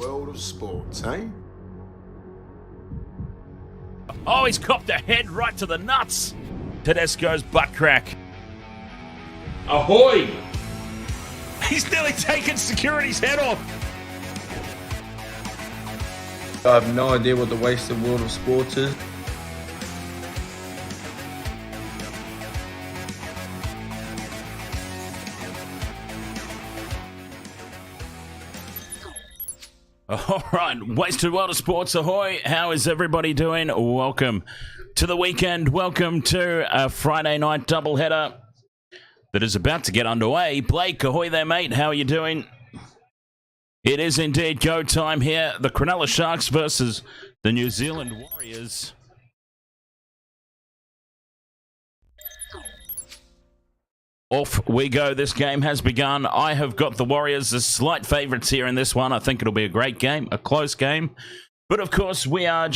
world of sports, eh? Oh, he's copped a head right to the nuts. Tedesco's butt crack. Ahoy! He's nearly taken security's head off. I have no idea what the wasted world of sports is. All right, Wasted World of Sports, ahoy. How is everybody doing? Welcome to the weekend. Welcome to a Friday night doubleheader that is about to get underway. Blake, ahoy there, mate. How are you doing? It is indeed go time here. The Cronulla Sharks versus the New Zealand Warriors. Off we go. This game has begun. I have got the Warriors as slight favourites here in this one. I think it'll be a great game, a close game. But of course, we are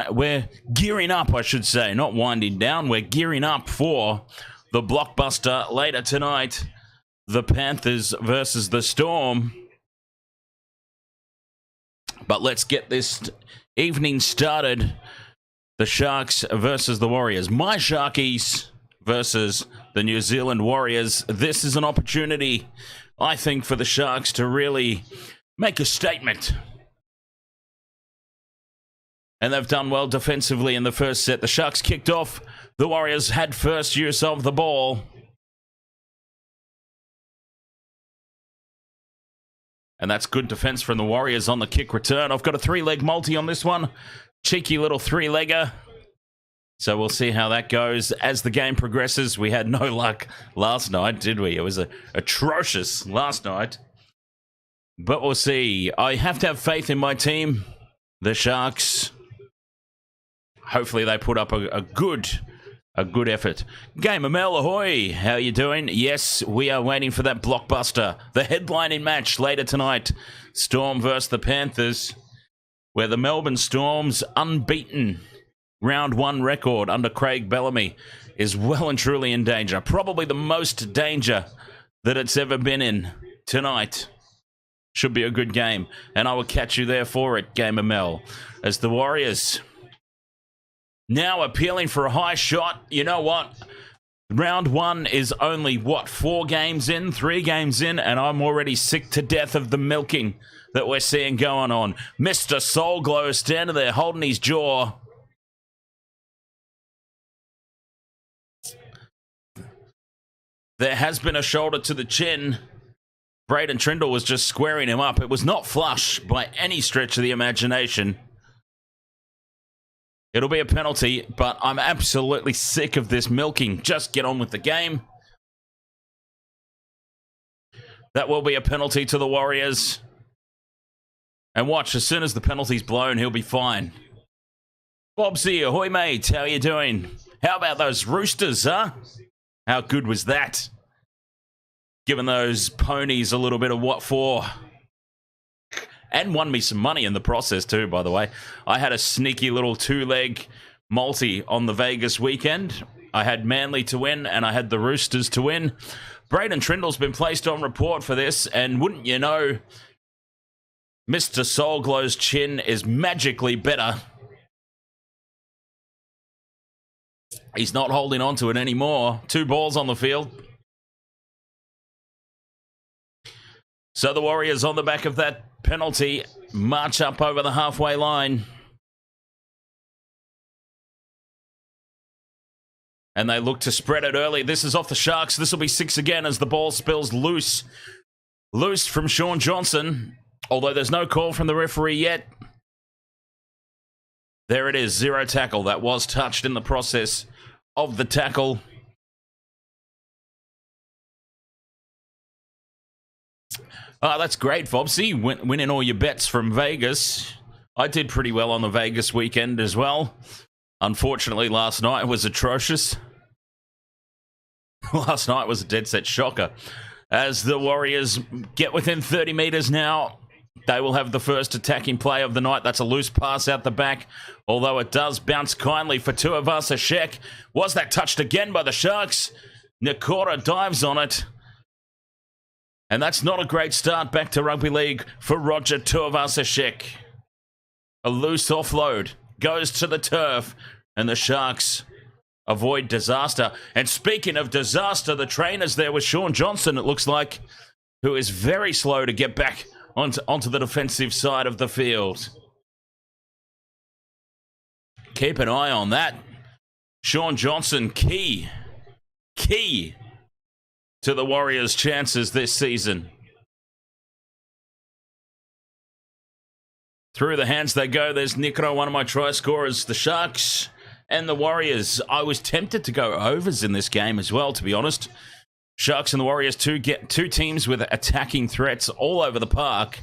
we're gearing up, I should say, not winding down. We're gearing up for the blockbuster later tonight. The Panthers versus the Storm. But let's get this evening started. The Sharks versus the Warriors. My Sharkies versus the New Zealand Warriors. This is an opportunity, I think, for the Sharks to really make a statement. And they've done well defensively in the first set. The Sharks kicked off. The Warriors had first use of the ball. And that's good defense from the Warriors on the kick return. I've got a three-leg multi on this one. Cheeky little three-legger. So we'll see how that goes as the game progresses. We had no luck last night, did we? It was atrocious last night. But we'll see. I have to have faith in my team, the Sharks. Hopefully they put up a good effort. Game of Mel, ahoy. How you doing? Yes, we are waiting for that blockbuster. The headlining match later tonight. Storm versus the Panthers, where the Melbourne Storm's unbeaten round one record under Craig Bellamy is well and truly in danger. Probably the most danger that it's ever been in tonight. Should be a good game. And I will catch you there for it, Game of Mel. As the Warriors now appealing for a high shot. You know what? Round one is only, what, 3 games in? And I'm already sick to death of the milking that we're seeing going on. Mr. Soul Glow standing there holding his jaw. There has been a shoulder to the chin. Braden Trindle was just squaring him up. It was not flush by any stretch of the imagination. It'll be a penalty, but I'm absolutely sick of this milking. Just get on with the game. That will be a penalty to the Warriors. And watch, as soon as the penalty's blown, he'll be fine. Bobsy, ahoy mate, how you doing? How about those Roosters, huh? How good was that? Giving those ponies a little bit of what for. And won me some money in the process too, by the way. I had a sneaky little 2-leg multi on the Vegas weekend. I had Manly to win and I had the Roosters to win. Braden Trindle's been placed on report for this, and wouldn't you know, Mr. Soulglow's chin is magically better. He's not holding on to it anymore. 2 balls on the field. So the Warriors on the back of that penalty march up over the halfway line. And they look to spread it early. This is off the Sharks. This will be 6 again as the ball spills loose. Loose from Sean Johnson. Although there's no call from the referee yet. There it is, 0 tackle. That was touched in the process of the tackle. Oh, that's great, Fobsy. Winning all your bets from Vegas. I did pretty well on the Vegas weekend as well. Unfortunately, last night was atrocious. Last night was a dead set shocker. As the Warriors get within 30 meters now, they will have the first attacking play of the night. That's a loose pass out the back, although it does bounce kindly for Tuivasa-Sheck. Was that touched again by the Sharks? Nikora dives on it. And that's not a great start back to rugby league for Roger Tuivasa-Sheck. A loose offload goes to the turf, and the Sharks avoid disaster. And speaking of disaster, the trainers there with Shaun Johnson, it looks like, who is very slow to get back onto the defensive side of the field. Keep an eye on that. Shaun Johnson, key to the Warriors' chances this season. Through the hands they go. There's Nikoro, one of my try scorers. The Sharks and the Warriors. I was tempted to go overs in this game as well, to be honest. Sharks and the Warriors, two teams with attacking threats all over the park,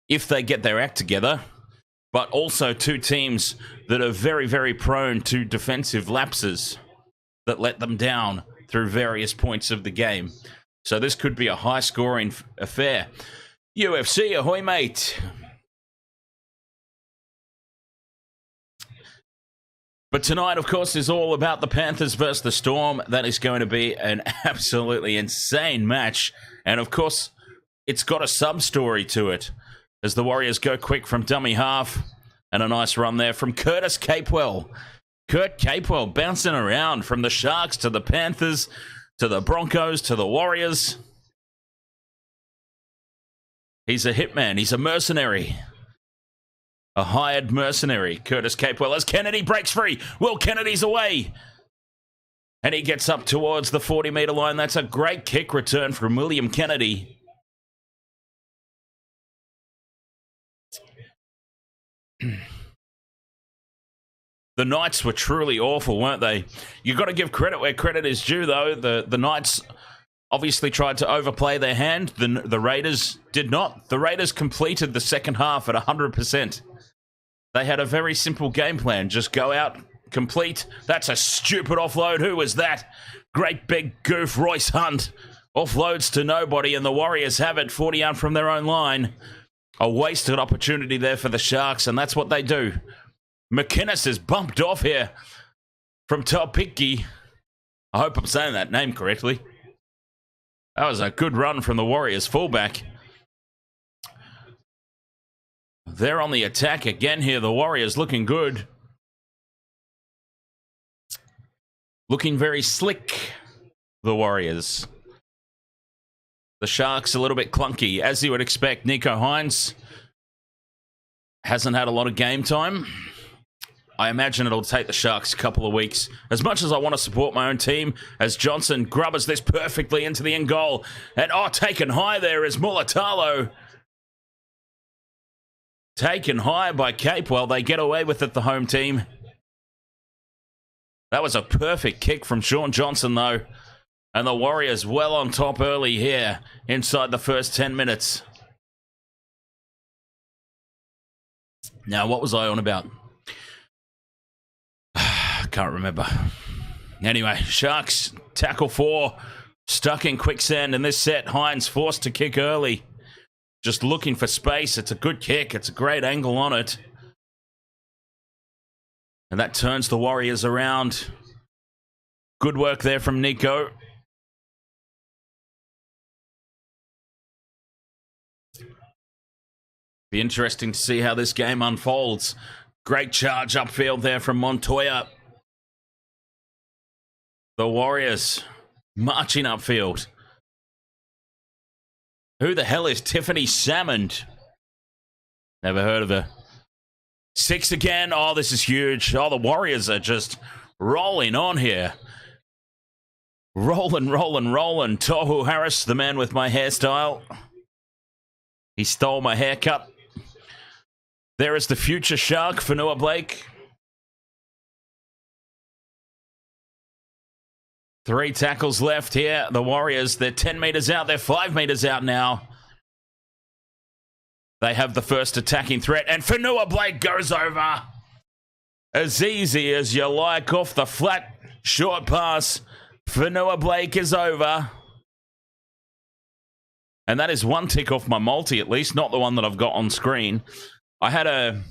if they get their act together. But also two teams that are very, very prone to defensive lapses that let them down through various points of the game. So this could be a high-scoring affair. UFC, ahoy, mate. But tonight, of course, is all about the Panthers versus the Storm. That is going to be an absolutely insane match. And, of course, it's got a sub-story to it, as the Warriors go quick from dummy half. And a nice run there from Curtis Capewell. Kurt Capewell bouncing around from the Sharks to the Panthers, to the Broncos, to the Warriors. He's a hitman. He's a mercenary. A hired mercenary, Curtis Capewell, as Kennedy breaks free. Will Kennedy's away. And he gets up towards the 40-metre line. That's a great kick return from William Kennedy. The Knights were truly awful, weren't they? You've got to give credit where credit is due, though. The Knights obviously tried to overplay their hand. The Raiders did not. The Raiders completed the second half at 100%. They had a very simple game plan. Just go out, complete. That's a stupid offload. Who was that? Great big goof, Royce Hunt. Offloads to nobody, and the Warriors have it 40 out from their own line. A wasted opportunity there for the Sharks, and that's what they do. McInnes is bumped off here from Topicki. I hope I'm saying that name correctly. That was a good run from the Warriors fullback. They're on the attack again here. The Warriors looking good. Looking very slick, the Warriors. The Sharks a little bit clunky, as you would expect. Nico Hines hasn't had a lot of game time. I imagine it'll take the Sharks a couple of weeks. As much as I want to support my own team, as Johnson grubbers this perfectly into the end goal. And, taken high there is Mulatalo. Taken high by Capewell. They get away with it, the home team. That was a perfect kick from Shaun Johnson, though. And the Warriors well on top early here inside the first 10 minutes. Now, what was I on about? Can't remember. Anyway, Sharks tackle 4, stuck in quicksand in this set. Hines forced to kick early. Just looking for space. It's a good kick. It's a great angle on it. And that turns the Warriors around. Good work there from Nico. Be interesting to see how this game unfolds. Great charge upfield there from Montoya. The Warriors marching upfield. Who the hell is Tiffany Salmond? Never heard of her. 6 again. Oh, this is huge. Oh, the Warriors are just rolling on here. Rolling. Tohu Harris, the man with my hairstyle. He stole my haircut. There is the future Shark, Fanua Blake. 3 tackles left here. The Warriors, they're 10 meters out. They're 5 meters out now. They have the first attacking threat, and Fanua Blake goes over. As easy as you like, off the flat, short pass. Fanua Blake is over. And that is 1 tick off my multi, at least, not the one that I've got on screen. I had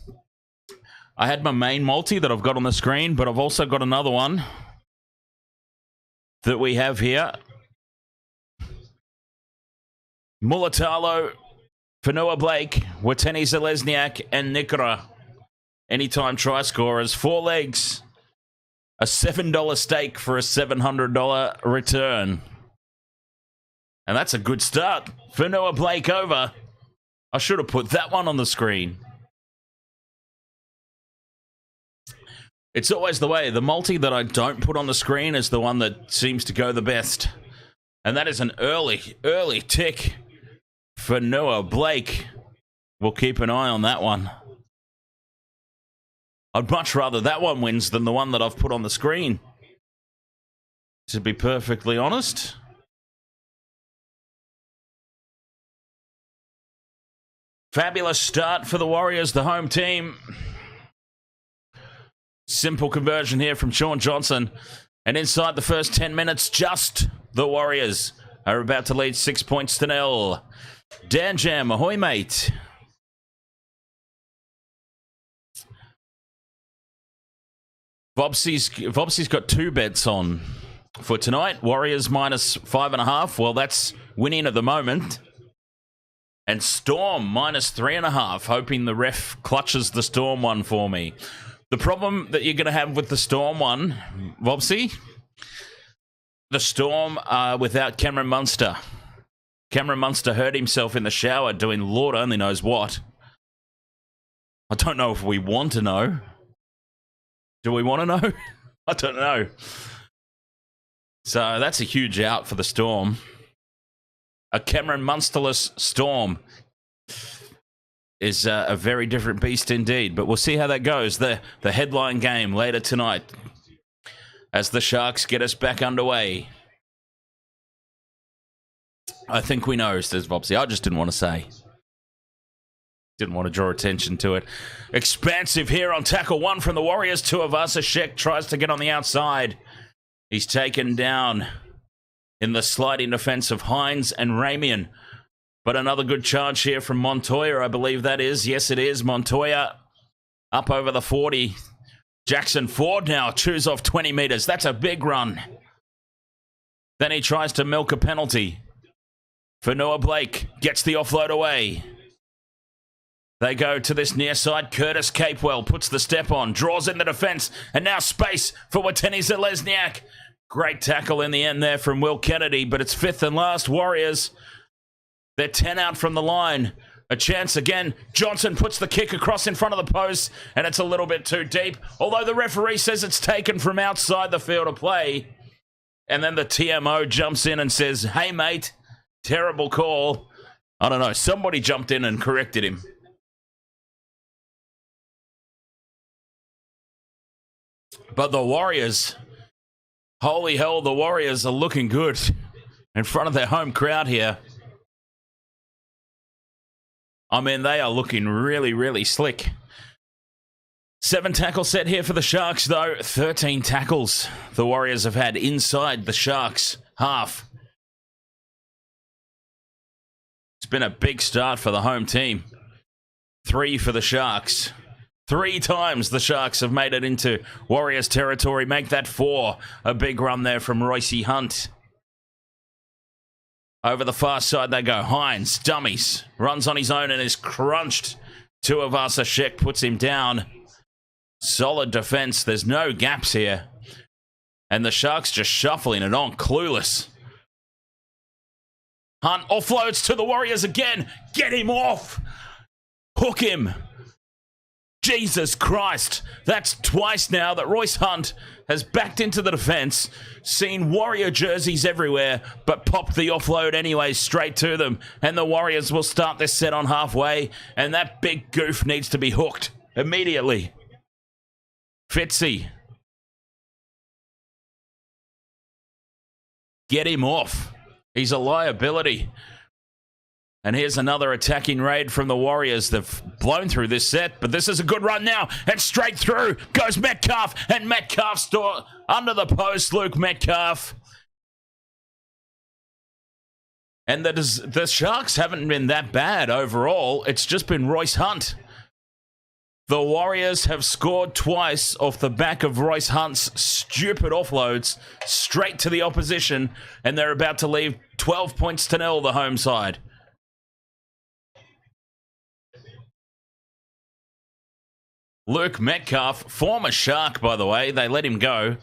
my main multi that I've got on the screen, but I've also got another one that we have here. Mulatalo, Fanua Blake, Wateni Zelezniak, and Nikora. Anytime try scorers. 4 legs. A $7 stake for a $700 return. And that's a good start. Fanua Blake over. I should have put that one on the screen. It's always the way. The multi that I don't put on the screen is the one that seems to go the best. And that is an early tick for Noah Blake. We'll keep an eye on that one. I'd much rather that one wins than the one that I've put on the screen, to be perfectly honest. Fabulous start for the Warriors, the home team. Simple conversion here from Sean Johnson. And inside the first 10 minutes, just the Warriors are about to lead 6 points to 0. Dan Jam, ahoy, mate. Vobsy's got 2 bets on for tonight. Warriors -5.5. Well, that's winning at the moment. And Storm -3.5. Hoping the ref clutches the Storm one for me. The problem that you're going to have with the Storm one, Vobsy, the Storm are without Cameron Munster. Cameron Munster hurt himself in the shower doing Lord only knows what. I don't know if we want to know. Do we want to know? I don't know. So that's a huge out for the Storm. A Cameron Munsterless Storm is a very different beast indeed. But we'll see how that goes. The headline game later tonight as the Sharks get us back underway. I think we know, says Vopsy. I just didn't want to say. Didn't want to draw attention to it. Expansive here on tackle 1 from the Warriors. Tuivasa-Sheck tries to get on the outside. He's taken down in the sliding defense of Hines and Ramian. But another good charge here from Montoya, I believe that is. Yes, it is. Montoya up over the 40. Jackson Ford now chews off 20 metres. That's a big run. Then he tries to milk a penalty. For Noah Blake gets the offload away. They go to this near side. Curtis Capewell puts the step on, draws in the defence, and now space for Wateni Zelezniak. Great tackle in the end there from Will Kennedy, but it's 5th and last. Warriors, they're 10 out from the line. A chance again. Johnson puts the kick across in front of the post, and it's a little bit too deep, although the referee says it's taken from outside the field of play. And then the TMO jumps in and says, hey, mate, terrible call. I don't know. Somebody jumped in and corrected him. But the Warriors, holy hell, the Warriors are looking good in front of their home crowd here. I mean, they are looking really, really slick. 7 tackle set here for the Sharks, though. 13 tackles the Warriors have had inside the Sharks half. It's been a big start for the home team. 3 for the Sharks. 3 times the Sharks have made it into Warriors territory. Make that 4. A big run there from Royce Hunt. Over the far side they go. Hines, dummies. Runs on his own and is crunched. Tuivasa-Sheck puts him down. Solid defense. There's no gaps here. And the Sharks just shuffling it on. Clueless. Hunt offloads to the Warriors again. Get him off. Hook him. Jesus Christ, that's twice now that Royce Hunt has backed into the defence, seen Warrior jerseys everywhere, but popped the offload anyway straight to them. And the Warriors will start this set on halfway, and that big goof needs to be hooked immediately. Fitzy. Get him off. He's a liability. And here's another attacking raid from the Warriors. They've blown through this set, but this is a good run now. And straight through goes Metcalf. And Metcalf's under the post, Luke Metcalf. And the Sharks haven't been that bad overall. It's just been Royce Hunt. The Warriors have scored twice off the back of Royce Hunt's stupid offloads straight to the opposition. And they're about to leave 12 points to 0, the home side. Luke Metcalf, former Shark, by the way. They let him go.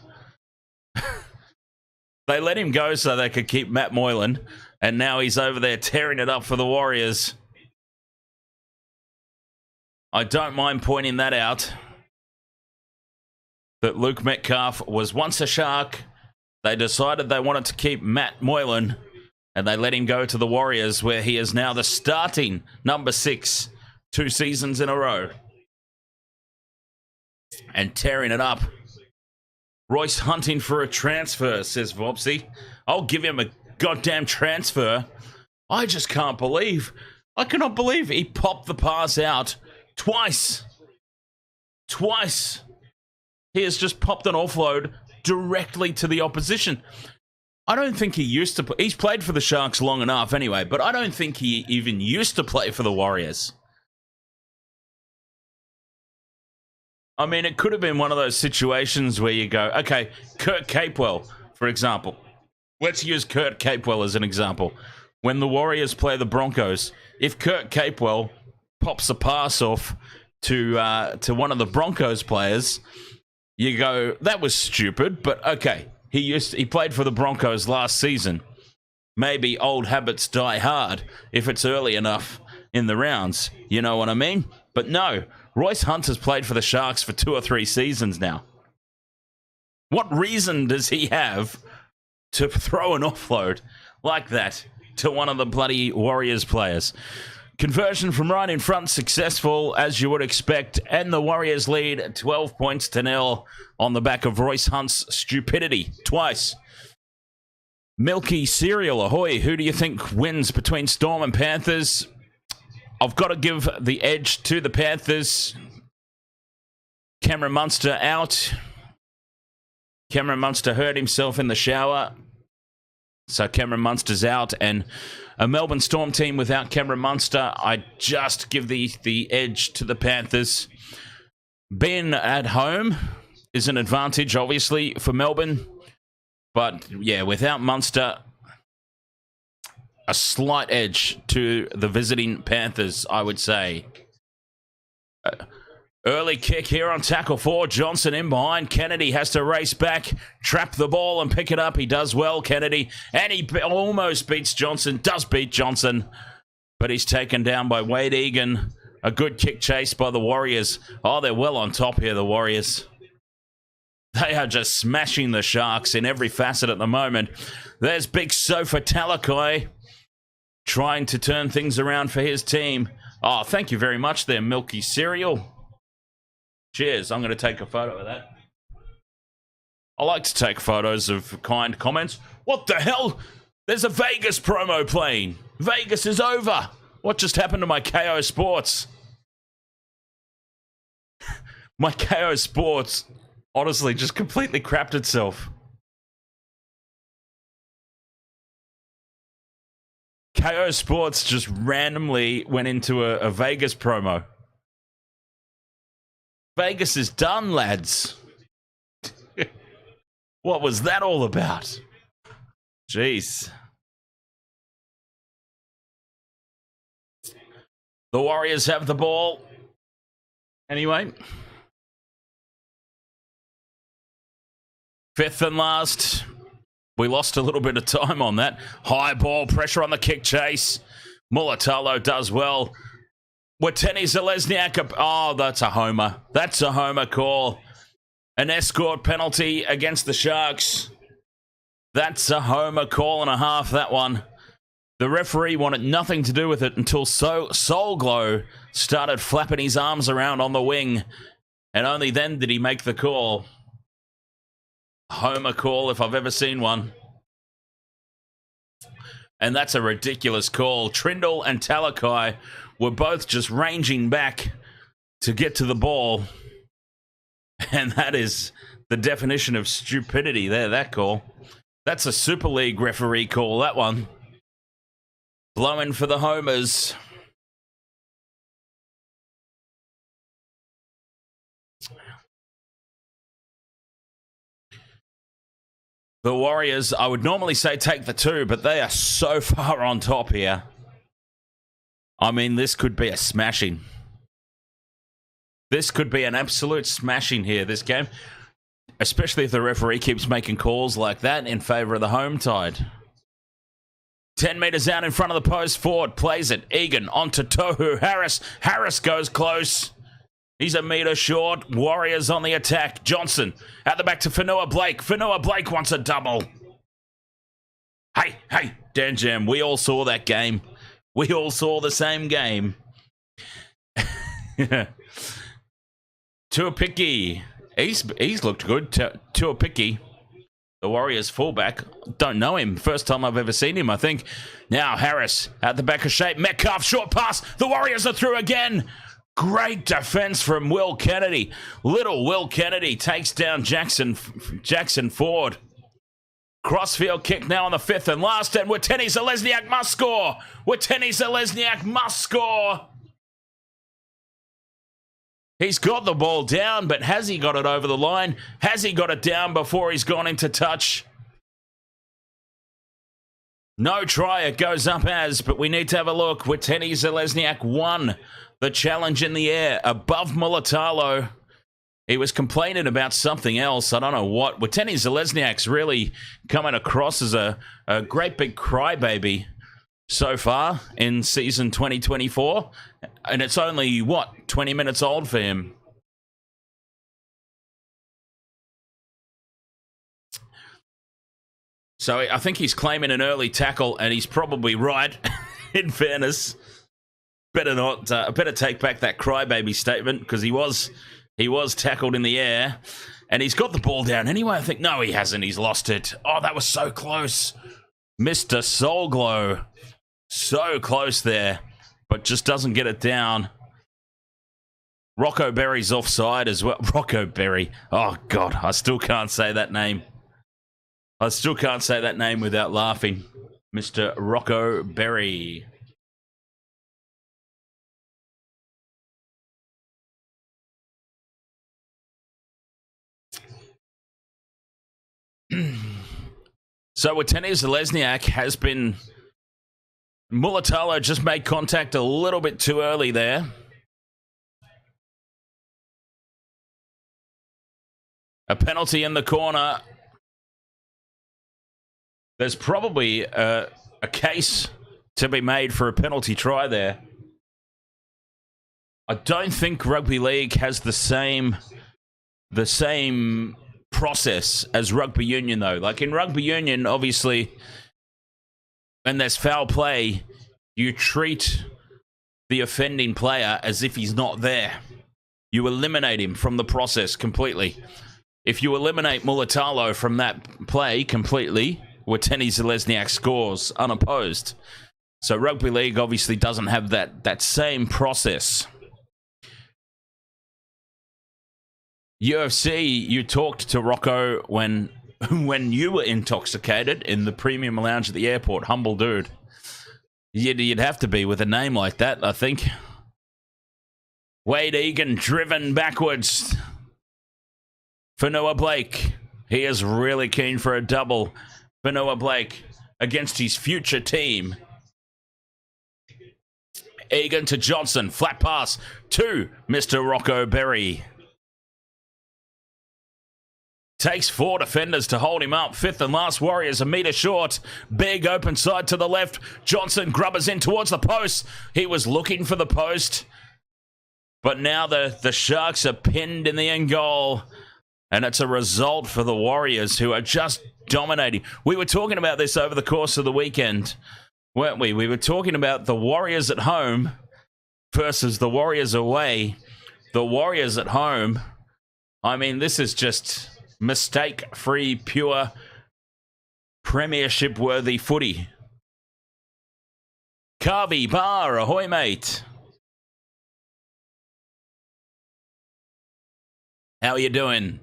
They let him go so they could keep Matt Moylan. And now he's over there tearing it up for the Warriors. I don't mind pointing that out. That Luke Metcalf was once a Shark. They decided they wanted to keep Matt Moylan. And they let him go to the Warriors, where he is now the starting number 6, 2 seasons in a row. And tearing it up. Royce hunting for a transfer, says Vopsy. I'll give him a goddamn transfer. I just can't believe. I cannot believe he popped the pass out twice. Twice. He has just popped an offload directly to the opposition. I don't think he used to... He's played for the Sharks long enough anyway, but I don't think he even used to play for the Warriors. I mean, it could have been one of those situations where you go, okay, Kurt Capewell, for example. Let's use Kurt Capewell as an example. When the Warriors play the Broncos, if Kurt Capewell pops a pass off to one of the Broncos players, you go, that was stupid, but okay. He played for the Broncos last season. Maybe old habits die hard if it's early enough in the rounds. You know what I mean? But no, Royce Hunt has played for the Sharks for 2 or 3 seasons now. What reason does he have to throw an offload like that to one of the bloody Warriors players? Conversion from right in front successful, as you would expect, and the Warriors lead 12 points to 0 on the back of Royce Hunt's stupidity twice. Milky Cereal, ahoy. Who do you think wins between Storm and Panthers? I've got to give the edge to the Panthers. Cameron Munster out. Cameron Munster hurt himself in the shower. So Cameron Munster's out, and a Melbourne Storm team without Cameron Munster, I just give the edge to the Panthers. Being at home is an advantage, obviously, for Melbourne. But, yeah, without Munster, a slight edge to the visiting Panthers, I would say. Early kick here on tackle 4. Johnson in behind. Kennedy has to race back, trap the ball and pick it up. He does well, Kennedy. And he almost beats Johnson. Does beat Johnson. But he's taken down by Wade Egan. A good kick chase by the Warriors. Oh, they're well on top here, the Warriors. They are just smashing the Sharks in every facet at the moment. There's big Sofa Talakai trying to turn things around for his team. Oh, thank you very much there, Milky Cereal. Cheers. I'm going to take a photo of that. I like to take photos of kind comments. What the hell? There's a Vegas promo playing. Vegas is over. What just happened to my KO Sports? My KO Sports honestly just completely crapped itself. KO Sports just randomly went into a Vegas promo. Vegas is done, lads. What was that all about? Jeez. The Warriors have the ball. Anyway. 5th and last. We lost a little bit of time on that. High ball, pressure on the kick chase. Mulatalo does well. Wateni Zalesniak. Oh, that's a homer. That's a homer call. An escort penalty against the Sharks. That's a homer call and a half, that one. The referee wanted nothing to do with it until Soul Glow started flapping his arms around on the wing. And only then did he make the call. Homer call if I've ever seen one. And that's a ridiculous call. Trindle and Talakai were both just ranging back to get to the ball. And that is the definition of stupidity there, that call. That's a Super League referee call, that one. Blowing for the homers. The Warriors, I would normally say take the 2, but they are so far on top here. I mean, this could be a smashing. This could be an absolute smashing here, this game. Especially if the referee keeps making calls like that in favour of the home tide. 10 metres out in front of the post. Ford plays it. Egan onto Tohu Harris. Harris goes close. He's a metre short. Warriors on the attack. Johnson at the back to Fanua Blake. Fanua Blake wants a double. Hey, Dan Jam, we all saw that game. We all saw the same game. Tuapiki. He's looked good. Tuapiki, the Warriors fullback. Don't know him. First time I've ever seen him, I think. Now Harris at the back of shape. Metcalf, short pass. The Warriors are through again. Great defense from Will Kennedy. Little Will Kennedy takes down Jackson Ford. Crossfield kick now on the 5th and last, and Watene Zelezniak must score. Watene Zelezniak must score. He's got the ball down, but has he got it over the line? Has he got it down before he's gone into touch? No try, it goes up as, but we need to have a look. Watene Zelezniak won the challenge in the air above Mulatalo. He was complaining about something else. I don't know what. Watene Zelezniak's really coming across as a great big crybaby so far in season 2024. And it's only, 20 minutes old for him. So I think he's claiming an early tackle, and he's probably right, in fairness. Better take back that crybaby statement, because he was tackled in the air, and he's got the ball down anyway. I think, no, he hasn't. He's lost it. Oh, that was so close. Mr. Soulglow. So close there, but just doesn't get it down. Rocco Berry's offside as well. Rocco Berry. Oh, God, I still can't say that name. I still can't say that name without laughing. Mr. Rocco Berry. So Watene Zelezniak has been... Mulatalo just made contact a little bit too early there. A penalty in the corner. There's probably a case to be made for a penalty try there. I don't think rugby league has the same process as rugby union, though. Like in rugby union, obviously, when there's foul play, you treat the offending player as if he's not there. You eliminate him from the process completely. If you eliminate Mulatalo from that play completely, Watene Zelezniak scores unopposed. So rugby league obviously doesn't have that same process. UFC, you talked to Rocco when you were intoxicated in the premium lounge at the airport. Humble dude. You'd have to be with a name like that, I think. Wade Egan driven backwards. Fanua Blake. He is really keen for a double. Fanua Blake against his future team. Egan to Johnson. Flat pass to Mr. Rocco Berry. Takes 4 defenders to hold him up. 5th and last, Warriors a metre short. Big open side to the left. Johnson grubbers in towards the post. He was looking for the post. But now the Sharks are pinned in the end goal. And it's a result for the Warriors, who are just dominating. We were talking about this over the course of the weekend, weren't we? We were talking about the Warriors at home versus the Warriors away. The Warriors at home, I mean, this is just... mistake-free, pure, premiership-worthy footy. Carvey Bar, ahoy, mate. How are you doing?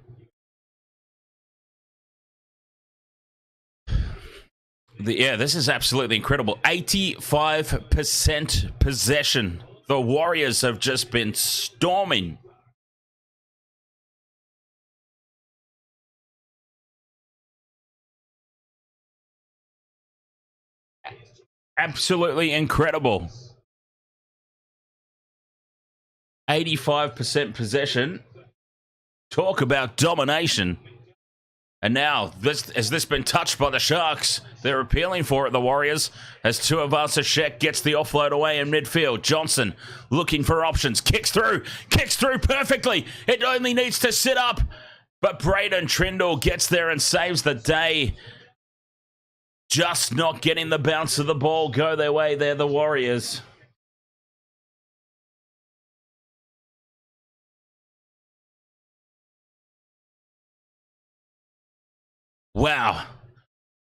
This is absolutely incredible. 85% possession. The Warriors have just been storming. Absolutely incredible. 85% possession. Talk about domination. And now, has this been touched by the Sharks? They're appealing for it, the Warriors, as Tuivasa-Sheck gets the offload away in midfield. Johnson looking for options. Kicks through perfectly. It only needs to sit up. But Braden Trindle gets there and saves the day. Just not getting the bounce of the ball go their way. They're the Warriors. Wow.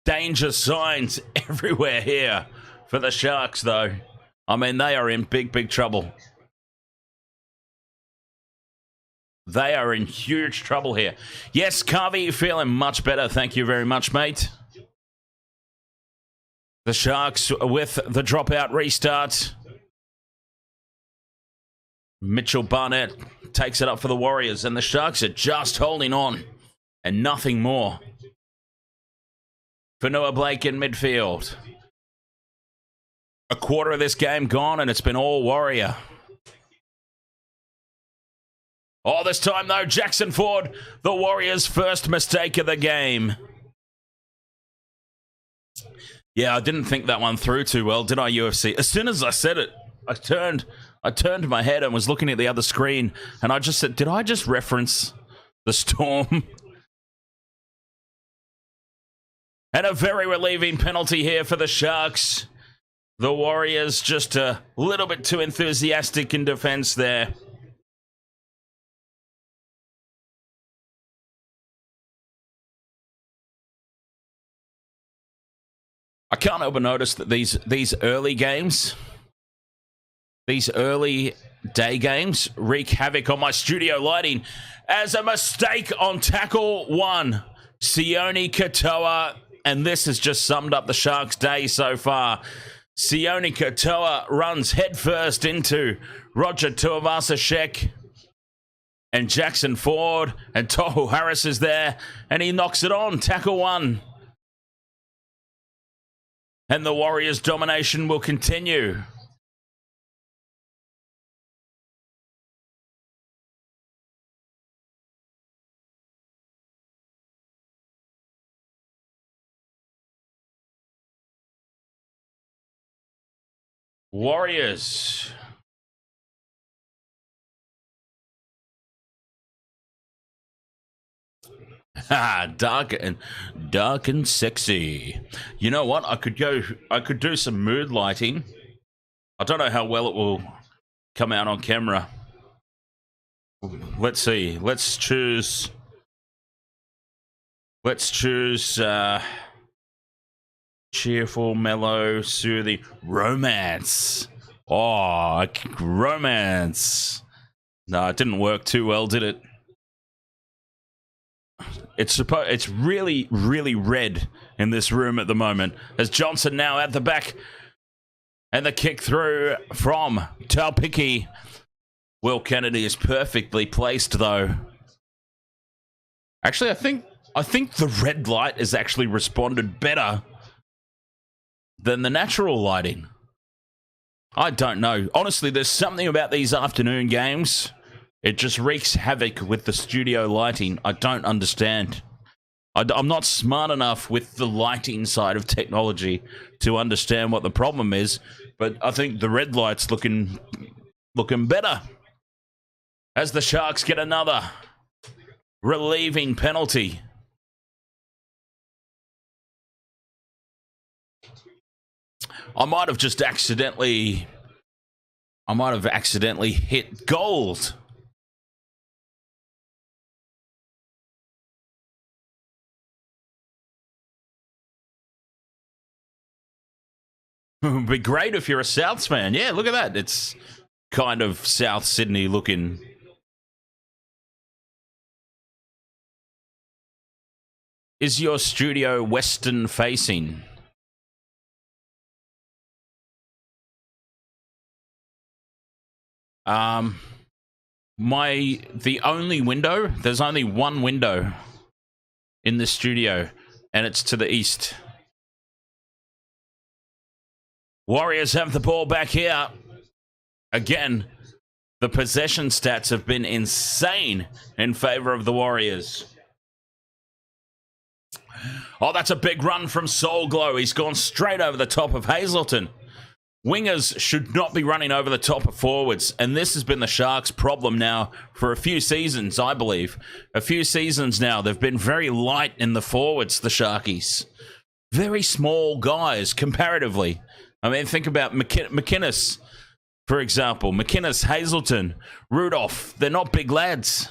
Danger signs everywhere here for the Sharks, though. I mean, they are in big, big trouble. They are in huge trouble here. Yes, Carvey, feeling much better. Thank you very much, mate. The Sharks with the dropout restart. Mitchell Barnett takes it up for the Warriors, and the Sharks are just holding on and nothing more. Fanua Blake in midfield. A quarter of this game gone, and it's been all Warrior. Oh, this time, though, Jackson Ford, the Warriors' first mistake of the game. Yeah, I didn't think that one through too well, did I, UFC? As soon as I said it, I turned my head and was looking at the other screen, and I just said, did I just reference the Storm? And a very relieving penalty here for the Sharks. The Warriors just a little bit too enthusiastic in defense there. I can't help but notice that these early games, these early day games, wreak havoc on my studio lighting as a mistake on tackle one. Sione Katoa, and this has just summed up the Sharks' day so far. Sione Katoa runs headfirst into Roger Tuivasa-Sheck and Jackson Ford, and Tohu Harris is there, and he knocks it on. Tackle one. And the Warriors' domination will continue. Warriors. Dark and sexy. You know what? I could do some mood lighting. I don't know how well it will come out on camera. Let's see. Let's choose cheerful, mellow, soothing, romance. Oh, romance. No, it didn't work too well, did it? It's really, really red in this room at the moment. As Johnson now at the back. And the kick through from Taupiki. Will Kennedy is perfectly placed, though. Actually, I think the red light has actually responded better than the natural lighting. I don't know. Honestly, there's something about these afternoon games. It just wreaks havoc with the studio lighting. I don't understand. I'm not smart enough with the lighting side of technology to understand what the problem is, but I think the red light's looking better. As the Sharks get another relieving penalty. I might have accidentally hit gold. It would be great if you're a Souths fan. Yeah, look at that. It's kind of South Sydney looking. Is your studio western facing? The only window, there's only one window in the studio, and it's to the east. Warriors have the ball back here. Again, The possession stats have been insane in favor of the Warriors. Oh, that's a big run from Soul Glow. He's gone straight over the top of Hazleton. Wingers should not be running over the top of forwards, and this has been the Sharks' problem now for a few seasons, I believe. A few seasons now, they've been very light in the forwards, the Sharkies. Very small guys, comparatively. I mean, think about McInnes, for example. McInnes, Hazleton, Rudolph. They're not big lads.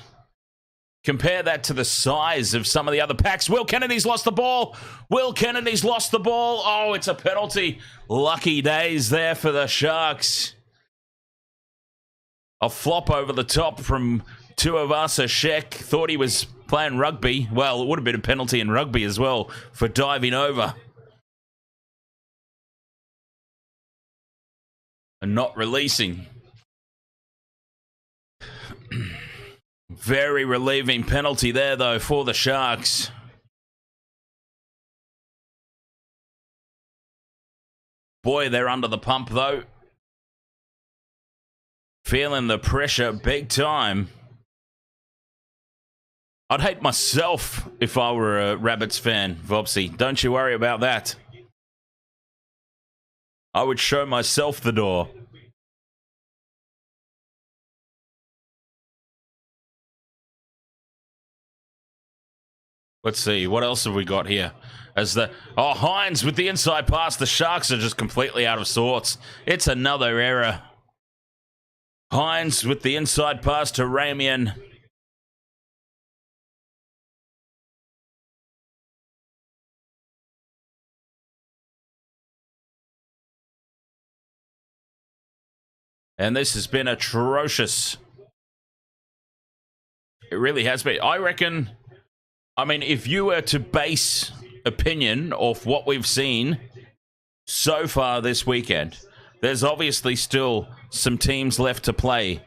Compare that to the size of some of the other packs. Will Kennedy's lost the ball. Will Kennedy's lost the ball. Oh, it's a penalty. Lucky days there for the Sharks. A flop over the top from Tuivasa Sheck. Thought he was playing rugby. Well, it would have been a penalty in rugby as well for diving over and not releasing. Very relieving penalty there, though, for the Sharks. Boy, they're under the pump, though. Feeling the pressure big time. I'd hate myself if I were a Rabbits fan, Vopsy. Don't you worry about that. I would show myself the door. Let's see, what else have we got here? Hines with the inside pass. The Sharks are just completely out of sorts. It's another error. Hines with the inside pass to Ramian. And this has been atrocious. It really has been. I reckon... I mean, if you were to base opinion off what we've seen so far this weekend, there's obviously still some teams left to play.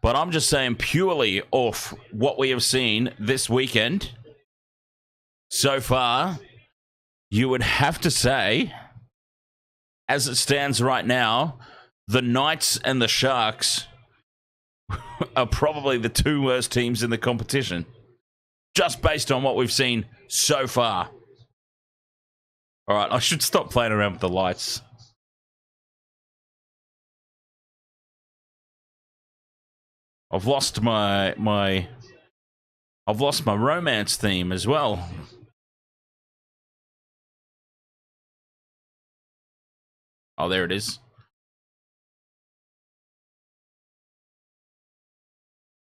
But I'm just saying purely off what we have seen this weekend so far, you would have to say, as it stands right now, the Knights and the Sharks are probably the two worst teams in the competition. Just based on what we've seen so far. All right, I should stop playing around with the lights. I've lost my romance theme as well. Oh, there it is.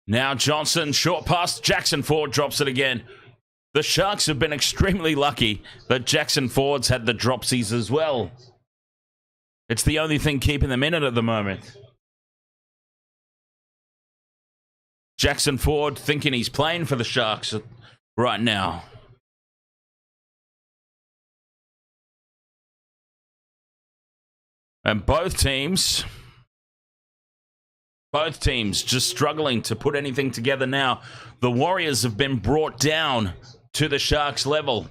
Now Johnson, short pass, Jackson Ford drops it again. The Sharks have been extremely lucky that Jackson Ford's had the dropsies as well. It's the only thing keeping them in it at the moment. Jackson Ford thinking he's playing for the Sharks right now. And both teams just struggling to put anything together now. The Warriors have been brought down to the Sharks level.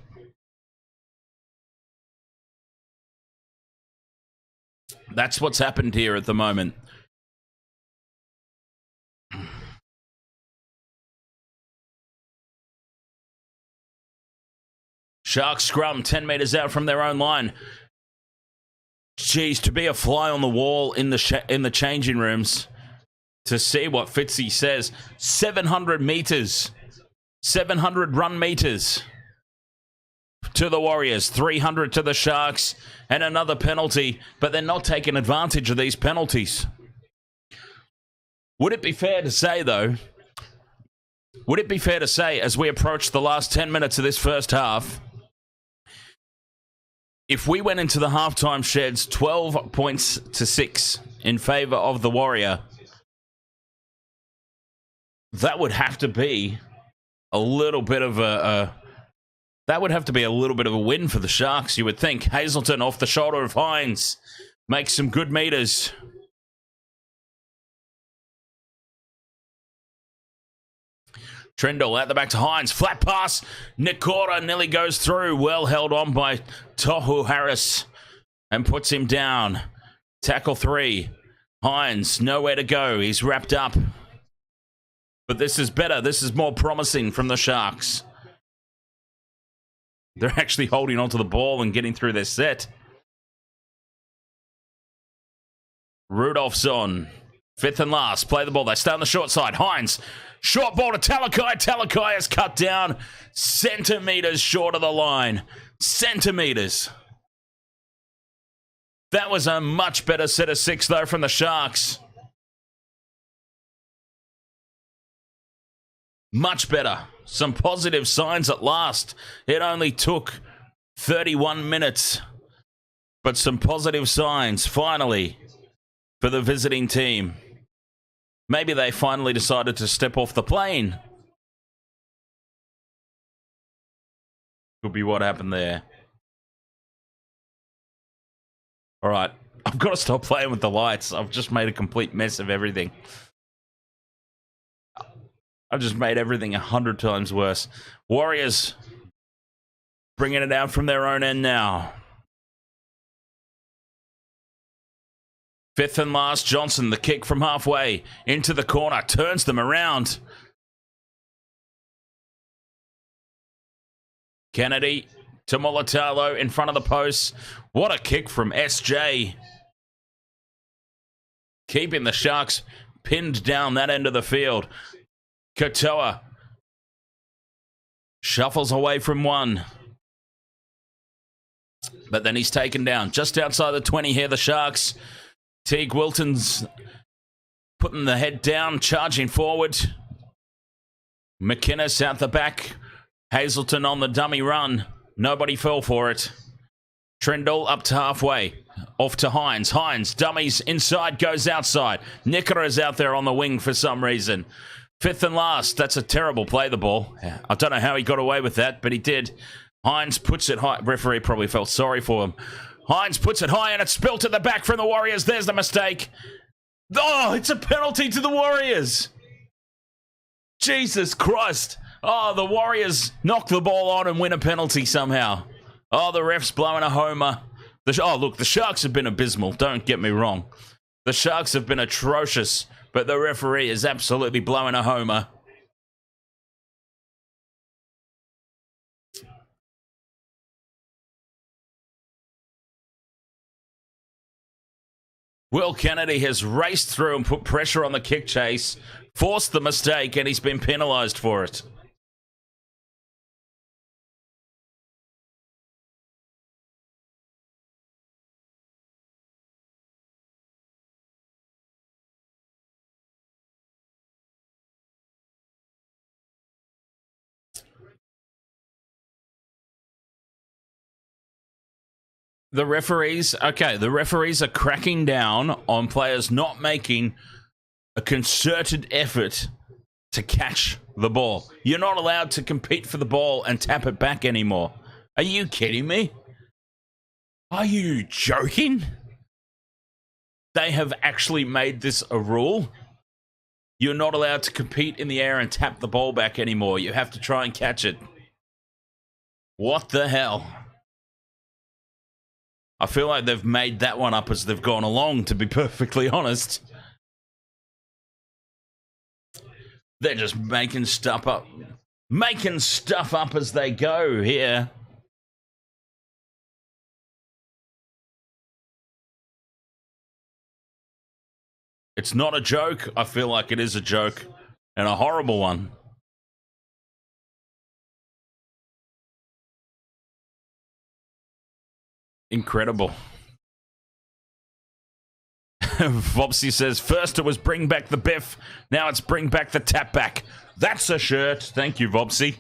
That's what's happened here at the moment. Sharks scrum 10 meters out from their own line. Geez, to be a fly on the wall in the changing rooms. To see what Fitzy says. 700 meters. 700 run meters to the Warriors. 300 to the Sharks. And another penalty. But they're not taking advantage of these penalties. Would it be fair to say, though, as we approach the last 10 minutes of this first half, if we went into the halftime sheds 12 points to 6 in favour of the Warrior, that would have to be a little bit of a win for the Sharks, you would think. Hazleton off the shoulder of Hines makes some good meters. Trindle out the back to Hines. Flat pass. Nikora nearly goes through. Well held on by Tohu Harris and puts him down. Tackle 3. Hines, nowhere to go. He's wrapped up. But this is better. This is more promising from the Sharks. They're actually holding onto the ball and getting through their set. Rudolph's on. Fifth and last. Play the ball. They stay on the short side. Hines. Short ball to Talakai. Talakai is cut down centimetres short of the line. Centimetres. That was a much better set of 6, though, from the Sharks. Much better. Some positive signs at last. It only took 31 minutes. But some positive signs, finally, for the visiting team. Maybe they finally decided to step off the plane. Could be what happened there. All right, I've got to stop playing with the lights. I've just made a complete mess of everything. I've just made everything 100 times worse. Warriors bringing it out from their own end now. Fifth and last, Johnson, the kick from halfway into the corner, turns them around. Kennedy to Mulatalo in front of the post. What a kick from SJ. Keeping the Sharks pinned down that end of the field. Katoa shuffles away from one. But then he's taken down just outside the 20 here, the Sharks. Teague Wilton's putting the head down, charging forward. McInnes out the back. Hazelton on the dummy run. Nobody fell for it. Trindle up to halfway. Off to Hines. Hines dummies inside, goes outside. Nikera's out there on the wing for some reason. Fifth and last. That's a terrible play, the ball. I don't know how he got away with that, but he did. Hines puts it high. Referee probably felt sorry for him. Hines puts it high and it's spilt at the back from the Warriors. There's the mistake. Oh, it's a penalty to the Warriors. Jesus Christ. Oh, the Warriors knock the ball on and win a penalty somehow. Oh, the ref's blowing a homer. Oh, look, the Sharks have been abysmal. Don't get me wrong. The Sharks have been atrocious, but the referee is absolutely blowing a homer. Will Kennedy has raced through and put pressure on the kick chase, forced the mistake, and he's been penalised for it. The referees are cracking down on players not making a concerted effort to catch the ball. You're not allowed to compete for the ball and tap it back anymore. Are you kidding me? Are you joking? They have actually made this a rule. You're not allowed to compete in the air and tap the ball back anymore. You have to try and catch it. What the hell? I feel like they've made that one up as they've gone along, to be perfectly honest. They're just making stuff up. Making stuff up as they go here. It's not a joke. I feel like it is a joke. And a horrible one. Incredible. Vopsy says, first it was bring back the biff, now it's bring back the tap back. That's a shirt. Thank you, Vopsy.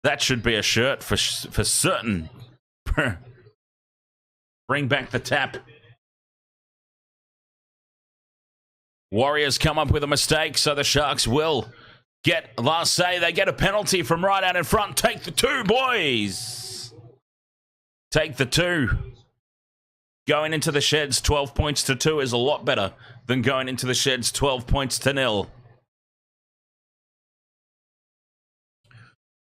That should be a shirt for certain. Bring back the tap. Warriors come up with a mistake, so the Sharks will get, last say, they get a penalty from right out in front. Take the 2, boys. Take the 2. Going into the sheds 12 points to 2 is a lot better than going into the sheds 12 points to 0.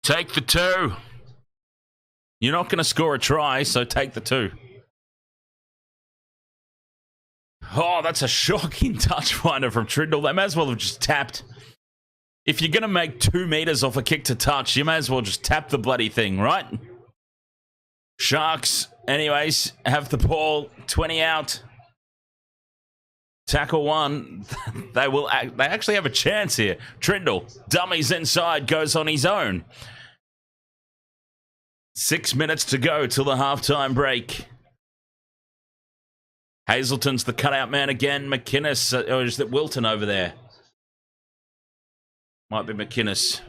Take the 2. You're not going to score a try, so take the 2. Oh, that's a shocking touch finder from Trindle. They may as well have just tapped. If you're going to make 2 meters off a kick to touch, you may as well just tap the bloody thing, right? Sharks, anyways, have the ball. 20 out. Tackle 1. They actually have a chance here. Trindle, dummies inside, goes on his own. 6 minutes to go till the halftime break. Hazelton's the cutout man again. McInnes, or is it Wilton over there? Might be McInnes.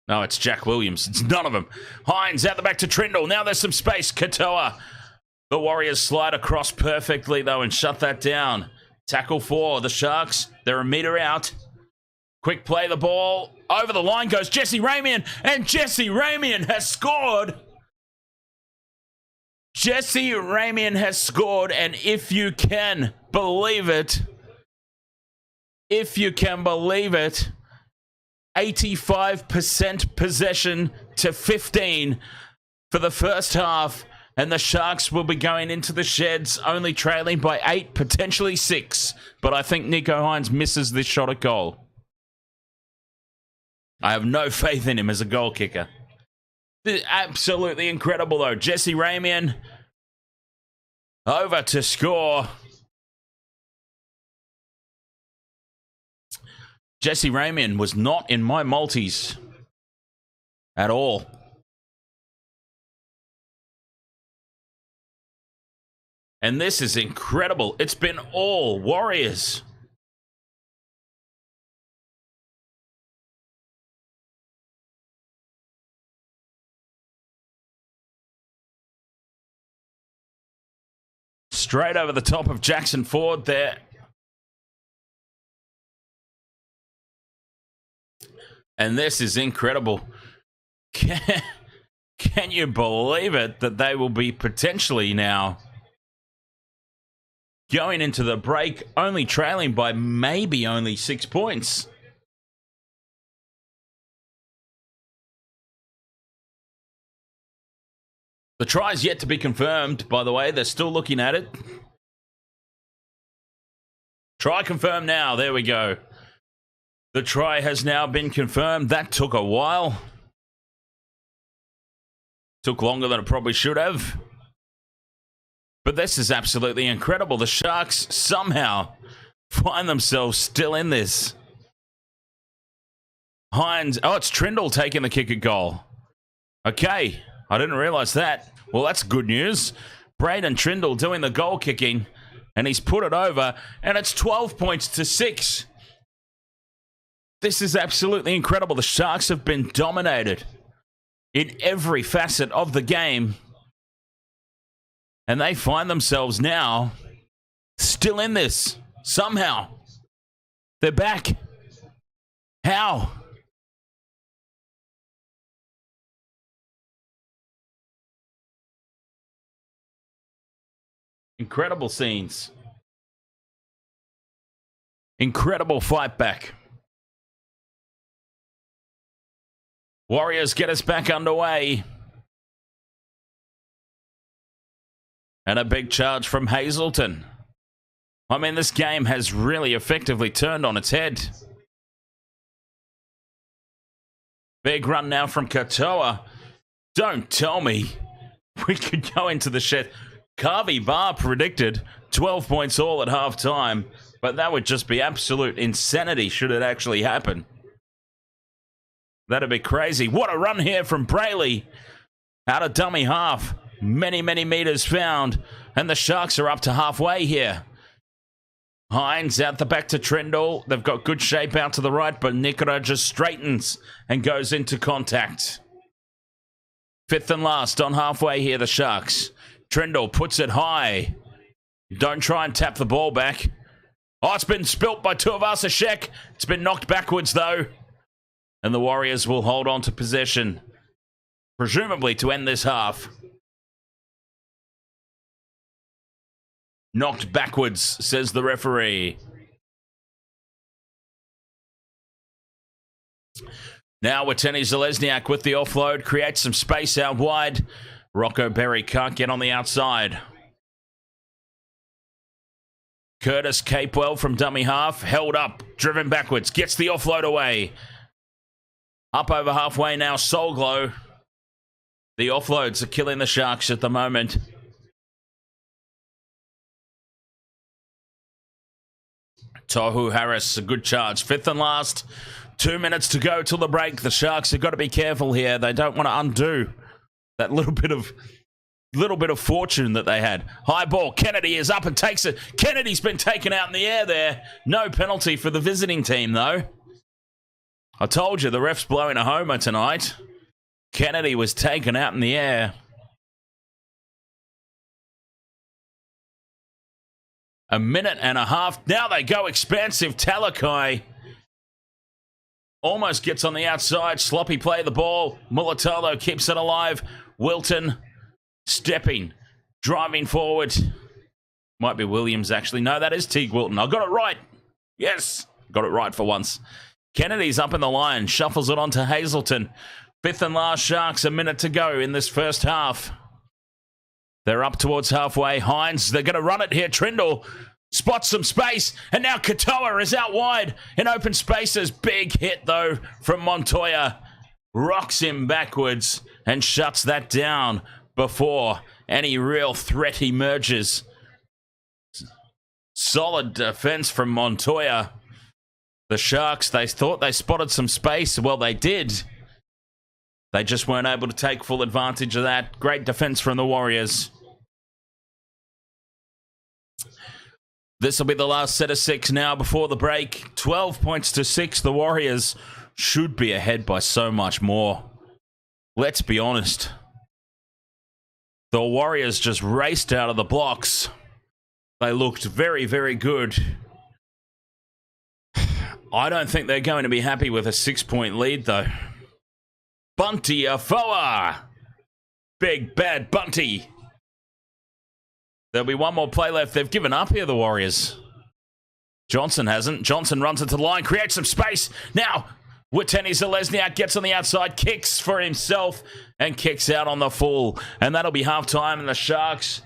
No, it's Jack Williams. It's none of them. Hines out the back to Trindle. Now there's some space. Katoa. The Warriors slide across perfectly, though, and shut that down. Tackle 4. The Sharks, they're a meter out. Quick play the ball. Over the line goes Jesse Ramian, and Jesse Ramian has scored. Jesse Ramian has scored, and if you can believe it, 85% possession to 15 for the first half, and the Sharks will be going into the sheds only trailing by 8, potentially 6. But I think Nico Hines misses this shot at goal. I have no faith in him as a goal kicker. Absolutely incredible, though. Jesse Ramian over to score. Jesse Ramian was not in my multis at all. And this is incredible. It's been all Warriors. Straight over the top of Jackson Ford there. And this is incredible. Can you believe it that they will be potentially now going into the break only trailing by maybe only 6 points? The try's yet to be confirmed, by the way. They're still looking at it. Try confirmed now. There we go. The try has now been confirmed. That took a while. Took longer than it probably should have. But this is absolutely incredible. The Sharks somehow find themselves still in this. Hines. Oh, it's Trindle taking the kick at goal. Okay. I didn't realize that. Well, that's good news. Braden Trindle doing the goal kicking. And he's put it over. And it's 12 points to 6. This is absolutely incredible. The Sharks have been dominated in every facet of the game. And they find themselves now still in this. Somehow. They're back. How? Incredible scenes. Incredible fight back. Warriors get us back underway. And a big charge from Hazelton. I mean, this game has really effectively turned on its head. Big run now from Katoa. Don't tell me we could go into the shed. Carvey Barr predicted 12 points all at halftime, but that would just be absolute insanity should it actually happen. That'd be crazy. What a run here from Brayley. Out of dummy half. Many, many meters found. And the Sharks are up to halfway here. Hines out the back to Trindle. They've got good shape out to the right, but Nikora just straightens and goes into contact. 5th and last on halfway here, the Sharks. Trindle puts it high. Don't try and tap the ball back. Oh, it's been spilt by Tuivasa-Sheck. It's been knocked backwards, though. And the Warriors will hold on to possession, presumably to end this half. Knocked backwards, says the referee. Now Watene Zalesniak with the offload, creates some space out wide. Rocco Berry can't get on the outside. Curtis Capewell from dummy half, held up, driven backwards, gets the offload away. Up over halfway now, Solglow. The offloads are killing the Sharks at the moment. Tohu Harris, a good charge. Fifth and last. 2 minutes to go till the break. The Sharks have got to be careful here. They don't want to undo that little bit of fortune that they had. High ball. Kennedy is up and takes it. Kennedy's been taken out in the air there. No penalty for the visiting team, though. I told you, the ref's blowing a homer tonight. Kennedy was taken out in the air. A minute and a half. Now they go expansive. Talakai almost gets on the outside. Sloppy play the ball. Mulatalo keeps it alive. Wilton stepping, driving forward. Might be Williams, actually. No, that is Teague Wilton. I got it right. Yes, got it right for once. Kennedy's up in the line. Shuffles it on to Hazelton. Fifth and last Sharks. A minute to go in this first half. They're up towards halfway. Hines, they're going to run it here. Trindle spots some space. And now Katoa is out wide in open spaces. Big hit, though, from Montoya. Rocks him backwards and shuts that down before any real threat emerges. Solid defense from Montoya. The Sharks, they thought they spotted some space. Well, they did. They just weren't able to take full advantage of that. Great defense from the Warriors. This will be the last set of 6 now before the break. 12 points to 6. The Warriors should be ahead by so much more. Let's be honest. The Warriors just raced out of the blocks. They looked very, very good. I don't think they're going to be happy with a 6-point lead, though. Bunty Afoa. Big bad Bunty. There'll be one more play left. They've given up here, the Warriors. Johnson hasn't. Johnson runs into the line, creates some space. Now, Witeni Zalesniak gets on the outside, kicks for himself, and kicks out on the full. And that'll be halftime, and the Sharks,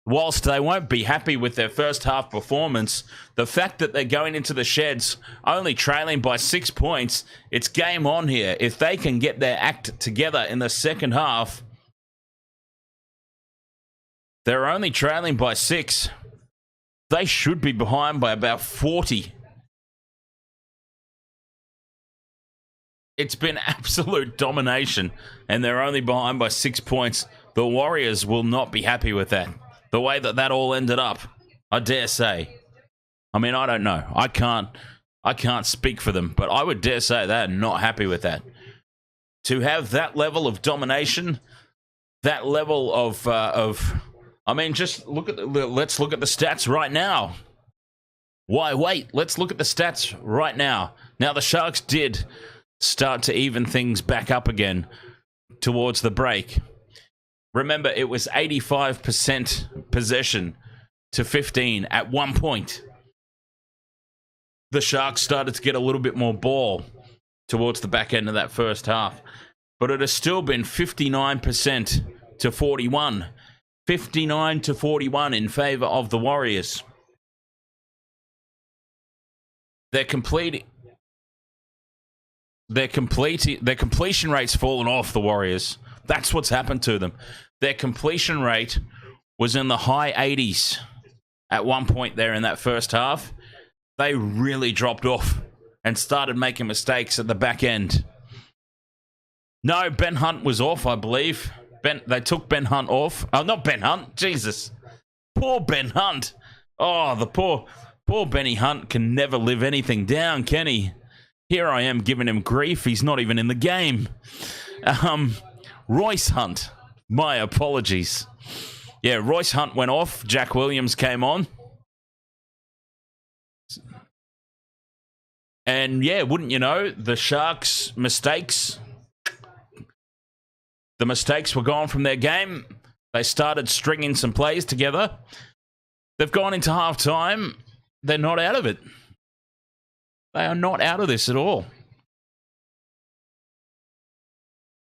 whilst they won't be happy with their first half performance, the fact that they're going into the sheds only trailing by 6 points, it's game on here. If they can get their act together in the second half, they're only trailing by 6. They should be behind by about 40. It's been absolute domination, and they're only behind by 6 points. The Warriors will not be happy with that. The way that that all ended up, I dare say. I mean, I don't know. I can't speak for them, but I would dare say they're not happy with that. To have that level of domination, that level of I mean, just look at let's look at the stats right now. Why wait? Let's look at the stats right now. Now, the Sharks did start to even things back up again towards the break. Remember, it was 85% possession to 15 at one point. The Sharks started to get a little bit more ball towards the back end of that first half. But it has still been 59% to 41. 59 to 41 in favour of the Warriors. Their completion rate's fallen off, the Warriors. That's what's happened to them. Their completion rate was in the high 80s at one point there in that first half. They really dropped off and started making mistakes at the back end. No, Ben Hunt was off, I believe. They took Ben Hunt off. Oh, not Ben Hunt. Jesus. Poor Ben Hunt. Oh, the poor Benny Hunt can never live anything down, can he? Here I am giving him grief. He's not even in the game. Royce Hunt. My apologies. Yeah, Royce Hunt went off. Jack Williams came on. And yeah, wouldn't you know, the Sharks' mistakes... The mistakes were gone from their game. They started stringing some plays together. They've gone into halftime. They're not out of it. They are not out of this at all.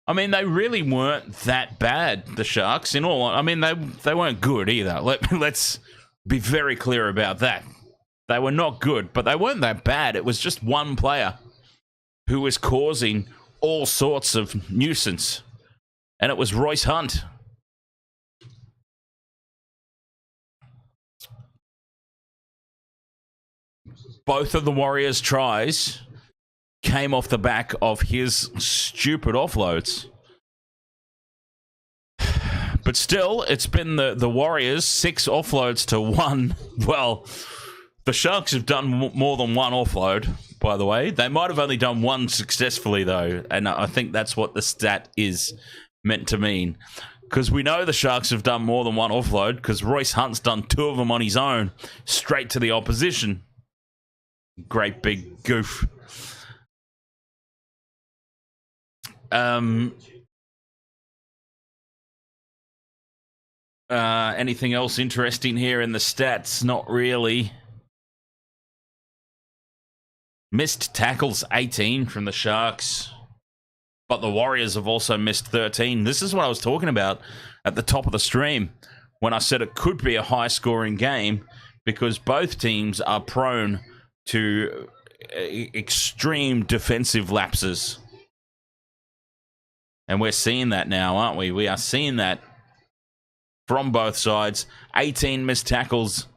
I mean, they really weren't that bad, the Sharks. I mean, they weren't good either. Let's be very clear about that. They were not good, but they weren't that bad. It was just one player who was causing all sorts of nuisance, and it was Royce Hunt. Both of the Warriors' tries came off the back of his stupid offloads. But still, it's been the Warriors 6 offloads to 1. Well, the Sharks have done more than one offload, by the way. They might have only done one successfully, though, and I think that's what the stat is meant to mean. Because we know the Sharks have done more than one offload, because Royce Hunt's done 2 of them on his own, straight to the opposition. Great big goof. Anything else interesting here in the stats? Not really. Missed tackles 18 from the Sharks, but the Warriors have also missed 13. This is what I was talking about at the top of the stream when I said it could be a high-scoring game, because both teams are prone to extreme defensive lapses. And we're seeing that now, aren't we? We are seeing that from both sides. 18 missed tackles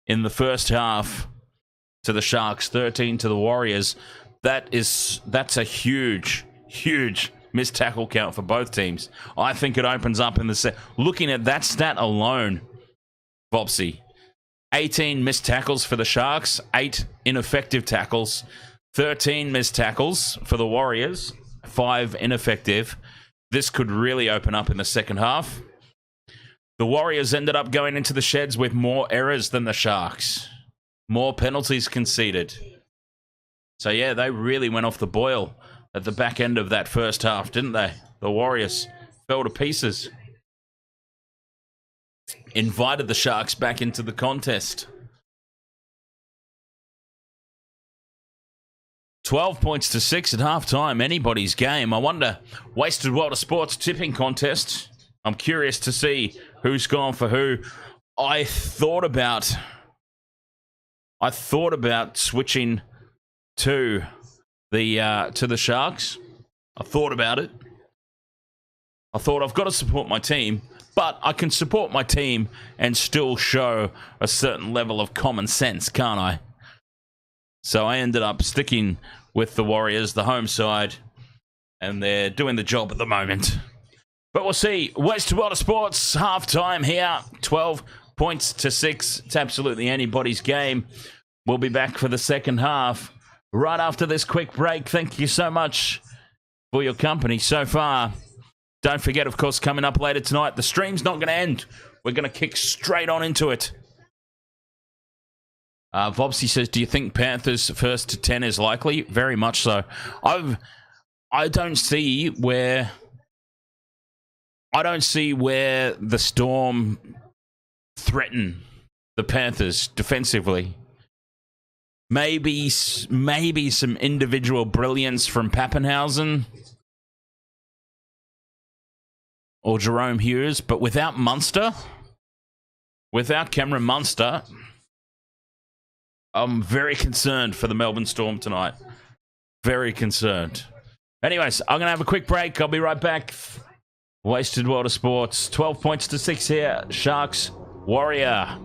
in the first half to the Sharks, 13 to the Warriors. That's a huge missed tackle count for both teams. I think it opens up in the set. Looking at that stat alone, Vopsy, 18 missed tackles for the Sharks, 8 ineffective tackles, 13 missed tackles for the Warriors, 5 ineffective. This could really open up in the second half. The Warriors ended up going into the sheds with more errors than the Sharks. More penalties conceded. So yeah, they really went off the boil at the back end of that first half, didn't they? The Warriors fell to pieces. Invited the Sharks back into the contest. 12 points to 6 at halftime. Anybody's game. I wonder, Wasted World of Sports tipping contest. I'm curious to see who's gone for who. I thought about switching to the Sharks. I thought about it. I thought I've got to support my team, but I can support my team and still show a certain level of common sense, can't I? So I ended up sticking with the Warriors, the home side, and they're doing the job at the moment. But we'll see. Wasted World of Sports, halftime here. 12 points to 6. It's absolutely anybody's game. We'll be back for the second half right after this quick break. Thank you so much for your company so far. Don't forget, of course, coming up later tonight, the stream's not going to end. We're going to kick straight on into it. Vobsy says, do you think Panthers first to 10 is likely? Very much so. I don't see where the Storm threaten the Panthers defensively. Maybe some individual brilliance from Pappenhausen or Jarome Hughes, but without Cameron Munster, I'm very concerned for the Melbourne Storm tonight. Very concerned. Anyways, I'm going to have a quick break. I'll be right back. Wasted World of Sports. 12 points to 6 here. Sharks, Warrior.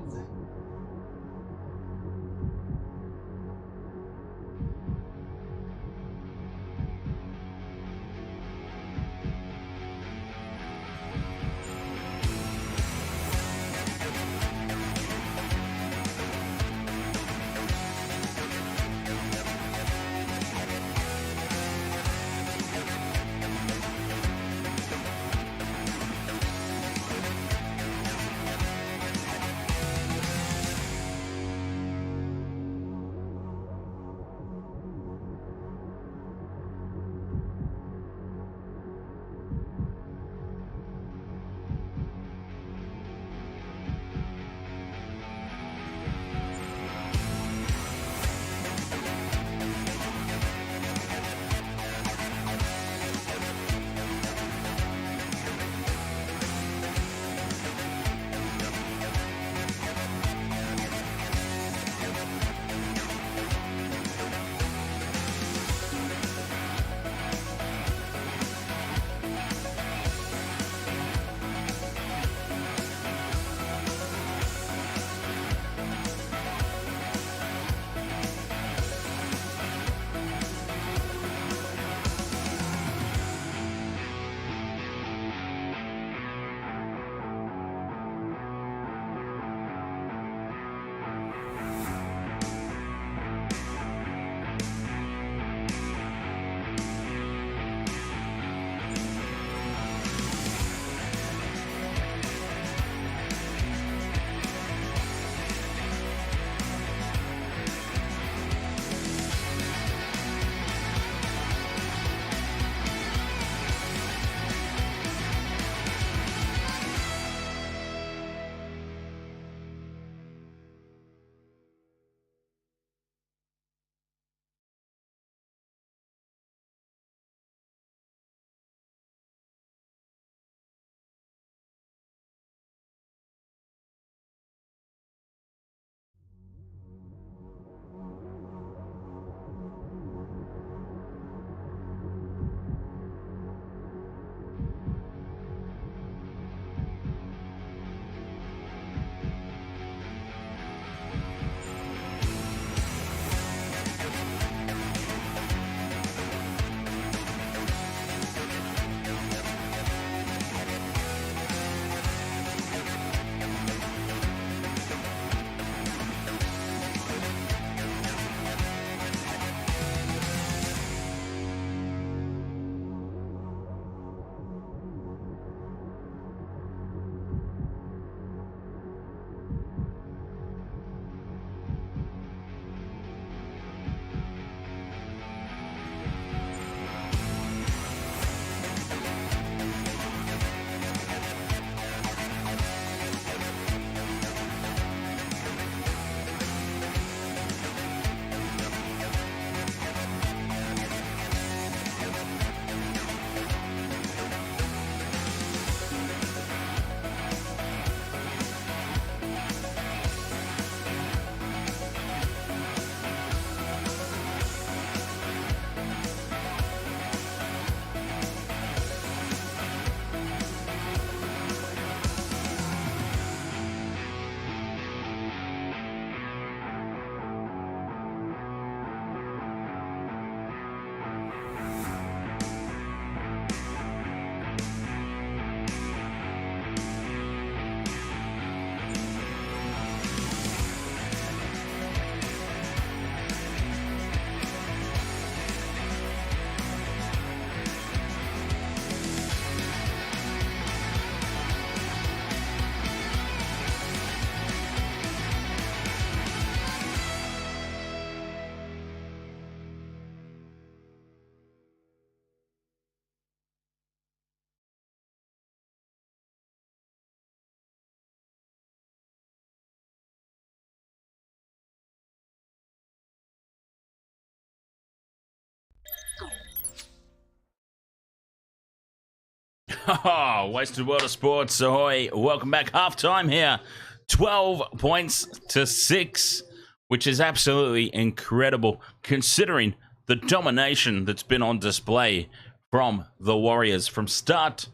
Oh, wasted world of sports. Ahoy. Welcome back. Halftime here. 12 points to 6, which is absolutely incredible considering the domination that's been on display from the Warriors from start,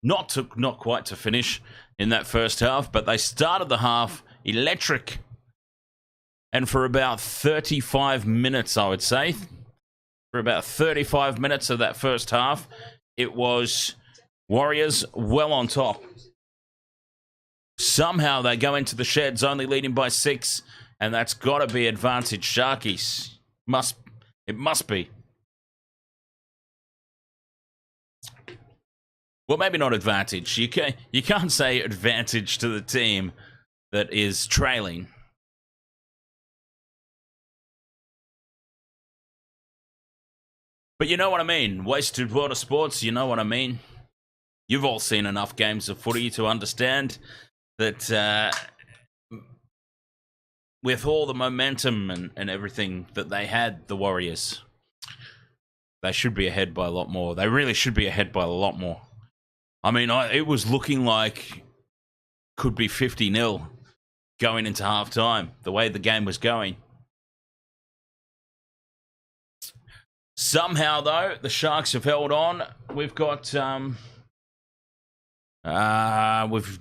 not quite to finish in that first half, but they started the half electric. And for about 35 minutes, I would say, for about 35 minutes of that first half, it was Warriors well on top. Somehow they go into the sheds only leading by 6, and that's got to be advantage Sharkies. It must be. Well, maybe not advantage. You can't say advantage to the team that is trailing. But you know what I mean. Wasted world of sports, you know what I mean. You've all seen enough games of footy to understand that with all the momentum and everything that they had, the Warriors, they should be ahead by a lot more. They really should be ahead by a lot more. I mean, it was looking like could be 50-0 going into halftime, the way the game was going. Somehow, though, the Sharks have held on. We've got... we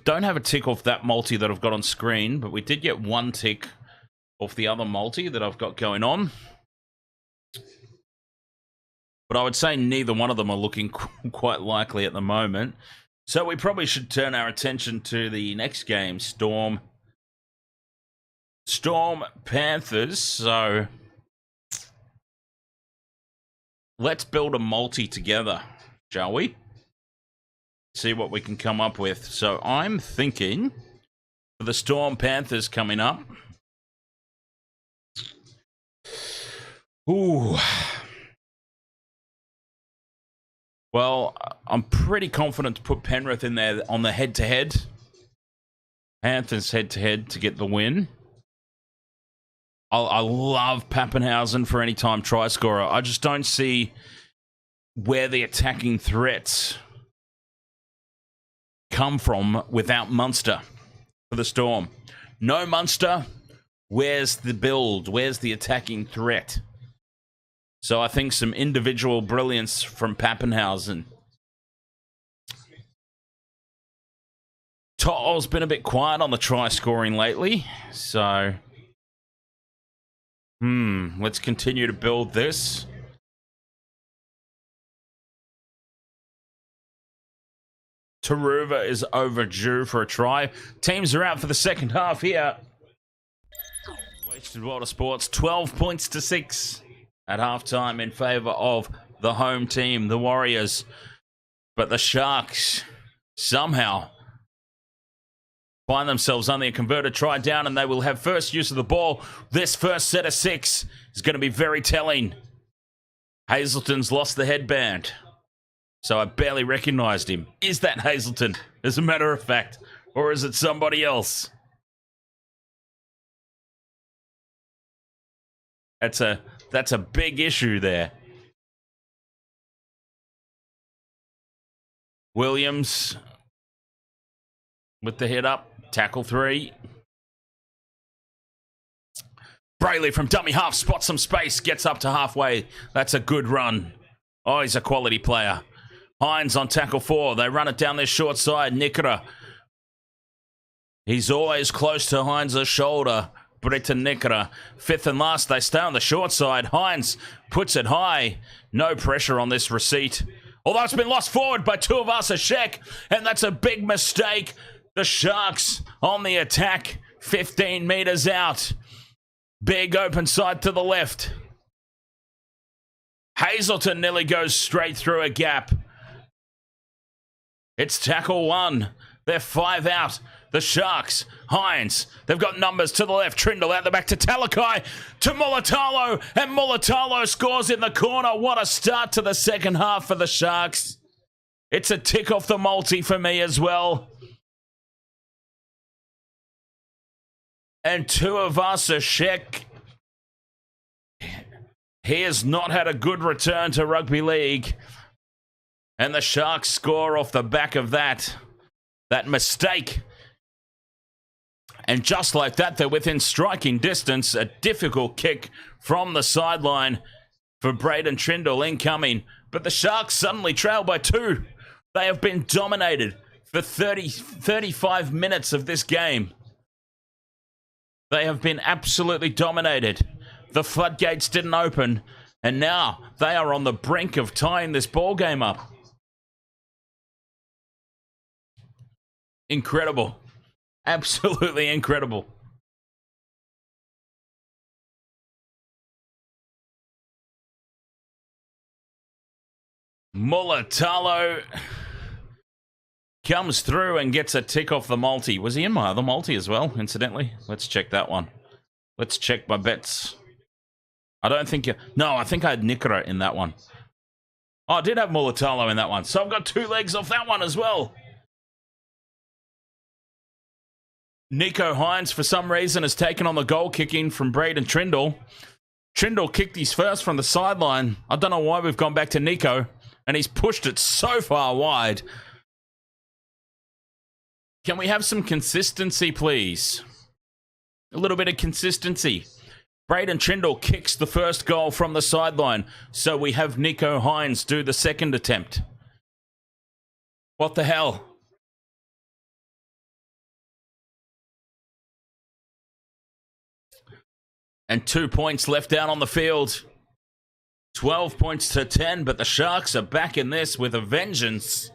don't have a tick off that multi that I've got on screen, but we did get one tick off the other multi that I've got going on. But I would say neither one of them are looking quite likely at the moment. So we probably should turn our attention to the next game, Storm Panthers. So let's build a multi together, shall we? See what we can come up with. So I'm thinking for the Storm Panthers coming up. Ooh. Well, I'm pretty confident to put Penrith in there on the head-to-head. Panthers head-to-head to get the win. I love Pappenhausen for any time try scorer. I just don't see where the attacking threats come from without Munster for the Storm. No Munster, where's the build? Where's the attacking threat? So I think some individual brilliance from Pappenhausen. To'o's been a bit quiet on the try scoring lately, so let's continue to build this. Turuva is overdue for a try. Teams are out for the second half here. Wasted world of sports, 12 points to 6 at halftime in favour of the home team, the Warriors. But the Sharks somehow find themselves only a converted try down, and they will have first use of the ball. This first set of 6 is going to be very telling. Hazelton's lost the headband, so I barely recognised him. Is that Hazelton, as a matter of fact, or is it somebody else? That's a big issue there. Williams with the head up. Tackle 3. Brayley from dummy half spots some space. Gets up to halfway. That's a good run. Oh, he's a quality player. Hines on tackle 4. They run it down their short side. Nikora. He's always close to Hines' shoulder. Britta Nikora. 5th and last. They stay on the short side. Hines puts it high. No pressure on this receipt. Although it's been lost forward by Tuivasa-Sheck. And that's a big mistake. The Sharks on the attack. 15 metres out. Big open side to the left. Hazelton nearly goes straight through a gap. It's tackle 1. They're 5 out. The Sharks. Hines. They've got numbers to the left. Trindle out the back to Talakai. To Mulatalo. And Mulatalo scores in the corner. What a start to the second half for the Sharks. It's a tick off the multi for me as well. And Tuivasa-Sheck, he has not had a good return to rugby league. And the Sharks score off the back of that mistake. And just like that, they're within striking distance. A difficult kick from the sideline for Braden Trindle incoming. But the Sharks suddenly trail by 2. They have been dominated for 35 minutes of this game. They have been absolutely dominated. The floodgates didn't open. And now they are on the brink of tying this ball game up. Incredible. Absolutely incredible. Mulatalo comes through and gets a tick off the multi. Was he in my other multi as well, incidentally? Let's check that one. Let's check my bets. I don't think no, I think I had Nikora in that one. Oh, I did have Mulatalo in that one. So I've got 2 legs off that one as well. Nico Hines, for some reason, has taken on the goal kicking from Braden Trindle. Trindle kicked his first from the sideline. I don't know why we've gone back to Nico. And he's pushed it so far wide. Can we have some consistency, please? A little bit of consistency. Braden Trindle kicks the first goal from the sideline. So we have Nico Hines do the second attempt. What the hell? And 2 points left down on the field. 12 points to 10, but the Sharks are back in this with a vengeance.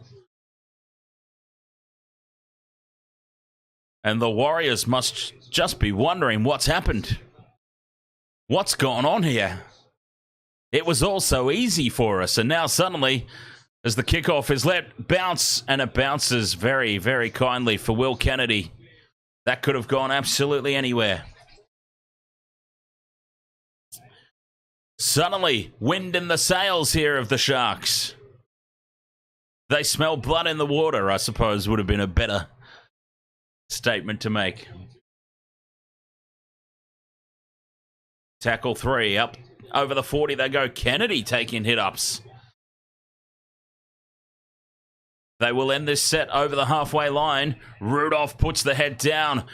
And the Warriors must just be wondering what's happened. What's going on here? It was all so easy for us, and now suddenly, as the kickoff is let bounce, and it bounces very, very kindly for Will Kennedy. That could have gone absolutely anywhere. Suddenly, wind in the sails here of the Sharks. They smell blood in the water, I suppose, would have been a better statement to make. Tackle 3, up over the 40 they go. Kennedy taking hit-ups. They will end this set over the halfway line. Rudolph puts the head down,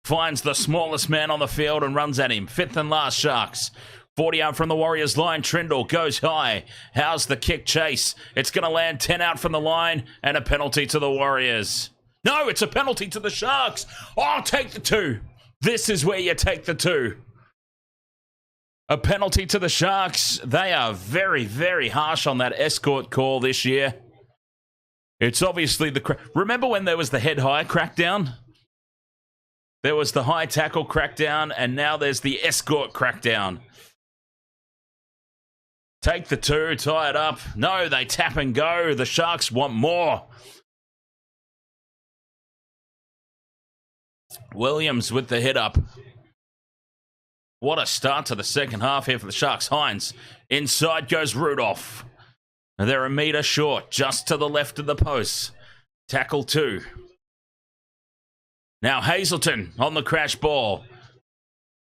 finds the smallest man on the field and runs at him. 5th and last, Sharks. 40 out from the Warriors line. Trindle goes high. How's the kick chase? It's going to land 10 out from the line and a penalty to the Warriors. No, it's a penalty to the Sharks. Oh, take the 2. This is where you take the 2. A penalty to the Sharks. They are very, very harsh on that escort call this year. It's obviously the... Remember when there was the head high crackdown? There was the high tackle crackdown, and now there's the escort crackdown. Take the 2, tie it up. No, they tap and go. The Sharks want more. Williams with the hit up. What a start to the second half here for the Sharks. Hines. Inside goes Rudolph. They're a metre short, just to the left of the post. Tackle 2. Now Hazelton on the crash ball.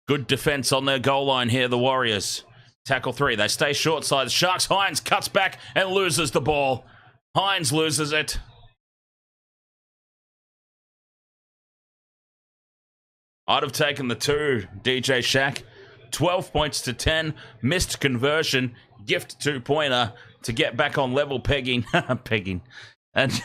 Good defence on their goal line here, the Warriors. Tackle 3. They stay short side. The Sharks. Hines cuts back and loses the ball. Hines loses it. I'd have taken the 2, DJ Shack. 12 points to 10. Missed conversion. Gift 2-pointer to get back on level pegging. Pegging. And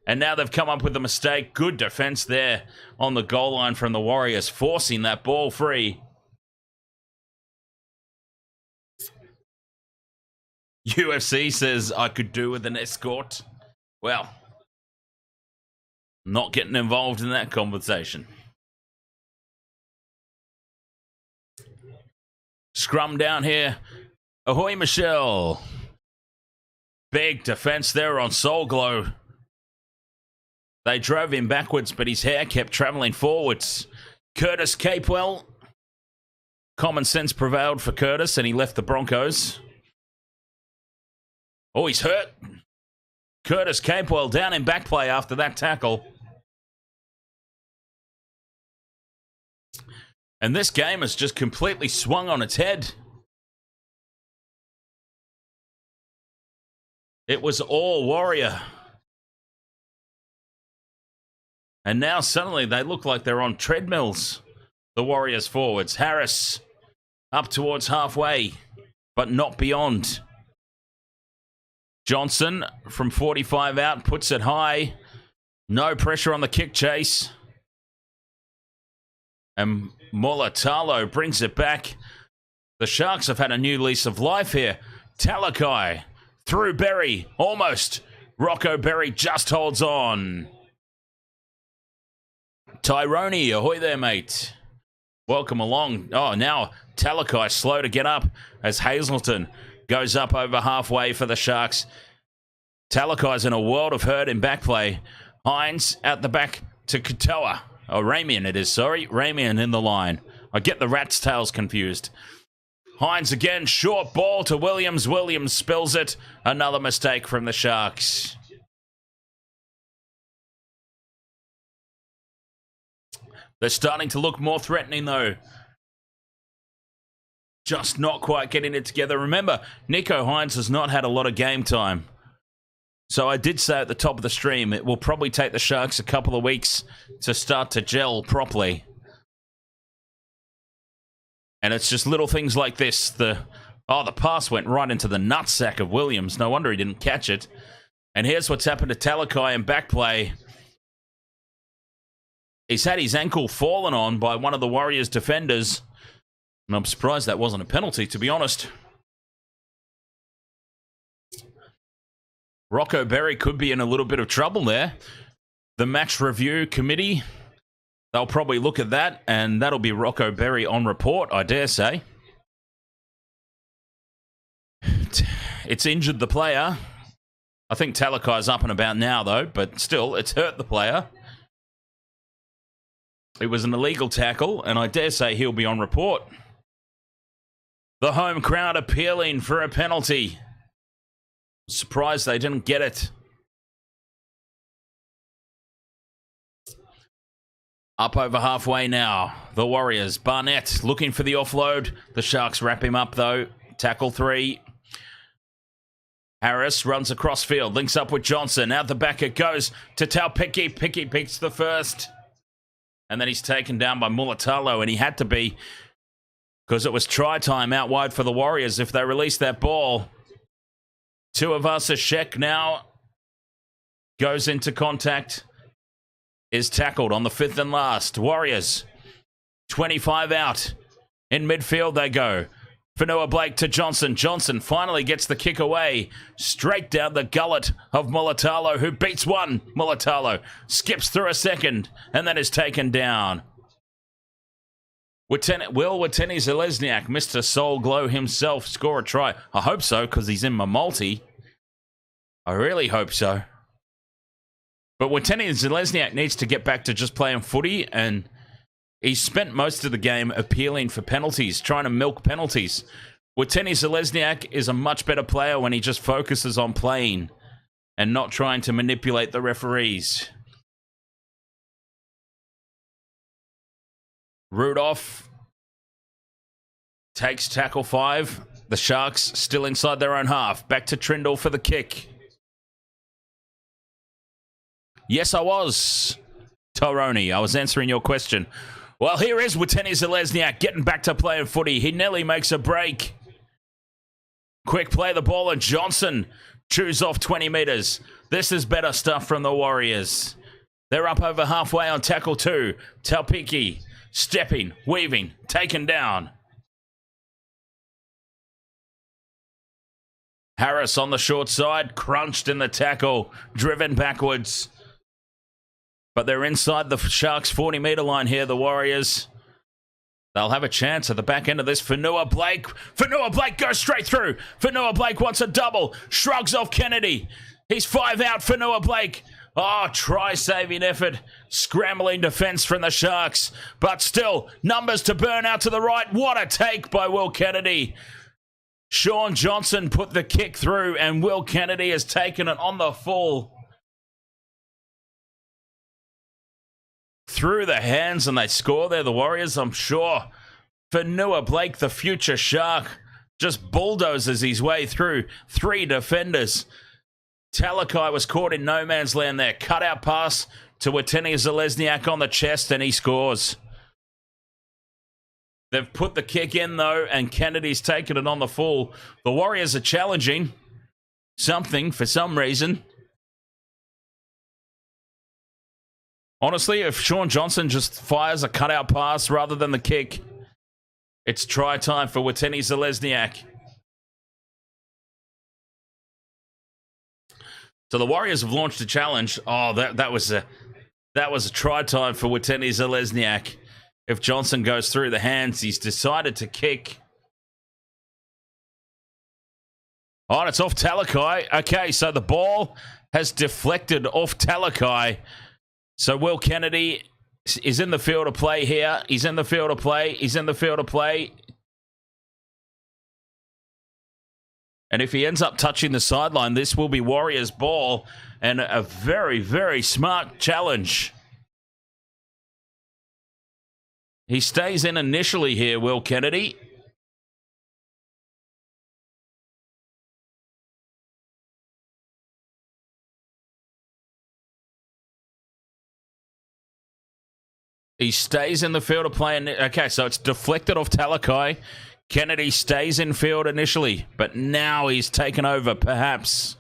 now they've come up with a mistake. Good defense there on the goal line from the Warriors, forcing that ball free. UFC says I could do with an escort. Well, not getting involved in that conversation. Scrum down here. Ahoy, Michelle. Big defense there on Soul Glow. They drove him backwards, but his hair kept traveling forwards. Curtis Capewell. Common sense prevailed for Curtis, and he left the Broncos. Oh, he's hurt. Curtis Capewell down in back play after that tackle. And this game has just completely swung on its head. It was all Warrior. And now suddenly they look like they're on treadmills. The Warriors forwards. Harris up towards halfway, but not beyond. Johnson from 45 out puts it high. No pressure on the kick chase. And Mulatalo brings it back. The Sharks have had a new lease of life here. Talakai through Berry, almost. Rocco Berry just holds on. Tyrone, ahoy there, mate. Welcome along. Oh, now Talakai slow to get up as Hazelton goes up over halfway for the Sharks. Talakai's in a world of hurt in back play. Hines out the back to Katoa. Oh, Ramian it is, sorry. Ramian in the line. I get the rat's tails confused. Hines again, short ball to Williams. Williams spills it. Another mistake from the Sharks. They're starting to look more threatening, though. Just not quite getting it together. Remember, Nico Hines has not had a lot of game time. So I did say at the top of the stream, it will probably take the Sharks a couple of weeks to start to gel properly. And it's just little things like this. The pass went right into the nutsack of Williams. No wonder he didn't catch it. And here's what's happened to Talakai in back play. He's had his ankle fallen on by one of the Warriors' defenders. And I'm surprised that wasn't a penalty, to be honest. Rocco Berry could be in a little bit of trouble there. The match review committee, they'll probably look at that, and that'll be Rocco Berry on report, I dare say. It's injured the player. I think Talakai's up and about now, though, but still, it's hurt the player. It was an illegal tackle, and I dare say he'll be on report. The home crowd appealing for a penalty. Surprised they didn't get it. Up over halfway now. The Warriors. Barnett looking for the offload. The Sharks wrap him up, though. Tackle 3. Harris runs across field. Links up with Johnson. Out the back it goes to Taupiki. Picky picks the first. And then he's taken down by Mulatalo, and he had to be, because it was try time out wide for the Warriors if they released that ball. Tuivasa-Sheck now goes into contact, is tackled on the 5th and last. Warriors, 25 out. In midfield they go. Fanua Blake to Johnson. Johnson finally gets the kick away. Straight down the gullet of Mulatalo, who beats one. Mulatalo skips through a second and then is taken down. Will Watene-Zelezniak, Mr. Soul Glow himself, score a try? I hope so, because he's in my multi. I really hope so. But Watene-Zelezniak needs to get back to just playing footy, and he spent most of the game appealing for penalties, trying to milk penalties. Watene-Zelezniak is a much better player when he just focuses on playing and not trying to manipulate the referees. Rudolph takes tackle 5. The Sharks still inside their own half. Back to Trindle for the kick. Yes, I was, Toroni. I was answering your question. Well, here is Watene-Zelezniak getting back to playing footy. He nearly makes a break. Quick play the ball, and Johnson chews off 20 metres. This is better stuff from the Warriors. They're up over halfway on tackle 2. Taupiki stepping, weaving, taken down. Harris on the short side, crunched in the tackle, driven backwards. But they're inside the Sharks' 40-metre line here, the Warriors. They'll have a chance at the back end of this. Fanua Blake. Fanua Blake goes straight through. Fanua Blake wants a double. Shrugs off Kennedy. He's 5 out, Fanua Blake. Oh, try-saving effort. Scrambling defence from the Sharks. But still, numbers to burn out to the right. What a take by Will Kennedy. Sean Johnson put the kick through, and Will Kennedy has taken it on the full. Through the hands, and they score there, the Warriors, I'm sure. Fanua Blake, the future Shark, just bulldozes his way through 3 defenders. Talakai was caught in no man's land there. Cut out pass to Watene Zelezniak on the chest, and he scores. They've put the kick in, though, and Kennedy's taken it on the full. The Warriors are challenging something for some reason. Honestly, if Sean Johnson just fires a cutout pass rather than the kick, it's try time for Watene Zelezniak. So the Warriors have launched a challenge. Oh, that was a try time for Watene Zelezniak. If Johnson goes through the hands, he's decided to kick. Oh, and it's off Talakai. Okay, so the ball has deflected off Talakai. So Will Kennedy is in the field of play here. He's in the field of play. He's in the field of play. And if he ends up touching the sideline, this will be Warriors ball. And a very, very smart challenge. He stays in initially here, Will Kennedy. He stays in the field of play. Okay, so it's deflected off Talakai. Kennedy stays in field initially, but now he's taken over, perhaps.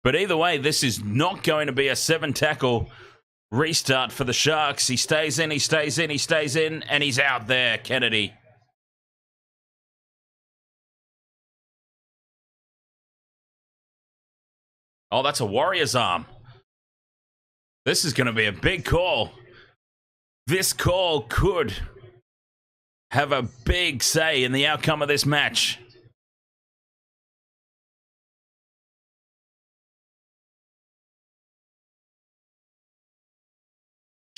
But either way, this is not going to be a 7-tackle restart for the Sharks. He stays in, he stays in, he stays in, and he's out there, Kennedy. Oh, that's a Warriors arm. This is going to be a big call. This call could have a big say in the outcome of this match.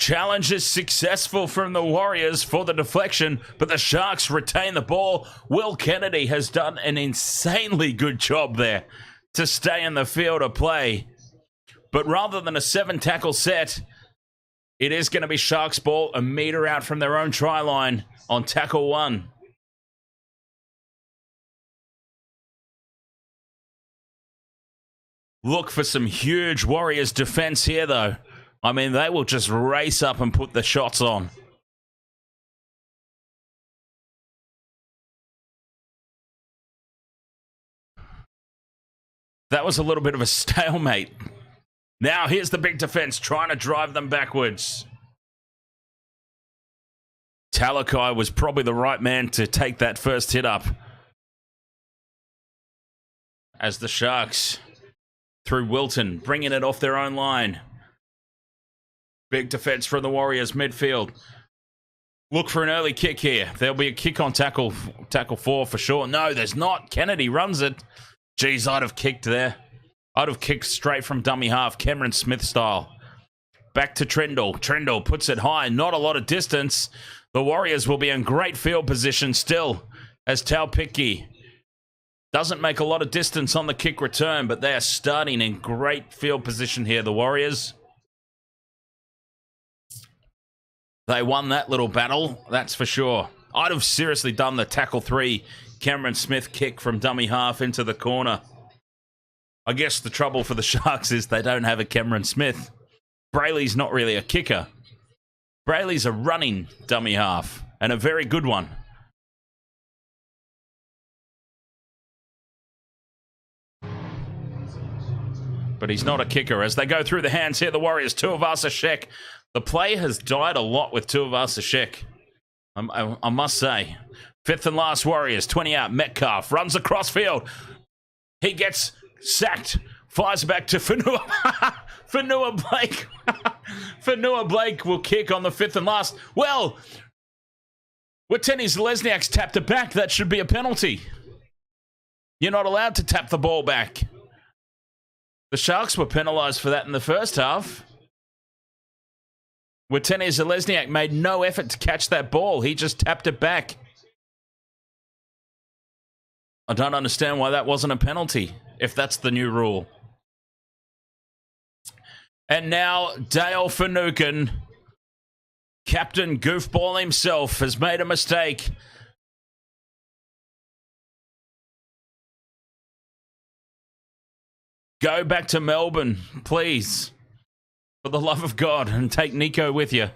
Challenge is successful from the Warriors for the deflection, but the Sharks retain the ball. Will Kennedy has done an insanely good job there to stay in the field of play. But rather than a 7-tackle set, it is going to be Sharks ball a metre out from their own try line on tackle 1. Look for some huge Warriors defense here, though. I mean, they will just race up and put the shots on. That was a little bit of a stalemate. Now, here's the big defense trying to drive them backwards. Talakai was probably the right man to take that first hit up. As the Sharks, through Wilton, bringing it off their own line. Big defense from the Warriors midfield. Look for an early kick here. There'll be a kick on tackle 4 for sure. No, there's not. Kennedy runs it. Geez, I'd have kicked there. I'd have kicked straight from dummy half, Cameron Smith style. Back to Trindle. Trindle puts it high. Not a lot of distance. The Warriors will be in great field position still as Taupiki doesn't make a lot of distance on the kick return, but they are starting in great field position here, the Warriors. They won that little battle, that's for sure. I'd have seriously done the tackle 3, Cameron Smith kick from dummy half into the corner. I guess the trouble for the Sharks is they don't have a Cameron Smith. Brayley's not really a kicker. Brayley's a running dummy half, and a very good one. But he's not a kicker. As they go through the hands here, the Warriors, Tuivasa-Sheck. The play has died a lot with Tuivasa-Sheck, I must say. Fifth and last Warriors, 20 out. Metcalf runs across field. He gets sacked. Fires back to Fanua. Fanua Blake. Fanua Blake will kick on the fifth and last. Well, Watene Zelezniak's tapped it back. That should be a penalty. You're not allowed to tap the ball back. The Sharks were penalised for that in the first half. Watene Zelezniak made no effort to catch that ball. He just tapped it back. I don't understand why that wasn't a penalty, if that's the new rule. And now Dale Finucane, Captain Goofball himself, has made a mistake. Go back to Melbourne, please. For the love of God, and take Nico with you.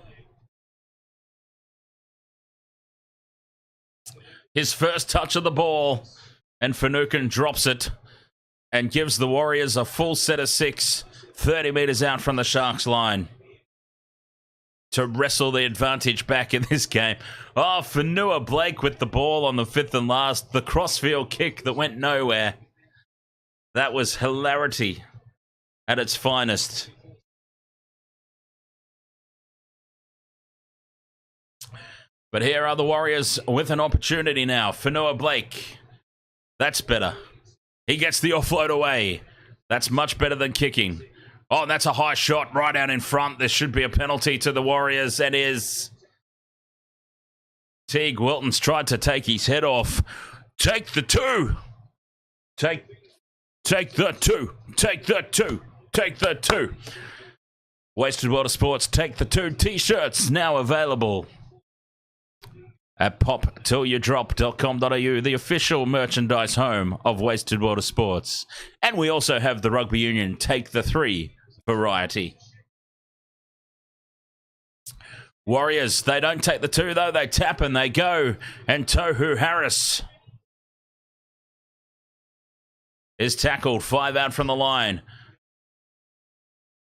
His first touch of the ball, and Finucane drops it and gives the Warriors a full set of 6, 30 metres out from the Sharks line to wrestle the advantage back in this game. Oh, Fanua Blake with the ball on the 5th and last. The crossfield kick that went nowhere. That was hilarity at its finest. But here are the Warriors with an opportunity now. Fanua Blake. That's better. He gets the offload away. That's much better than kicking. Oh, that's a high shot right out in front. There should be a penalty to the Warriors. And is. Teague Wilton's tried to take his head off. Take the 2. Take the 2. Take the 2. Take the 2. Wasted World of Sports Take the 2 t-shirts now available at poptillyoudrop.com.au, the official merchandise home of Wasted World of Sports. And we also have the Rugby Union Take the 3 variety. Warriors, they don't take the 2 though, they tap and they go. And Tohu Harris is tackled, 5 out from the line.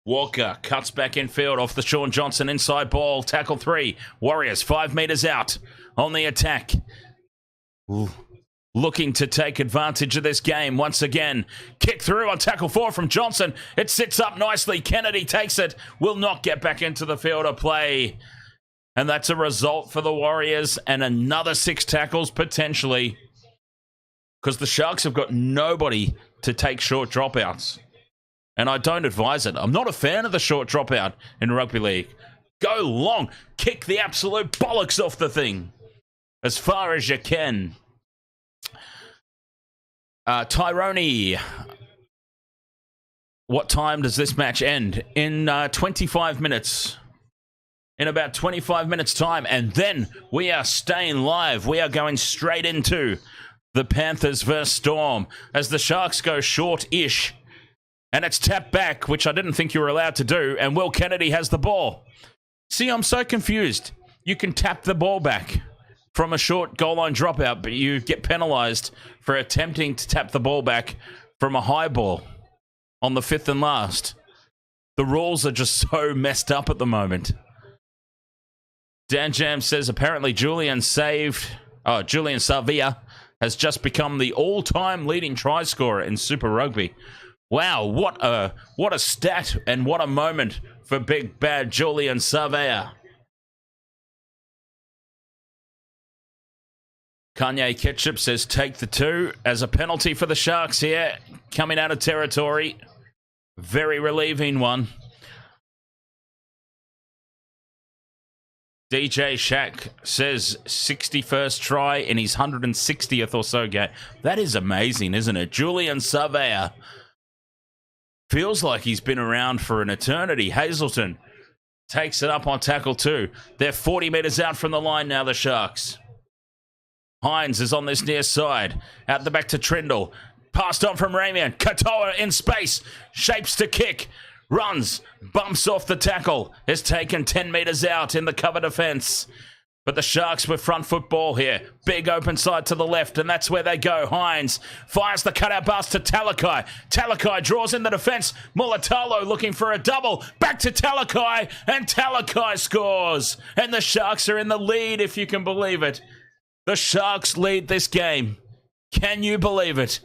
Walker cuts back in field off the Sean Johnson inside ball. Tackle 3. Warriors 5 metres out on the attack. Ooh. Looking to take advantage of this game once again. Kick through on tackle 4 from Johnson. It sits up nicely. Kennedy takes it. Will not get back into the field of play. And that's a result for the Warriors and another 6 tackles potentially. Because the Sharks have got nobody to take short dropouts. And I don't advise it. I'm not a fan of the short dropout in rugby league. Go long. Kick the absolute bollocks off the thing. As far as you can. Tyrone. What time does this match end? In 25 minutes. In about 25 minutes time. And then we are staying live. We are going straight into the Panthers versus Storm. As the Sharks go short-ish. And it's tapped back, which I didn't think you were allowed to do. And Will Kennedy has the ball. See, I'm so confused. You can tap the ball back from a short goal line dropout, but you get penalised for attempting to tap the ball back from a high ball on the 5th and last. The rules are just so messed up at the moment. Dan Jam says apparently Julian Savia has just become the all-time leading try scorer in Super Rugby. Wow, what a stat and what a moment for big bad Julian Savea. Kanye Ketchup says take the 2 as a penalty for the Sharks here. Coming out of territory. Very relieving one. DJ Shaq says 61st try in his 160th or so game. That is amazing, isn't it? Julian Savea. Feels like he's been around for an eternity. Hazelton takes it up on tackle 2. They're 40 metres out from the line now, the Sharks. Hines is on this near side. Out the back to Trindle. Passed on from Ramian. Katoa in space. Shapes to kick. Runs. Bumps off the tackle. Is taken 10 metres out in the cover defence. But the Sharks with front foot ball here. Big open side to the left, and that's where they go. Hines fires the cutout pass to Talakai. Talakai draws in the defence. Mulatalo looking for a double. Back to Talakai, and Talakai scores. And the Sharks are in the lead, if you can believe it. The Sharks lead this game. Can you believe it?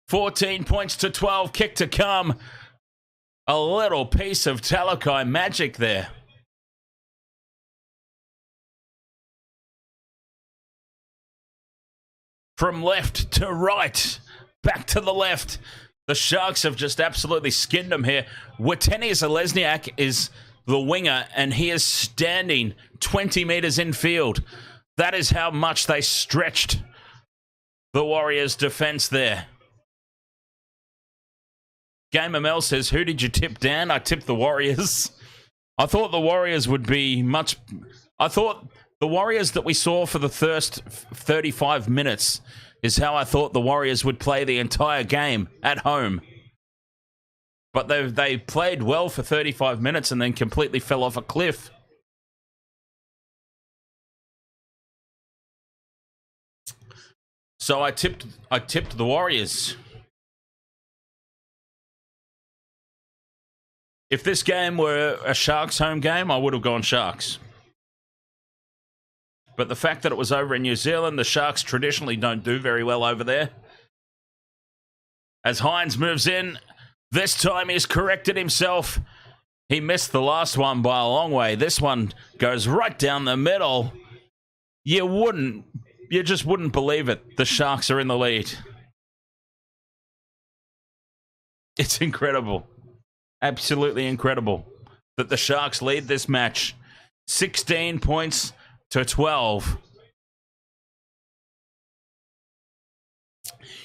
14 points to 12. Kick to come. A little piece of Talakai magic there. From left to right. Back to the left. The Sharks have just absolutely skinned them here. Wateni Zalesniak is the winger, and he is standing 20 metres in field. That is how much they stretched the Warriors' defence there. Gamer Mel says, who did you tip, Dan? I tipped the Warriors. I thought the Warriors would be much... I thought the Warriors that we saw for the first 35 minutes is how I thought the Warriors would play the entire game at home. But they played well for 35 minutes and then completely fell off a cliff. So I tipped the Warriors. If this game were a Sharks home game, I would have gone Sharks. But the fact that it was over in New Zealand, the Sharks traditionally don't do very well over there. As Hines moves in, this time he's corrected himself. He missed the last one by a long way. This one goes right down the middle. You just wouldn't believe it. The Sharks are in the lead. It's incredible. Absolutely incredible that the Sharks lead this match. 16 points to 12.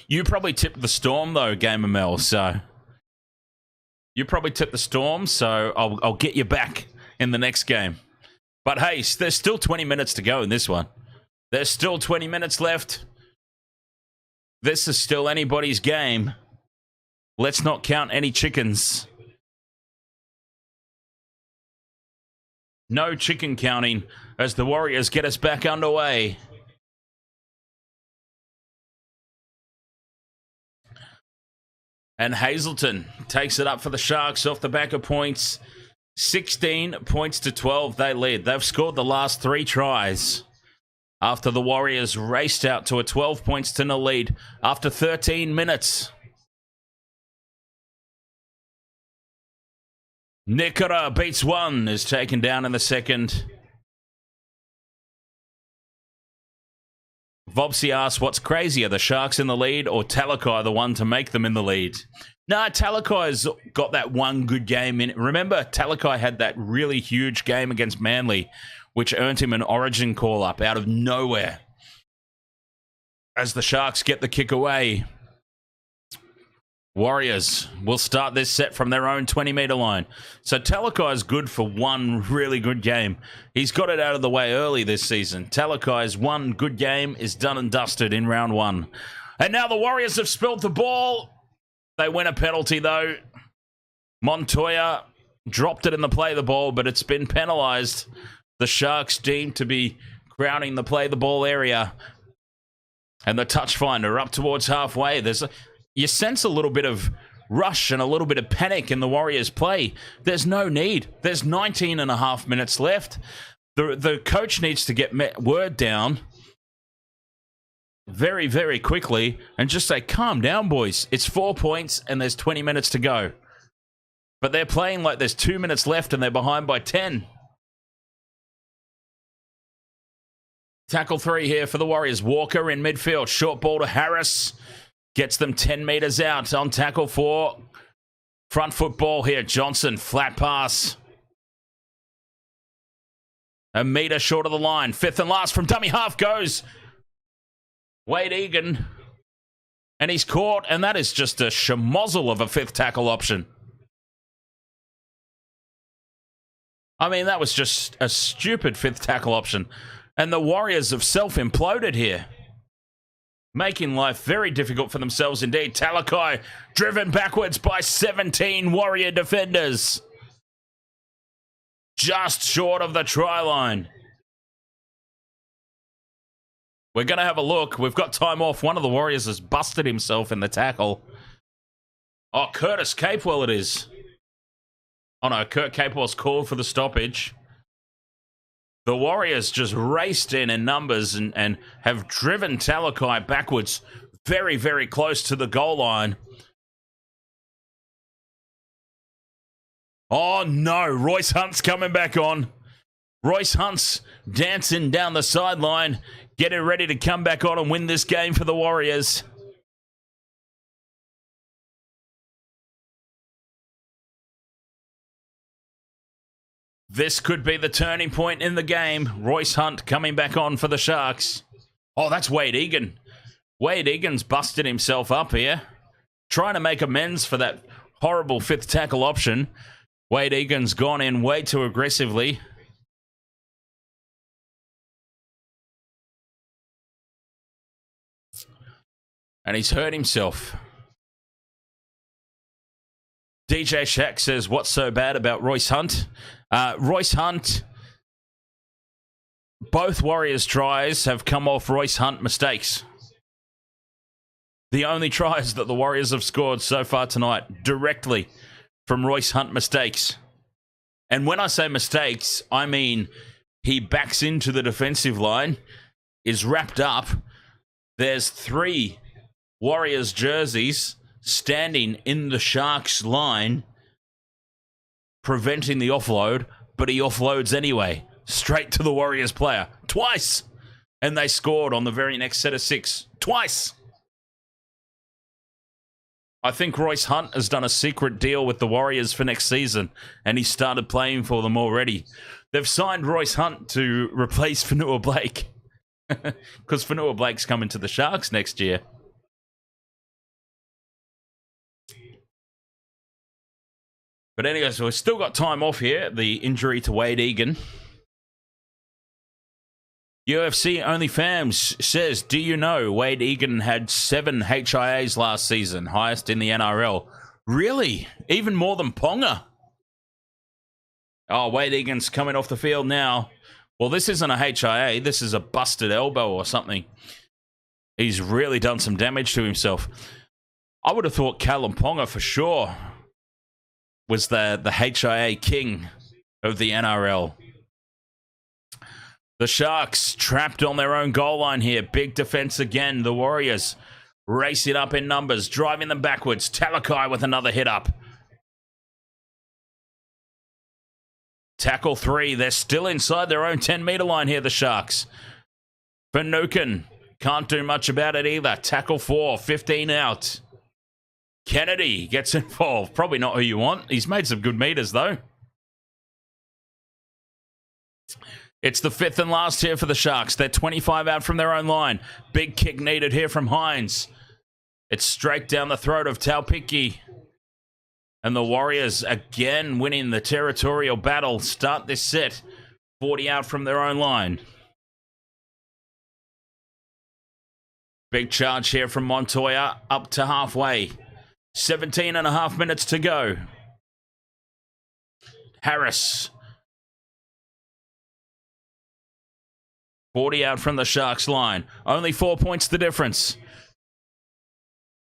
You probably tipped the Storm, though, Gamer Mel, so... You probably tipped the Storm, so I'll get you back in the next game. But hey, there's still 20 minutes to go in this one. There's still 20 minutes left. This is still anybody's game. Let's not count any chickens. No chicken counting as the Warriors get us back underway. And Hazelton takes it up for the Sharks off the back of points. 16 points to 12, they lead. They've scored the last 3 tries after the Warriors raced out to a 12 points to nil lead after 13 minutes. Nikora beats 1, is taken down in the second. Vobsy asks, what's crazier, the Sharks in the lead or Talakai the one to make them in the lead? Nah, Talakai's got that one good game in it. Remember, Talakai had that really huge game against Manly, which earned him an Origin call-up out of nowhere. As the Sharks get the kick away, Warriors will start this set from their own 20-metre line. So Talakai's good for one really good game. He's got it out of the way early this season. Talakai's one good game is done and dusted in round 1. And now the Warriors have spilled the ball. They win a penalty, though. Montoya dropped it in the play the ball, but it's been penalised. The Sharks deemed to be crowning the play the ball area. And the touch finder up towards halfway. You sense a little bit of rush and a little bit of panic in the Warriors' play. There's no need. There's 19 and a half minutes left. The coach needs to get word down very, very quickly and just say, calm down, boys. It's 4 points and there's 20 minutes to go. But they're playing like there's 2 minutes left and they're behind by 10. Tackle 3 here for the Warriors. Walker in midfield. Short ball to Harris. Gets them 10 metres out on tackle 4. Front foot ball here. Johnson, flat pass. A metre short of the line. 5th and last from dummy half goes Wade Egan. And he's caught, and that is just a schmozzle of a 5th tackle option. I mean, that was just a stupid 5th tackle option. And the Warriors have self-imploded here, making life very difficult for themselves indeed. Talakai driven backwards by 17 Warrior defenders. Just short of the try line. We're going to have a look. We've got time off. One of the Warriors has busted himself in the tackle. Oh, Curtis Capewell it is. Oh no, Kurt Capewell's called for the stoppage. The Warriors just raced in numbers and have driven Talakai backwards very, very close to the goal line. Oh no, Royce Hunt's coming back on. Royce Hunt's dancing down the sideline, getting ready to come back on and win this game for the Warriors. This could be the turning point in the game. Royce Hunt coming back on for the Sharks. Oh, that's Wade Egan. Wade Egan's busted himself up here, trying to make amends for that horrible 5th tackle option. Wade Egan's gone in way too aggressively. And he's hurt himself. DJ Shack says, what's so bad about Royce Hunt? Royce Hunt, both Warriors tries have come off Royce Hunt mistakes. The only tries that the Warriors have scored so far tonight, directly from Royce Hunt mistakes. And when I say mistakes, I mean he backs into the defensive line, is wrapped up. There's 3 Warriors jerseys standing in the Sharks line, preventing the offload, but he offloads anyway, straight to the Warriors player, twice. And they scored on the very next set of 6, twice. I think Royce Hunt has done a secret deal with the Warriors for next season, and he started playing for them already. They've signed Royce Hunt to replace Fanua Blake, because Fanua Blake's coming to the Sharks next year. But anyway, so we've still got time off here. The injury to Wade Egan. UFC OnlyFans says, do you know Wade Egan had 7 HIAs last season, highest in the NRL? Really? Even more than Ponga? Oh, Wade Egan's coming off the field now. Well, this isn't a HIA. This is a busted elbow or something. He's really done some damage to himself. I would have thought Callum Ponga for sure was the HIA king of the NRL. The Sharks trapped on their own goal line here. Big defense again. The Warriors racing up in numbers, driving them backwards. Talakai with another hit up. Tackle 3. They're still inside their own 10-meter line here, the Sharks. Finucane can't do much about it either. Tackle 4. 15 out. Kennedy gets involved. Probably not who you want. He's made some good meters, though. It's the 5th and last here for the Sharks. They're 25 out from their own line. Big kick needed here from Hines. It's straight down the throat of Taupiki. And the Warriors again winning the territorial battle. Start this set. 40 out from their own line. Big charge here from Montoya up to halfway. 17 and a half minutes to go. Harris. 40 out from the Sharks line. Only 4 points the difference.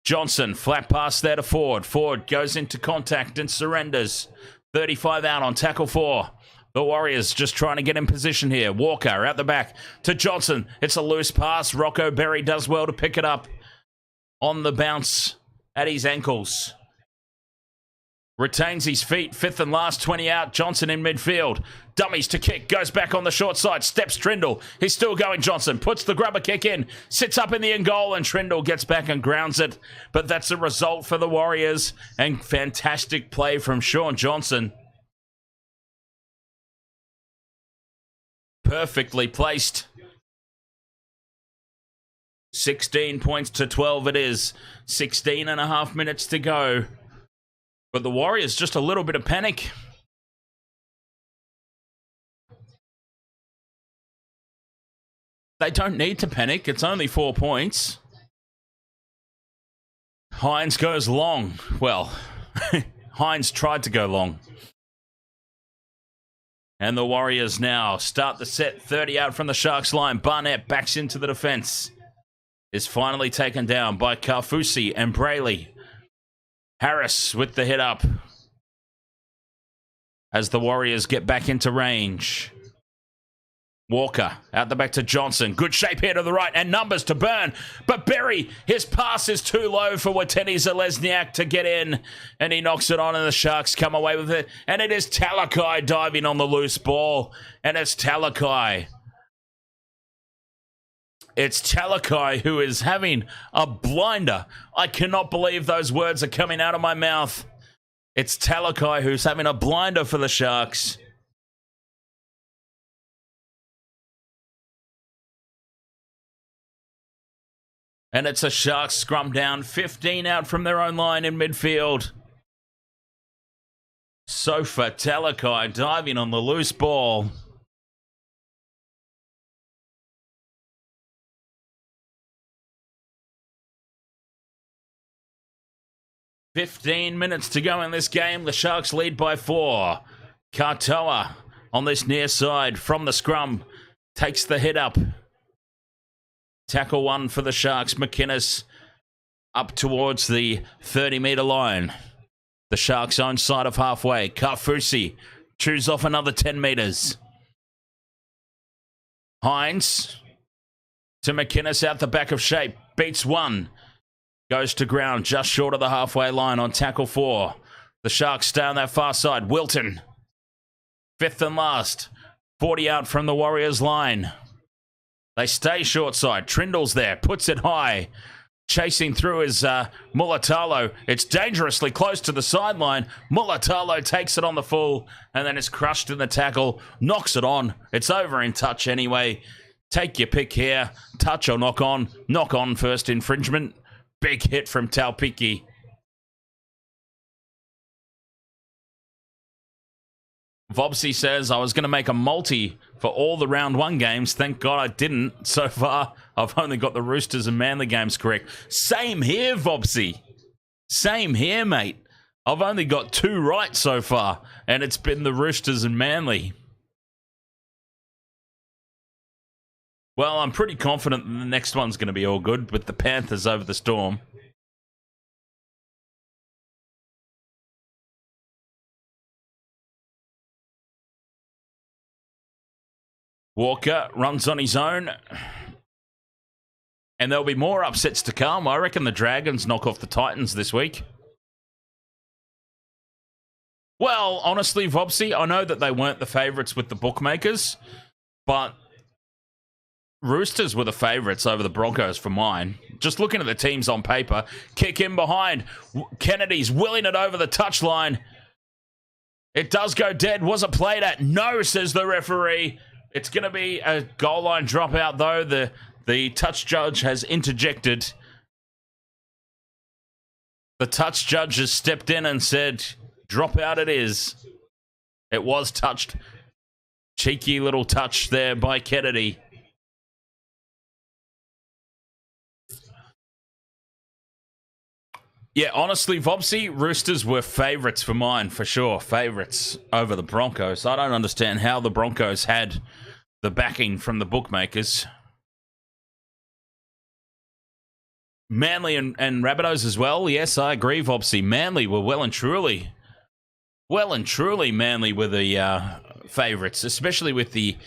Johnson, flat pass there to Ford. Ford goes into contact and surrenders. 35 out on tackle 4. The Warriors just trying to get in position here. Walker out the back to Johnson. It's a loose pass. Rocco Berry does well to pick it up on the bounce at his ankles. Retains his feet. 5th and last, 20 out. Johnson in midfield. Dummies to kick. Goes back on the short side. Steps Trindle. He's still going, Johnson. Puts the grubber kick in. Sits up in the end goal, and Trindle gets back and grounds it. But that's a result for the Warriors. And fantastic play from Sean Johnson. Perfectly placed. 16 points to 12 it is. 16 and a half minutes to go. But the Warriors, just a little bit of panic. They don't need to panic. It's only 4 points. Hines goes long. Well, Hines tried to go long. And the Warriors now start the set. 30 out from the Sharks line. Barnett backs into the defense. Is finally taken down by Carfusi and Brayley. Harris with the hit up. As the Warriors get back into range. Walker out the back to Johnson. Good shape here to the right and numbers to Burn. But Berry, his pass is too low for Wateni Zalesniak to get in. And he knocks it on and the Sharks come away with it. And it is Talakai diving on the loose ball. And it's Talakai. It's Talakai who is having a blinder. I cannot believe those words are coming out of my mouth. It's Talakai who's having a blinder for the Sharks. And it's a Sharks scrum down. 15 out from their own line in midfield. Sofa Talakai diving on the loose ball. 15 minutes to go in this game. The Sharks lead by 4. Katoa on this near side from the scrum. Takes the hit up. Tackle 1 for the Sharks. McInnes up towards the 30-metre line. The Sharks' own side of halfway. Kaufusi chews off another 10 metres. Hines to McInnes out the back of shape. Beats 1. Goes to ground just short of the halfway line on tackle 4. The Sharks stay on that far side. Wilton. 5th and last. 40 out from the Warriors line. They stay short side. Trindle's there. Puts it high. Chasing through is Mulatalo. It's dangerously close to the sideline. Mulatalo takes it on the full and then is crushed in the tackle. Knocks it on. It's over in touch anyway. Take your pick here. Touch or knock on. Knock on first infringement. Big hit from Taupiki. Vobsy says, I was going to make a multi for all the round 1 games. Thank God I didn't. So far, I've only got the Roosters and Manly games correct. Same here, Vobsy. Same here, mate. I've only got 2 right so far, and it's been the Roosters and Manly. Well, I'm pretty confident that the next one's going to be all good with the Panthers over the Storm. Walker runs on his own. And there'll be more upsets to come. I reckon the Dragons knock off the Titans this week. Well, honestly, Vobsy, I know that they weren't the favourites with the bookmakers, but Roosters were the favourites over the Broncos for mine. Just looking at the teams on paper. Kick in behind. Kennedy's willing it over the touchline. It does go dead. Was it played at? No, says the referee. It's going to be a goal line dropout, though. The touch judge has interjected. The touch judge has stepped in and said, drop out it is. It was touched. Cheeky little touch there by Kennedy. Yeah, honestly, Vobsy, Roosters were favourites for mine, for sure. Favourites over the Broncos. I don't understand how the Broncos had the backing from the bookmakers. Manly and Rabbitohs as well. Yes, I agree, Vobsy. Manly were well and truly Manly were the favourites, especially with the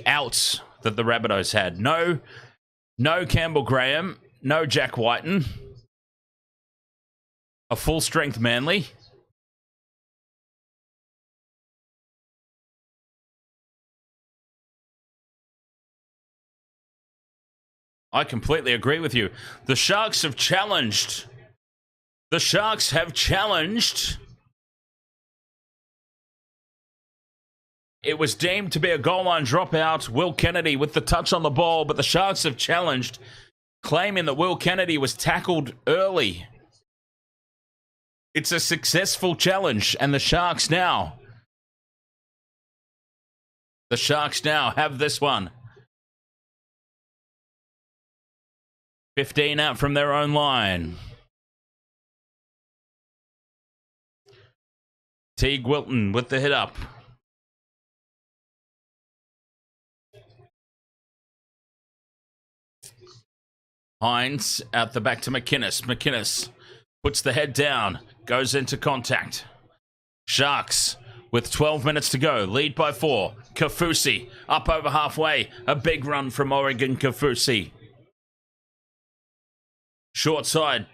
outs that the Rabbitohs had. No Campbell Graham, no Jack Whiten. A full-strength Manly. I completely agree with you. The Sharks have challenged. The Sharks have challenged. It was deemed to be a goal line dropout. Will Kennedy with the touch on the ball, but the Sharks have challenged, claiming that Will Kennedy was tackled early. It's a successful challenge, and the Sharks now have this one. 15 out from their own line. Teague Wilton with the hit up. Hines out the back to McInnes. McInnes puts the head down, goes into contact. Sharks with 12 minutes to go, lead by 4. Kaufusi up over halfway. A big run from Oregon Kaufusi. Short side.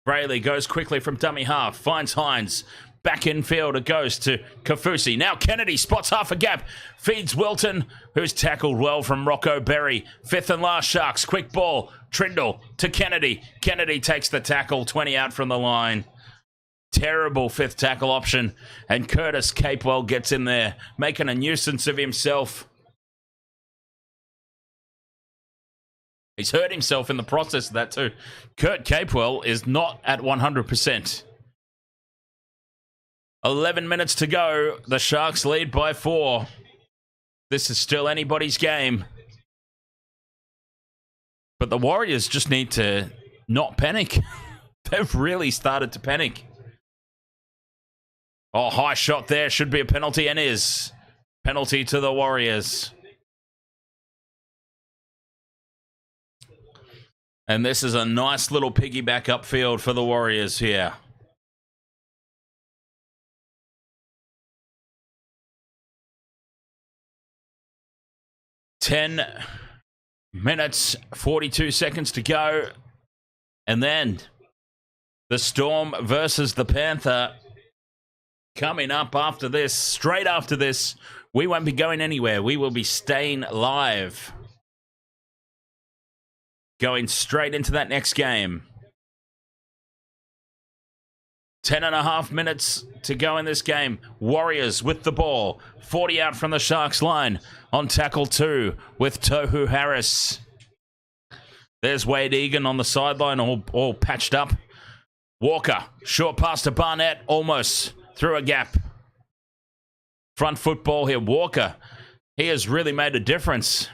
Brayley goes quickly from dummy half. Finds Hines. Back infield it goes to Kaufusi. Now Kennedy spots half a gap. Feeds Wilton, who's tackled well from Rocco Berry. 5th and last Sharks. Quick ball. Trindle to Kennedy. Kennedy takes the tackle. 20 out from the line. Terrible 5th tackle option. And Curtis Capewell gets in there, making a nuisance of himself. He's hurt himself in the process of that too. Kurt Capewell is not at 100%. 11 minutes to go. The Sharks lead by 4. This is still anybody's game. But the Warriors just need to not panic. They've really started to panic. Oh, high shot there. Should be a penalty and is. Penalty to the Warriors. And this is a nice little piggyback upfield for the Warriors here. Ten minutes, 42 seconds to go. And then the Storm versus the Panther. Coming up after this, straight after this, we won't be going anywhere. We will be staying live. Going straight into that next game. 10.5 minutes to go in this game. Warriors with the ball. 40 out from the Sharks line. On tackle 2 with Tohu Harris. There's Wade Egan on the sideline, all patched up. Walker, short pass to Barnett, almost through a gap. Front football here. Walker, he has really made a difference.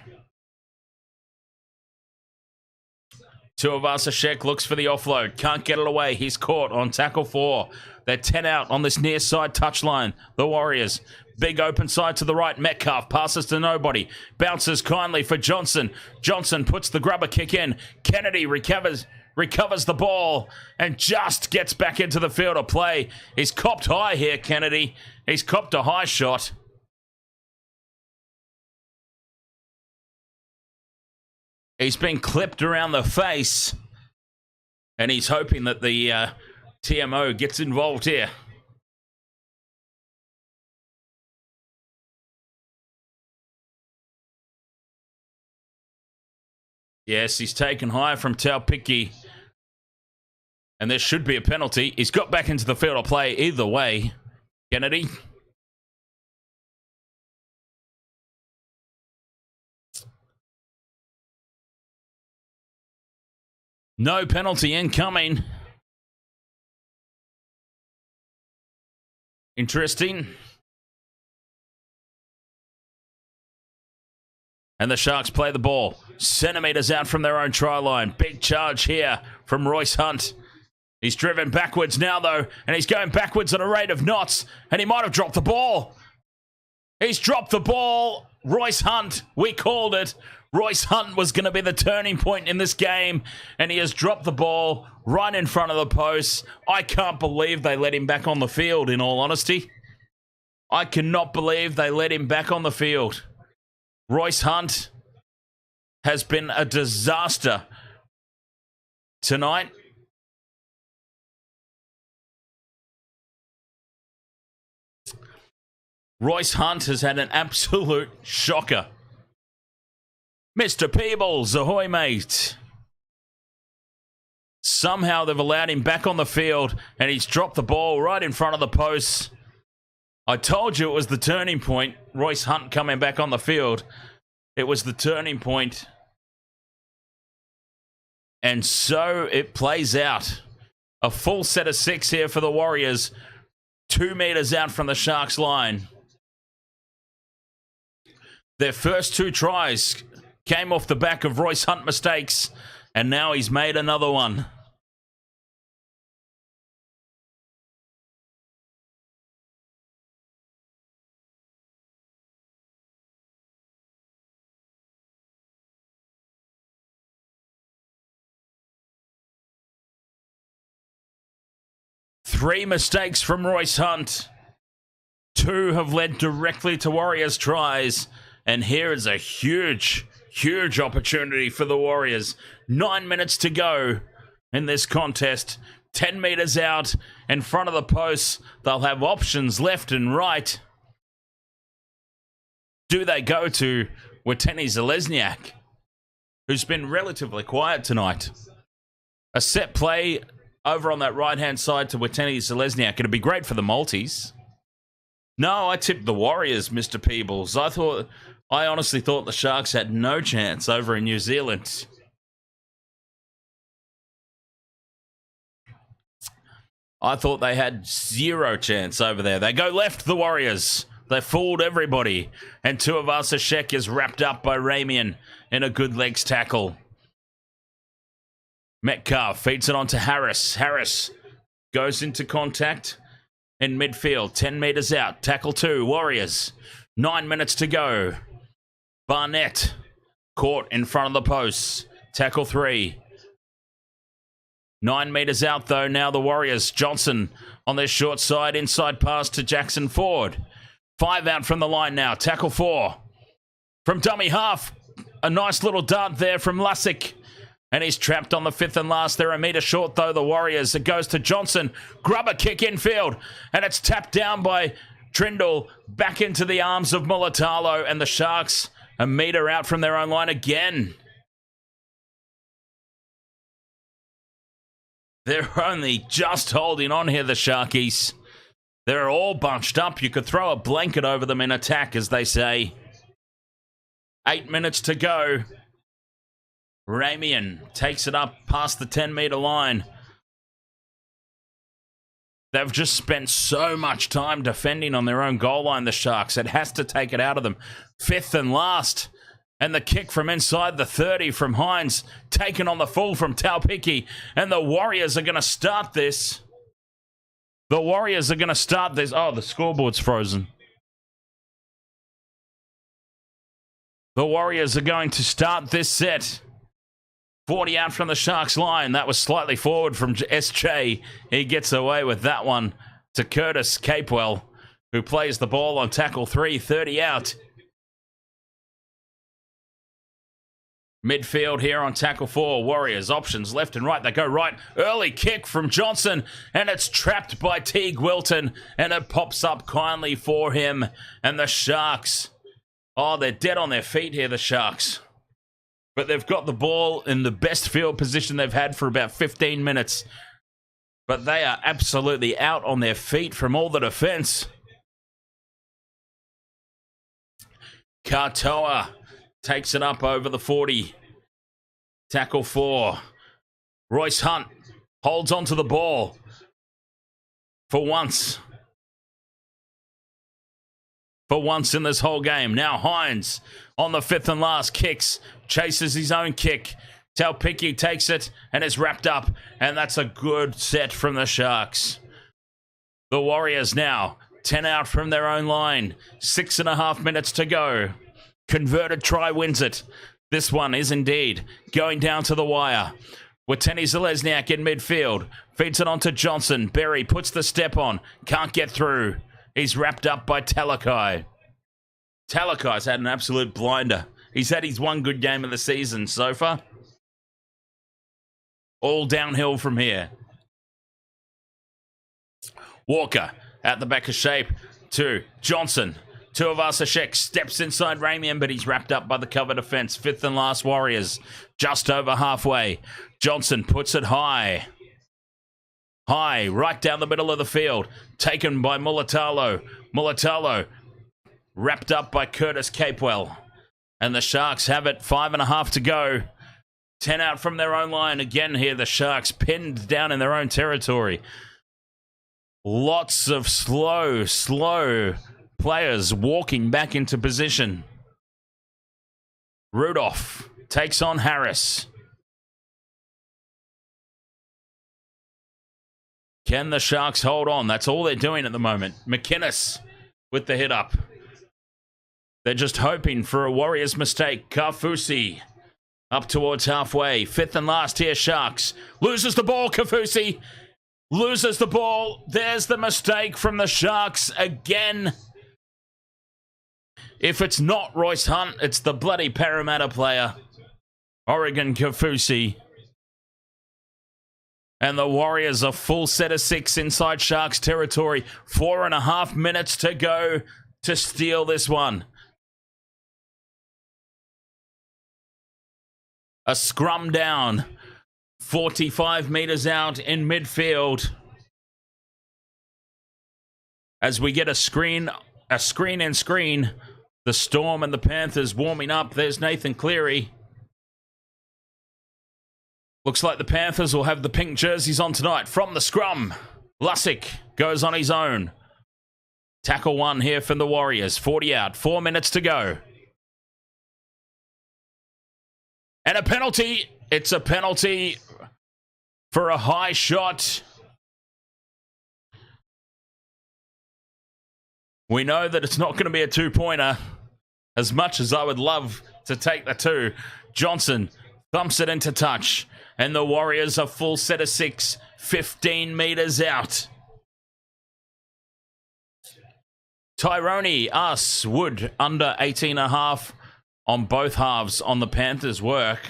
Tuivasa-Sheck looks for the offload. Can't get it away. He's caught on tackle 4. They're 10 out on this near side touchline. The Warriors. Big open side to the right. Metcalf passes to nobody. Bounces kindly for Johnson. Johnson puts the grubber kick in. Kennedy recovers the ball and just gets back into the field of play. He's copped high here, Kennedy. He's copped a high shot. He's been clipped around the face. And he's hoping that the TMO gets involved here. Yes, he's taken high from Taupiki. And there should be a penalty. He's got back into the field of play either way. Kennedy. No penalty incoming. Interesting. And the Sharks play the ball. Centimetres out from their own try line. Big charge here from Royce Hunt. He's driven backwards now, though, and he's going backwards at a rate of knots, and he might have dropped the ball. He's dropped the ball. Royce Hunt, we called it. Royce Hunt was going to be the turning point in this game, and he has dropped the ball right in front of the post. I can't believe they let him back on the field, in all honesty. I cannot believe they let him back on the field. Royce Hunt has been a disaster tonight. Royce Hunt has had an absolute shocker. Mr. Peebles, ahoy, mate. Somehow they've allowed him back on the field, and he's dropped the ball right in front of the posts. I told you it was the turning point. Royce Hunt coming back on the field. It was the turning point. And so it plays out. A full set of 6 here for the Warriors. 2 meters out from the Sharks line. Their first 2 tries came off the back of Royce Hunt mistakes, and now he's made another one. Three mistakes from Royce Hunt. 2 have led directly to Warriors tries. And here is a huge, huge opportunity for the Warriors. 9 minutes to go in this contest. 10 meters out in front of the posts. They'll have options left and right. Do they go to Watene Zelezniak, who's been relatively quiet tonight? A set play over on that right-hand side to Watene Zelezniak. It'd be great for the Maltese. No, I tipped the Warriors, Mr. Peebles. I honestly thought the Sharks had no chance over in New Zealand. I thought they had 0 chance over there. They go left, the Warriors. They fooled everybody. And Tuivasa-Sheck is wrapped up by Ramian in a good legs tackle. Metcalf feeds it on to Harris. Harris goes into contact in midfield. 10 metres out. Tackle 2. Warriors. 9 minutes to go. Barnett caught in front of the posts. Tackle 3. 9 metres out though. Now the Warriors. Johnson on their short side. Inside pass to Jackson Ford. 5 out from the line now. Tackle 4. From dummy half. A nice little dart there from Lusick. And he's trapped on the 5th and last. They're a metre short, though, the Warriors. It goes to Johnson. Grubber kick infield. And it's tapped down by Trindle. Back into the arms of Mulatalo. And the Sharks a metre out from their own line again. They're only just holding on here, the Sharkies. They're all bunched up. You could throw a blanket over them in attack, as they say. 8 minutes to go. Ramian takes it up past the 10-metre line. They've just spent so much time defending on their own goal line, the Sharks. It has to take it out of them. 5th and last. And the kick from inside the 30 from Hines. Taken on the full from Taupiki. And the Warriors are going to start this. The Warriors are going to start this. Oh, the scoreboard's frozen. The Warriors are going to start this set. 40 out from the Sharks line. That was slightly forward from SJ. He gets away with that one to Curtis Capewell, who plays the ball on tackle 3, 30 out. Midfield here on tackle 4. Warriors options left and right. They go right. Early kick from Johnson, and it's trapped by Teague Wilton, and it pops up kindly for him. And the Sharks, oh, they're dead on their feet here, the Sharks. But they've got the ball in the best field position they've had for about 15 minutes. But they are absolutely out on their feet from all the defense. Katoa takes it up over the 40. Tackle 4. Royce Hunt holds onto the ball for once. For once in this whole game. Now Hines on the 5th and last kicks. Chases his own kick. Taupiki takes it and is wrapped up. And that's a good set from the Sharks. The Warriors now 10 out from their own line. 6.5 minutes to go. Converted try wins it. This one is indeed going down to the wire. Wateni Zalesniak in midfield. Feeds it on to Johnson. Berry puts the step on. Can't get through. He's wrapped up by Talakai. Talakai's had an absolute blinder. He's had his one good game of the season so far. All downhill from here. Walker at the back of shape to Johnson. Tuivasa-Sheck steps inside Ramian, but he's wrapped up by the cover defense. 5th and last Warriors. Just over halfway. Johnson puts it high. High, right down the middle of the field. Taken by Mulatalo. Mulatalo wrapped up by Curtis Capewell. And the Sharks have it. 5.5 to go. 10 out from their own line. Again here, the Sharks pinned down in their own territory. Lots of slow players walking back into position. Rudolph takes on Harris. Can the Sharks hold on? That's all they're doing at the moment. McInnes with the hit up. They're just hoping for a Warriors mistake. Kafusi up towards halfway. 5th and last here, Sharks. Loses the ball, Kafusi. Loses the ball. There's the mistake from the Sharks again. If it's not Royce Hunt, it's the bloody Parramatta player. Oregon Kafusi. And the Warriors a full set of 6 inside Sharks territory. 4.5 minutes to go to steal this one. A scrum down. 45 metres out in midfield. As we get a screen. The Storm and the Panthers warming up. There's Nathan Cleary. Looks like the Panthers will have the pink jerseys on tonight. From the scrum, Lusick goes on his own. Tackle 1 here from the Warriors. 40 out. 4 minutes to go. And a penalty. It's a penalty for a high shot. We know that it's not going to be a two-pointer, as much as I would love to take the two. Johnson thumps it into touch, and the Warriors a full set of 6, 15 metres out. Tyrone asks Wood under 18.5 on both halves on the Panthers' work.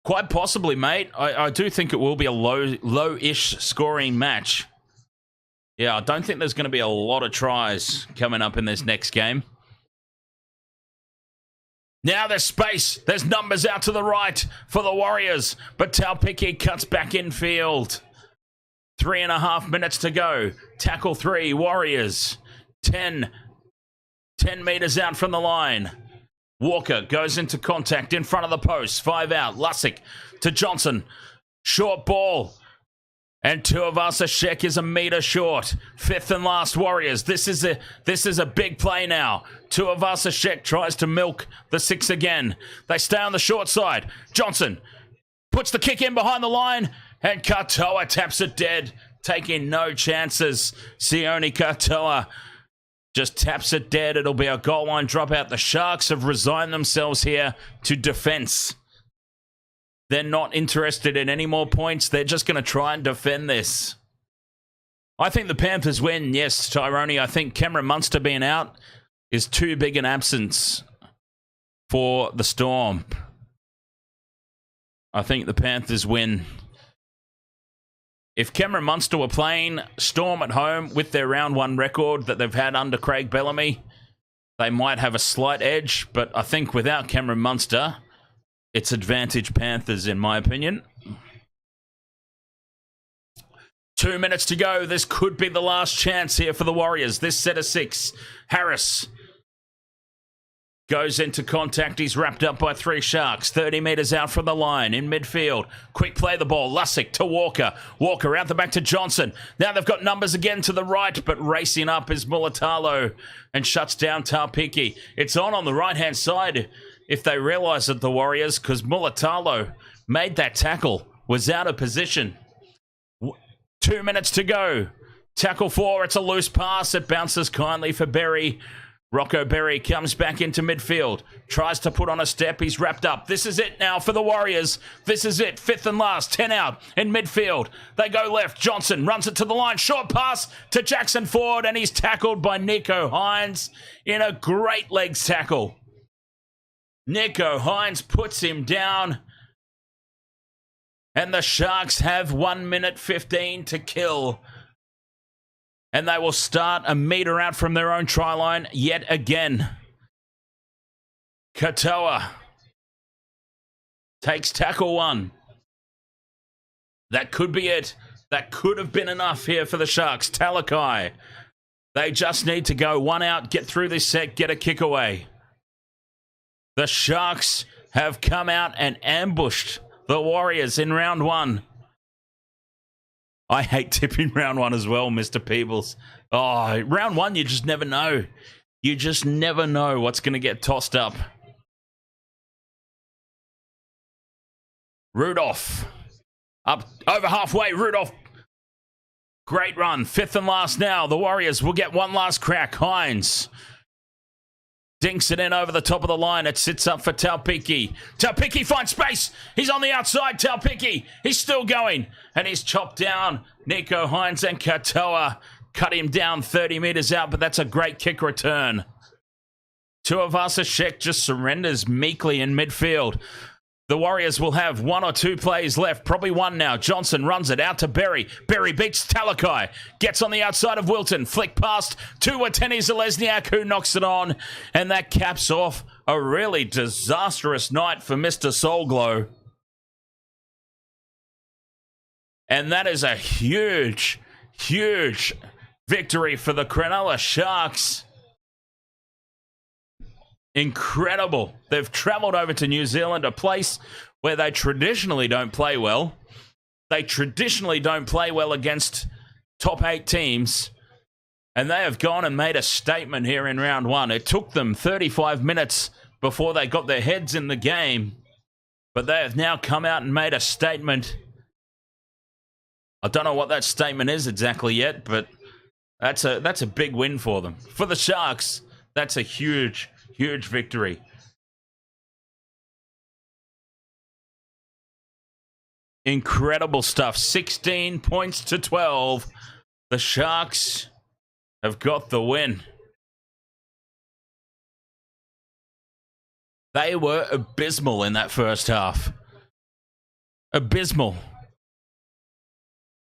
Quite possibly, mate. I do think it will be a low-ish scoring match. Yeah, I don't think there's going to be a lot of tries coming up in this next game. Now there's space. There's numbers out to the right for the Warriors. But Taupiki cuts back in field. 3.5 minutes to go. Tackle 3, Warriors. 10 metres out from the line. Walker goes into contact in front of the post. 5 out. Lussick to Johnson. Short ball. And Tuivasa-Sheck is a metre short. 5th and last, Warriors. This is a big play now. Tuivasa-Sheck tries to milk the 6 again. They stay on the short side. Johnson puts the kick in behind the line. And Katoa taps it dead, taking no chances. Sione Katoa just taps it dead. It'll be a goal line dropout. The Sharks have resigned themselves here to defence. They're not interested in any more points. They're just going to try and defend this. I think the Panthers win. Yes, Tyrone. I think Cameron Munster being out is too big an absence for the Storm. I think the Panthers win. If Cameron Munster were playing Storm at home with their round 1 record that they've had under Craig Bellamy, they might have a slight edge, but I think without Cameron Munster, it's advantage Panthers, in my opinion. 2 minutes to go. This could be the last chance here for the Warriors. This set of 6. Harris goes into contact. He's wrapped up by 3 Sharks. 30 metres out from the line in midfield. Quick play the ball. Lussick to Walker. Walker out the back to Johnson. Now they've got numbers again to the right, but racing up is Mulatalo and shuts down Taupiki. It's on the right-hand side if they realise that the Warriors, because Mulatalo made that tackle, was out of position. 2 minutes to go. Tackle 4. It's a loose pass. It bounces kindly for Berry. Rocco Berry comes back into midfield. Tries to put on a step. He's wrapped up. This is it now for the Warriors. This is it. 5th and last. 10 out in midfield. They go left. Johnson runs it to the line. Short pass to Jackson Ford. And he's tackled by Nico Hines in a great legs tackle. Nico Hines puts him down. And the Sharks have 1 minute 15 to kill. And they will start a metre out from their own try line yet again. Katoa takes tackle 1. That could be it. That could have been enough here for the Sharks. Talakai. They just need to go 1 out, get through this set, get a kick away. The Sharks have come out and ambushed the Warriors in round 1. I hate tipping round 1 as well, Mr. Peebles. Oh, round 1, you just never know. You just never know what's going to get tossed up. Rudolph. Up over halfway, Rudolph. Great run. 5th and last now. The Warriors will get one last crack. Hines dinks it in over the top of the line. It sits up for Taupiki. Taupiki finds space. He's on the outside. Taupiki. He's still going. And he's chopped down. Nico Hines and Katoa cut him down 30 metres out, but that's a great kick return. Tuivasa-Sheck just surrenders meekly in midfield. The Warriors will have 1 or 2 plays left, probably 1 now. Johnson runs it out to Berry. Berry beats Talakai. Gets on the outside of Wilton. Flick past to Wateni Zalesniak, who knocks it on. And that caps off a really disastrous night for Mr. Soulglow. And that is a huge, huge victory for the Cronulla Sharks. Incredible. They've travelled over to New Zealand, a place where they traditionally don't play well. They traditionally don't play well against top 8 teams. And they have gone and made a statement here in round 1. It took them 35 minutes before they got their heads in the game. But they have now come out and made a statement. I don't know what that statement is exactly yet, but that's a big win for them. For the Sharks, that's a huge, huge victory. Incredible stuff. 16 points to 12. The Sharks have got the win. They were abysmal in that first half. Abysmal.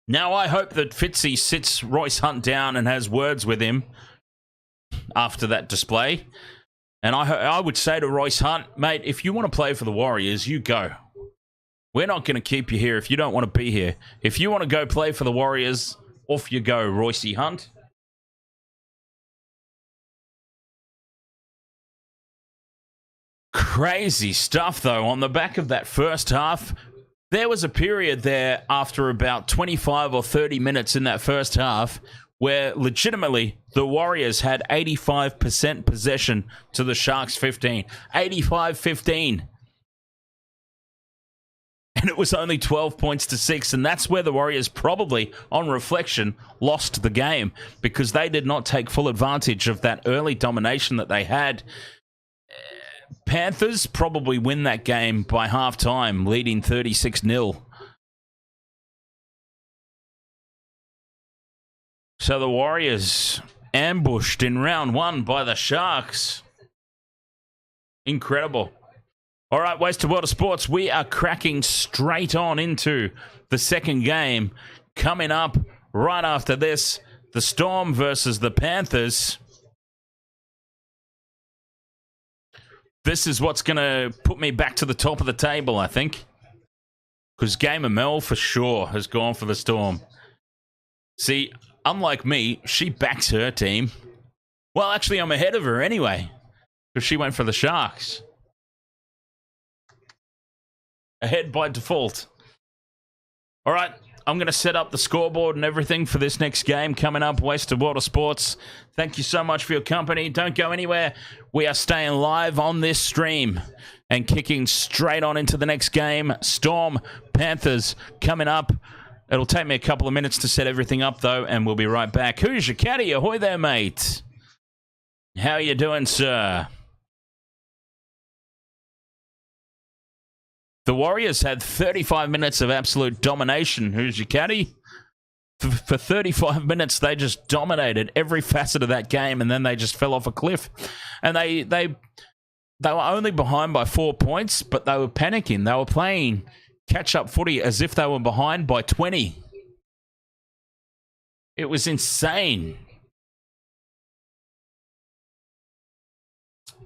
Now I hope that Fitzy sits Royce Hunt down and has words with him after that display. And I would say to Royce Hunt, mate, if you want to play for the Warriors, you go. We're not going to keep you here if you don't want to be here. If you want to go play for the Warriors, off you go, Royce Hunt. Crazy stuff, though. On the back of that first half, there was a period there after about 25 or 30 minutes in that first half where legitimately the Warriors had 85% possession to the Sharks 15. 85-15. And it was only 12 points to 6, and that's where the Warriors probably, on reflection, lost the game because they did not take full advantage of that early domination that they had. Panthers probably win that game by halftime, leading 36-0. So the Warriors ambushed in round one by the Sharks. Incredible. All right, Wasted World of Sports, we are cracking straight on into the second game. Coming up right after this, the Storm versus the Panthers. This is what's going to put me back to the top of the table, I think. Because Gamer Mel, for sure, has gone for the Storm. See, unlike me, she backs her team. Well, actually, I'm ahead of her anyway. Because she went for the Sharks. Ahead by default. All right, I'm going to set up the scoreboard and everything for this next game coming up. Wasted World of Sports. Thank you so much for your company. Don't go anywhere. We are staying live on this stream and kicking straight on into the next game. Storm, Panthers coming up. It'll take me a couple of minutes to set everything up, though, and we'll be right back. Who's your caddy? Ahoy there, mate. How you doing, sir? The Warriors had 35 minutes of absolute domination. Who's your caddy? For 35 minutes, they just dominated every facet of that game, and then they just fell off a cliff. And they were only behind by 4 points, but they were panicking. They were playing catch-up footy as if they were behind by 20. It was insane.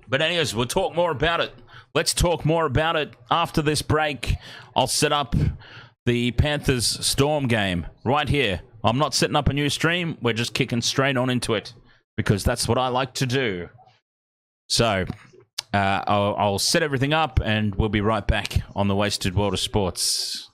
But anyways, we'll talk more about it. Let's talk more about it after this break. I'll set up the Panthers Storm game right here. I'm not setting up a new stream. We're just kicking straight on into it because that's what I like to do. So I'll set everything up and we'll be right back on the Wasted World of Sports.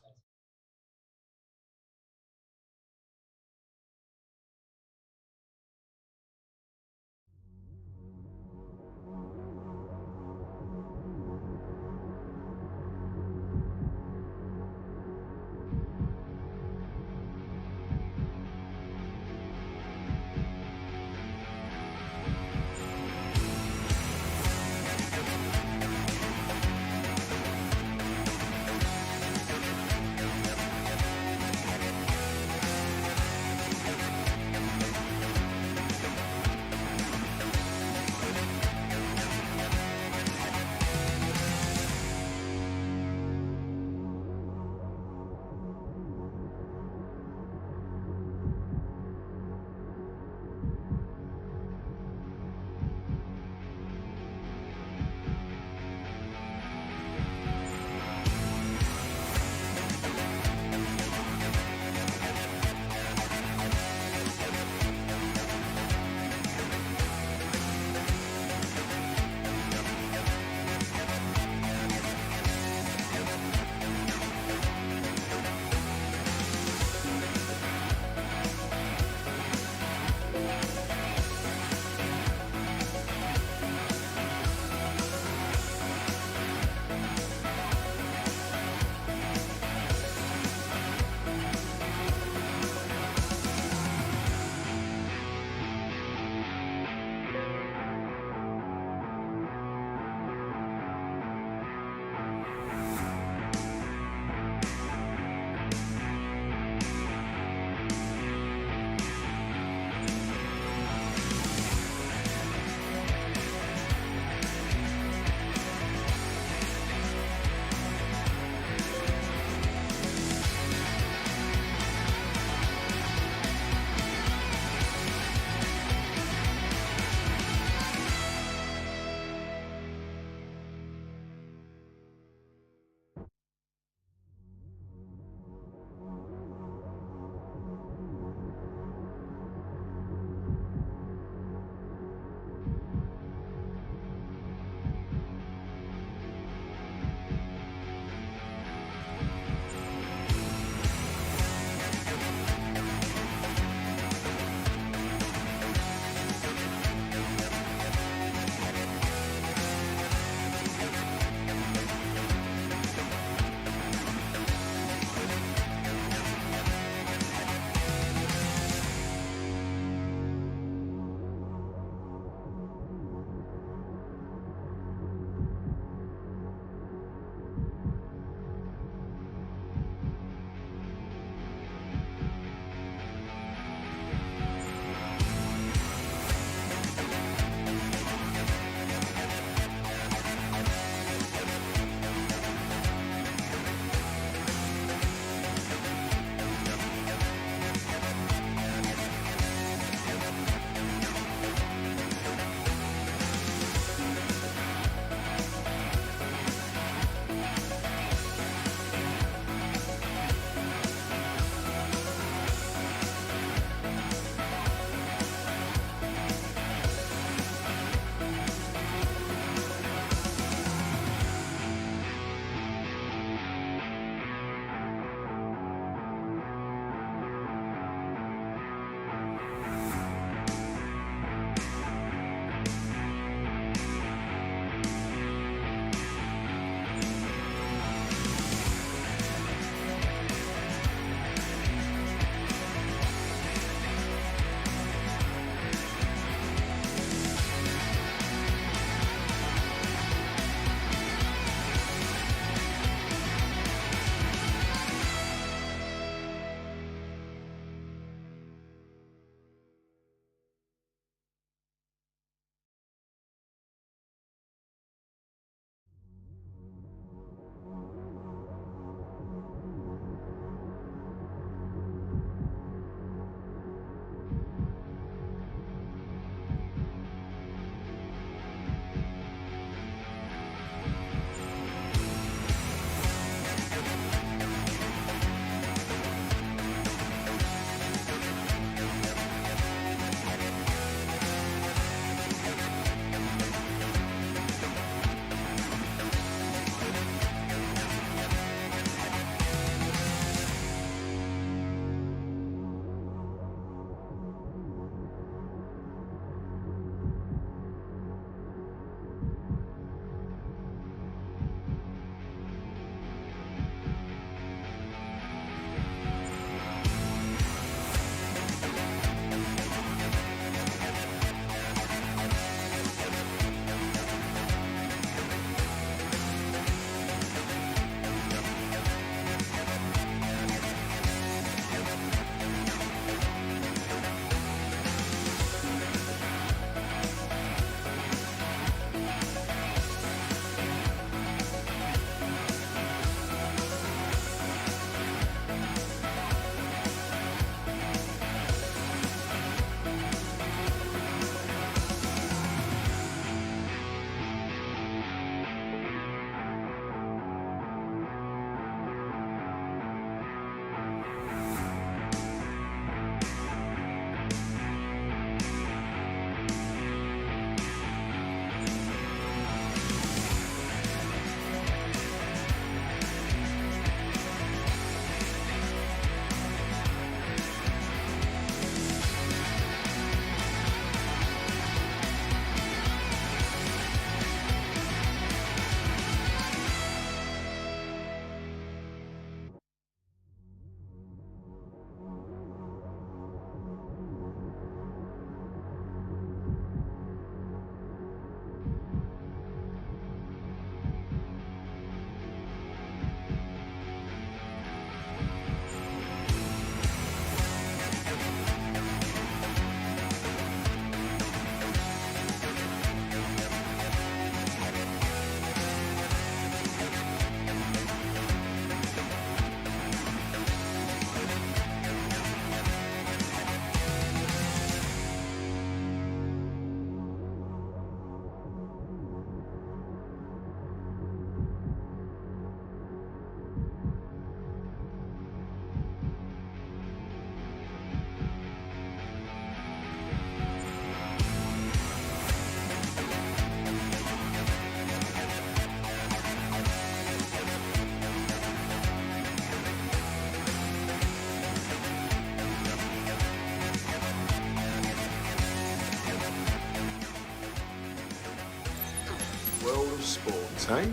of sports, eh?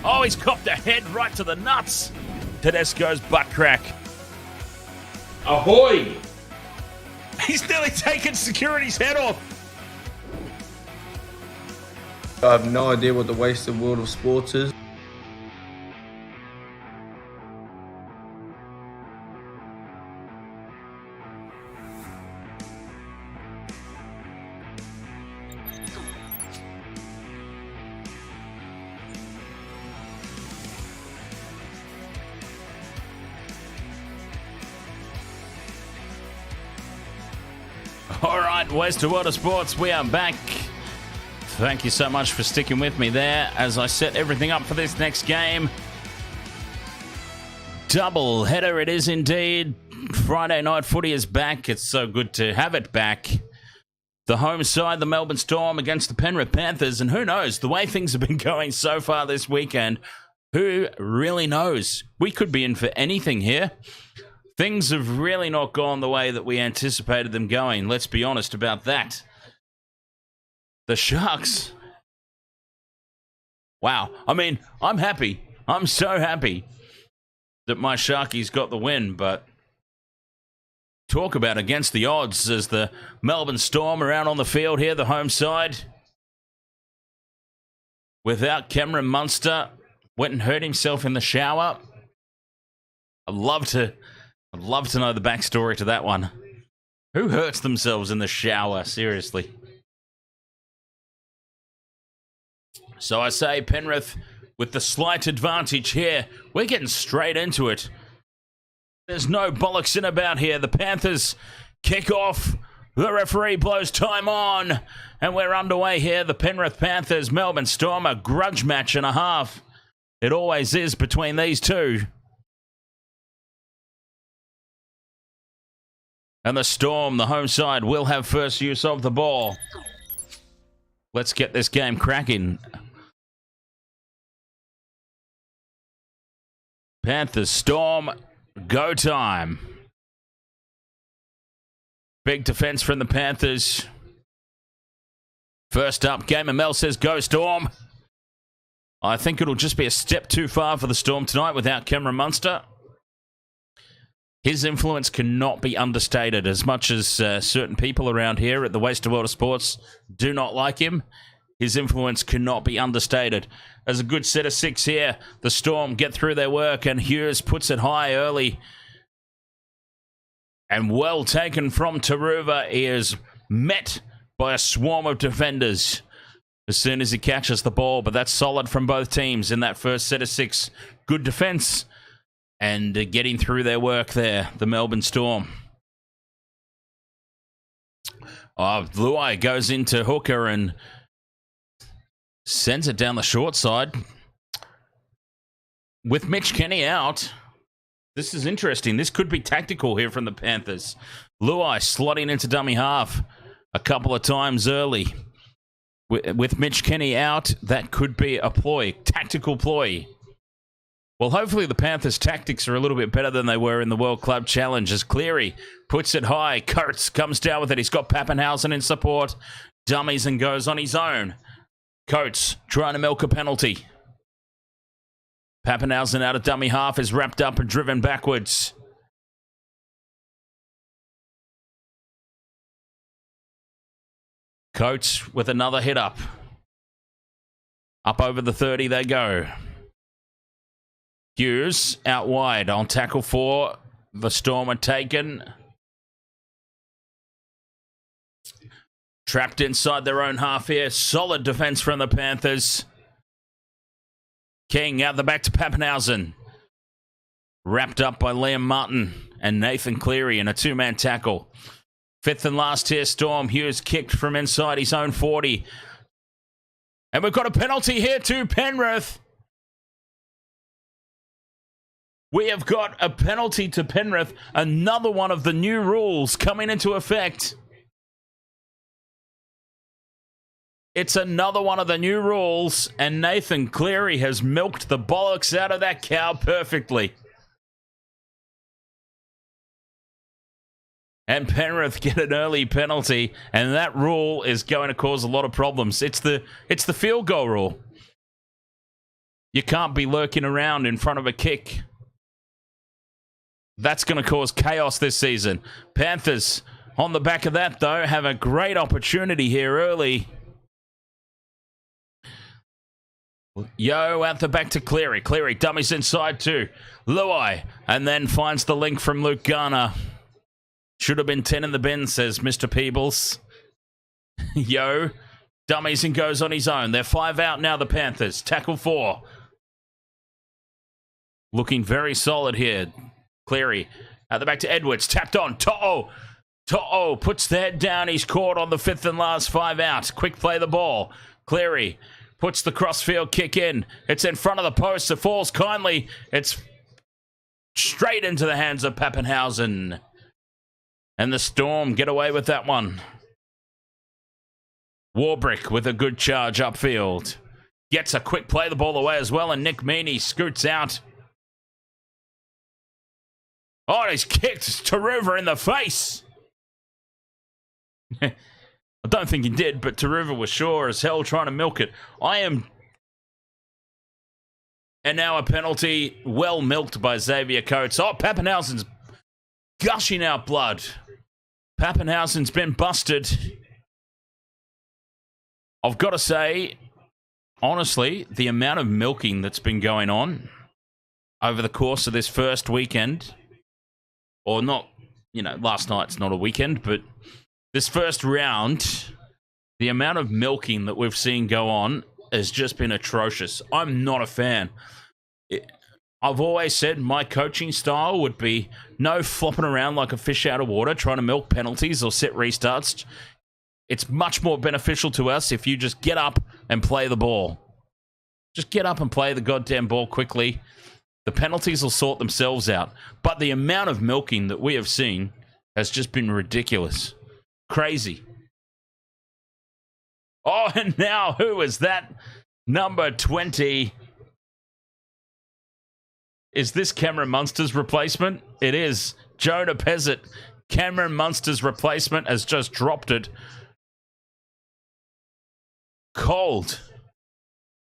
Oh, he's copped a head right to the nuts. Tedesco's butt crack. Ahoy! He's nearly taken security's head off. I have no idea what the wasted world of sports is. All right, Wasted World of Sports, we are back. Thank you so much for sticking with me there as I set everything up for this next game. Double header it is indeed. Friday night footy is back. It's so good to have it back. The home side, the Melbourne Storm against the Penrith Panthers. And who knows, the way things have been going so far this weekend, who really knows? We could be in for anything here. Things have really not gone the way that we anticipated them going. Let's be honest about that. The Sharks. Wow. I mean, I'm happy. I'm so happy that my Sharkies got the win, but talk about against the odds as the Melbourne Storm are out on the field here, the home side. Without Cameron Munster, went and hurt himself in the shower. I'd love to know the backstory to that one. Who hurts themselves in the shower? Seriously. So I say Penrith with the slight advantage here. We're getting straight into it. There's no bollocks in about here. The Panthers kick off. The referee blows time on. And we're underway here. The Penrith Panthers, Melbourne Storm, a grudge match and a half. It always is between these two. And the Storm, the home side, will have first use of the ball. Let's get this game cracking. Panthers, Storm, go time. Big defense from the Panthers. First up, Gamer Mel says, go Storm. I think it'll just be a step too far for the Storm tonight without Cameron Munster. His influence cannot be understated. As much as certain people around here at the Wasted World of Sports do not like him, his influence cannot be understated. There's a good set of six here. The Storm get through their work, and Hughes puts it high early. And well taken from Turuva. He is met by a swarm of defenders as soon as he catches the ball. But that's solid from both teams in that first set of six. Good defense. And getting through their work there, the Melbourne Storm. Luai goes into hooker and sends it down the short side. With Mitch Kenny out, this is interesting. This could be tactical here from the Panthers. Luai slotting into dummy half a couple of times early. With Mitch Kenny out, that could be a ploy, tactical ploy. Well, hopefully the Panthers' tactics are a little bit better than they were in the World Club Challenge as Cleary puts it high. Coates comes down with it. He's got Pappenhausen in support. Dummies and goes on his own. Coates trying to milk a penalty. Pappenhausen out of dummy half is wrapped up and driven backwards. Coates with another hit up. Up over the 30 they go. Hughes out wide on tackle 4. The Storm are taken. Trapped inside their own half here. Solid defense from the Panthers. King out the back to Pappenhausen. Wrapped up by Liam Martin and Nathan Cleary in a two-man tackle. Fifth and last here, Storm. Hughes kicked from inside his own 40. And we've got a penalty here to Penrith. We have got a penalty to Penrith. Another one of the new rules coming into effect. It's another one of the new rules, and Nathan Cleary has milked the bollocks out of that cow perfectly. And Penrith get an early penalty, and that rule is going to cause a lot of problems. It's the field goal rule. You can't be lurking around in front of a kick. That's going to cause chaos this season. Panthers, on the back of that, though, have a great opportunity here early. Yo, out the back to Cleary. Cleary dummies inside to Luai, and then finds the link from Luke Garner. Should have been 10 in the bin, says Mr. Peebles. Yo, dummies and goes on his own. They're 5 out now, the Panthers. Tackle 4. Looking very solid here. Cleary at the back to Edwards. Tapped on. To'o. To'o puts the head down. He's caught on the 5th and last 5 out. Quick play the ball. Cleary puts the crossfield kick in. It's in front of the post. It falls kindly. It's straight into the hands of Pappenhausen. And the Storm get away with that one. Warbrick with a good charge upfield. Gets a quick play the ball away as well, and Nick Meaney scoots out. Oh, he's kicked Turuva in the face. I don't think he did, but Turuva was sure as hell trying to milk it. And now a penalty, well milked by Xavier Coates. Oh, Pappenhausen's gushing out blood. Pappenhausen's been busted. I've got to say, honestly, the amount of milking that's been going on over the course of this first weekend, or not, last night's not a weekend, but this first round, the amount of milking that we've seen go on has just been atrocious. I'm not a fan. I've always said my coaching style would be no flopping around like a fish out of water, trying to milk penalties or set restarts. It's much more beneficial to us if you just get up and play the ball. Just get up and play the goddamn ball quickly. The penalties will sort themselves out. But the amount of milking that we have seen has just been ridiculous. Crazy. Oh, and now who is that? Number 20. Is this Cameron Munster's replacement? It is. Jonah Pezzett. Cameron Munster's replacement has just dropped it. Cold.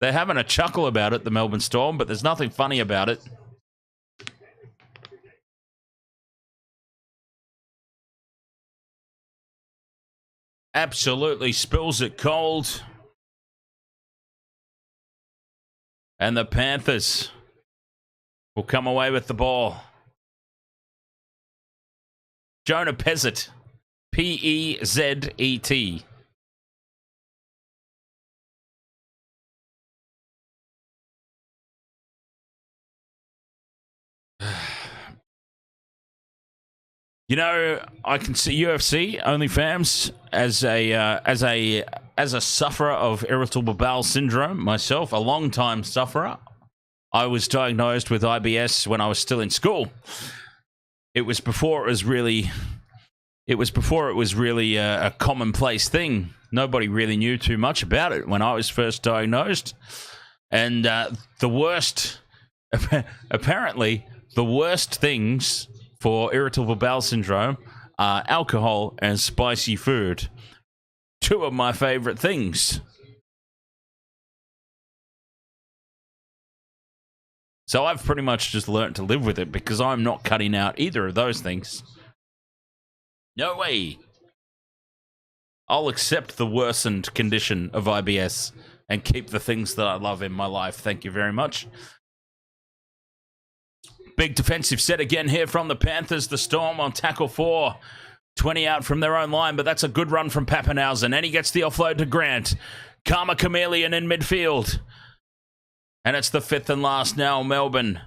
They're having a chuckle about it, the Melbourne Storm, but there's nothing funny about it. Absolutely spills it cold. And the Panthers will come away with the ball. Jonah Pezzett. P-E-Z-E-T. I can see UFC OnlyFans as a sufferer of irritable bowel syndrome myself, a long-time sufferer. I was diagnosed with IBS when I was still in school. It was before it was really a commonplace thing. Nobody really knew too much about it when I was first diagnosed. And apparently the worst things for irritable bowel syndrome are alcohol and spicy food. 2 of my favorite things. So I've pretty much just learnt to live with it because I'm not cutting out either of those things. No way. I'll accept the worsened condition of IBS and keep the things that I love in my life. Thank you very much. Big defensive set again here from the Panthers. The Storm on tackle 4. 20 out from their own line, but that's a good run from Pappenhausen. And he gets the offload to Grant. Karma Chameleon in midfield. And it's the 5th and last now, Melbourne.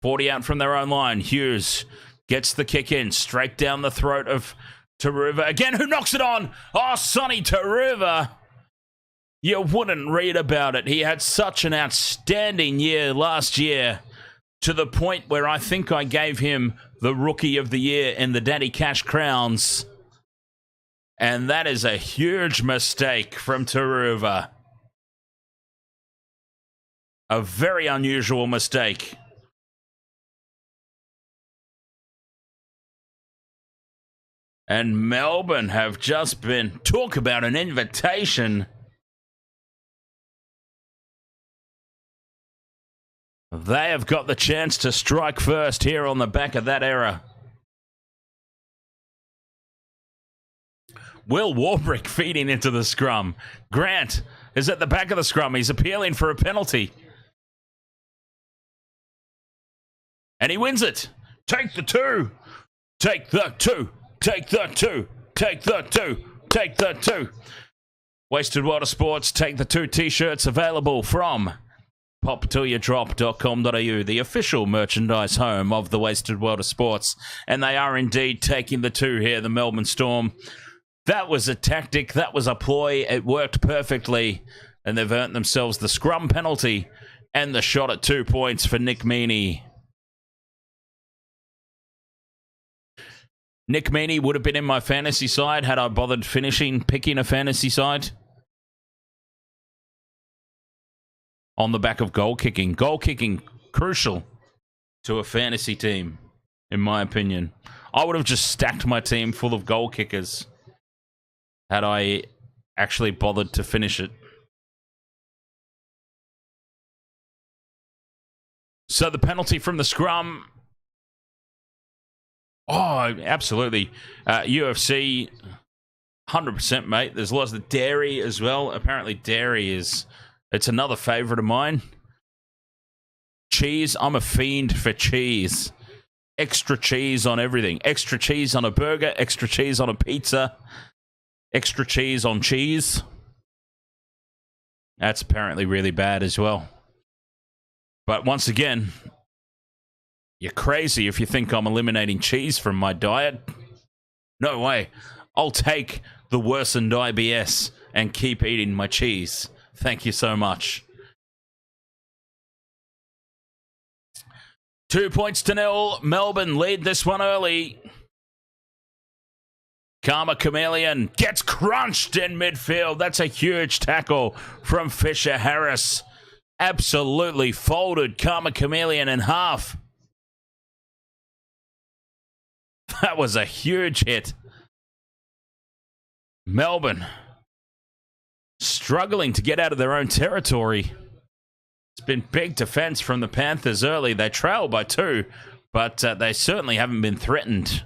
40 out from their own line. Hughes gets the kick in. Straight down the throat of Turuva. Again, who knocks it on? Oh, Sonny Turuva. You wouldn't read about it. He had such an outstanding year last year, to the point where I think I gave him the Rookie of the Year in the Danny Cash Crowns. And that is a huge mistake from Turuva. A very unusual mistake. And Melbourne have just been, talk about an invitation. They have got the chance to strike first here on the back of that error. Will Warbrick feeding into the scrum. Grant is at the back of the scrum. He's appealing for a penalty. And he wins it. Take the 2. Take the 2. Take the 2. Take the 2. Take the 2. Wasted Water Sports, Take the 2 t-shirts available from poptillyadrop.com.au, the official merchandise home of the Wasted World of Sports. And they are indeed taking the 2 here, the Melbourne Storm. That was a tactic. That was a ploy. It worked perfectly. And they've earned themselves the scrum penalty and the shot at 2 points for Nick Meaney. Nick Meaney would have been in my fantasy side had I bothered picking a fantasy side. On the back of goal kicking. Goal kicking, crucial to a fantasy team, in my opinion. I would have just stacked my team full of goal kickers had I actually bothered to finish it. So the penalty from the scrum. Oh, absolutely. UFC, 100%, mate. There's lots of dairy as well. Apparently dairy it's another favourite of mine. Cheese, I'm a fiend for cheese. Extra cheese on everything. Extra cheese on a burger, extra cheese on a pizza, extra cheese on cheese. That's apparently really bad as well. But once again, you're crazy if you think I'm eliminating cheese from my diet. No way. I'll take the worsened IBS and keep eating my cheese. Thank you so much. 2-0. Melbourne lead this one early. Karma Chameleon gets crunched in midfield. That's a huge tackle from Fisher Harris. Absolutely folded Karma Chameleon in half. That was a huge hit. Melbourne struggling to get out of their own territory. It's been big defense from the Panthers early. They trail by 2, but they certainly haven't been threatened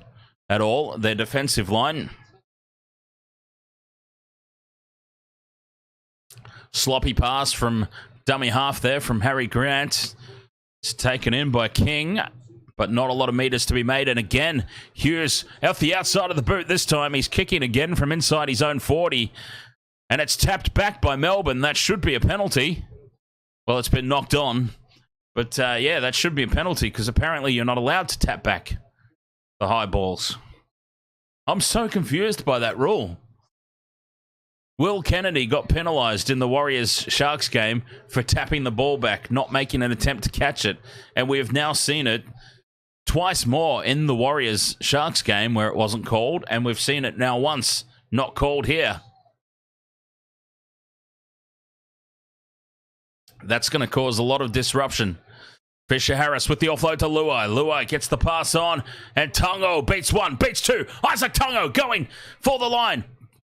at all. Their defensive line. Sloppy pass from dummy half there from Harry Grant. It's taken in by King. But not a lot of meters to be made. And again, Hughes off the outside of the boot this time. He's kicking again from inside his own 40. And it's tapped back by Melbourne. That should be a penalty. Well, it's been knocked on. But yeah, that should be a penalty because apparently you're not allowed to tap back the high balls. I'm so confused by that rule. Will Kennedy got penalised in the Warriors-Sharks game for tapping the ball back, not making an attempt to catch it. And we have now seen it twice more in the Warriors-Sharks game where it wasn't called, and we've seen it now once, not called here. That's going to cause a lot of disruption. Fisher Harris with the offload to Luai. Luai gets the pass on, and Tungo beats 1, beats 2. Isaac Tungo going for the line.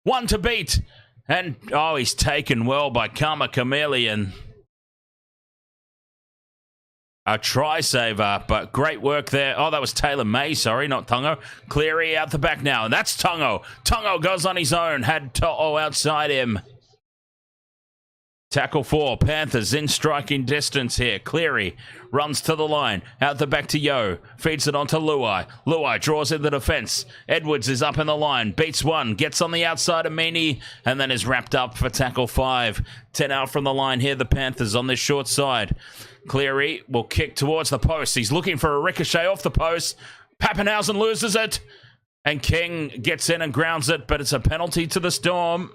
1 to beat. And, oh, he's taken well by Karma Chameleon. A try saver, but great work there. Oh, that was Taylor May, sorry, not Tungo. Cleary out the back now, and that's Tungo. Tungo goes on his own, had To'o outside him. Tackle 4, Panthers in striking distance here. Cleary runs to the line, out the back to Yo, feeds it on to Luai. Luai draws in the defence. Edwards is up in the line, beats 1, gets on the outside of Meaney, and then is wrapped up for tackle 5. 10 out from the line here, the Panthers on this short side. Cleary will kick towards the post. He's looking for a ricochet off the post. Pappenhausen loses it, and King gets in and grounds it, but it's a penalty to the Storm.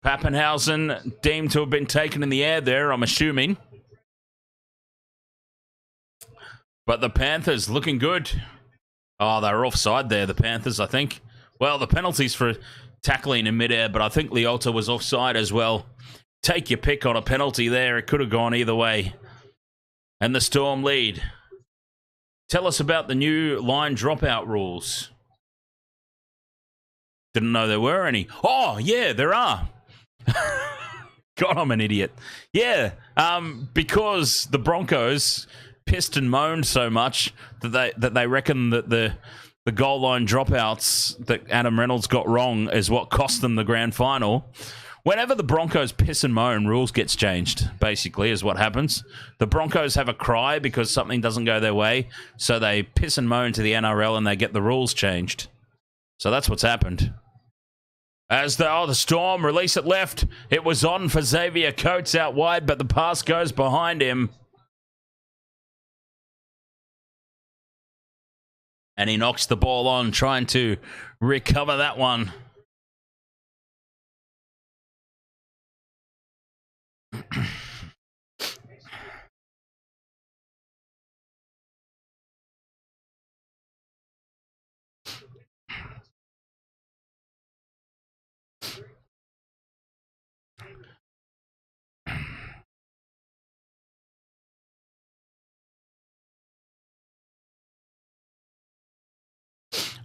Pappenhausen deemed to have been taken in the air there, I'm assuming. But the Panthers looking good. Oh, they were offside there, the Panthers, I think. Well, the penalties for tackling in midair, but I think Leota was offside as well. Take your pick on a penalty there. It could have gone either way. And the Storm lead. Tell us about the new line dropout rules. Didn't know there were any. Oh, yeah, there are. God, I'm an idiot. Yeah, because the Broncos pissed and moaned so much that they reckon that the goal line dropouts that Adam Reynolds got wrong is what cost them the grand final. Whenever the Broncos piss and moan, rules gets changed, basically, is what happens. The Broncos have a cry because something doesn't go their way, so they piss and moan to the NRL and they get the rules changed. So that's what's happened. As the Storm release it left, it was on for Xavier Coates out wide, but the pass goes behind him. And he knocks the ball on, trying to recover that one.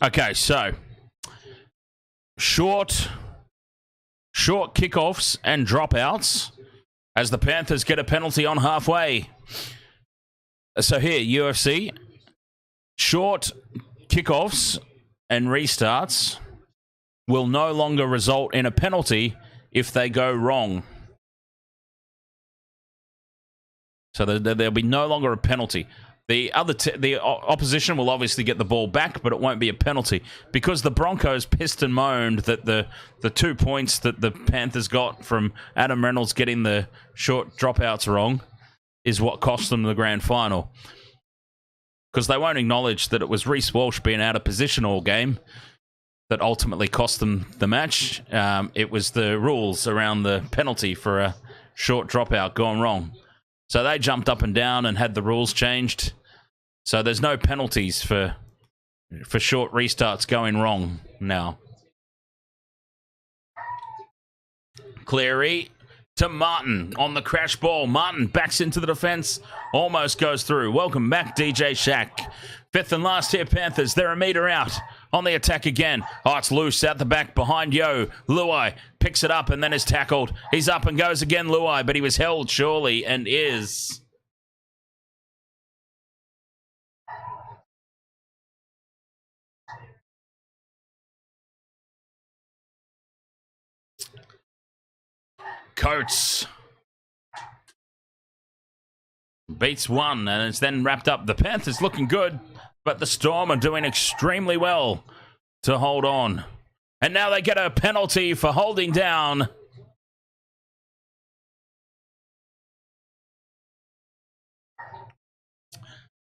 Okay, so short kickoffs and dropouts as the Panthers get a penalty on halfway. So here, UFC, short kickoffs and restarts will no longer result in a penalty if they go wrong. So there'll be no longer a penalty. The opposition will obviously get the ball back, but it won't be a penalty because the Broncos pissed and moaned that the 2 points that the Panthers got from Adam Reynolds getting the short dropouts wrong is what cost them the grand final. Because they won't acknowledge that it was Reece Walsh being out of position all game that ultimately cost them the match. It was the rules around the penalty for a short dropout going wrong. So they jumped up and down and had the rules changed. So there's no penalties for short restarts going wrong now. Cleary to Martin on the crash ball. Martin backs into the defense, almost goes through. Welcome back, DJ Shack. Fifth and last here, Panthers. They're a metre out on the attack again. Oh, it's loose out the back behind Luai picks it up and then is tackled. He's up and goes again, Luai, but he was held surely and is. Coates beats one and it's then wrapped up. The Panthers looking good, but the Storm are doing extremely well to hold on. And now they get a penalty for holding down.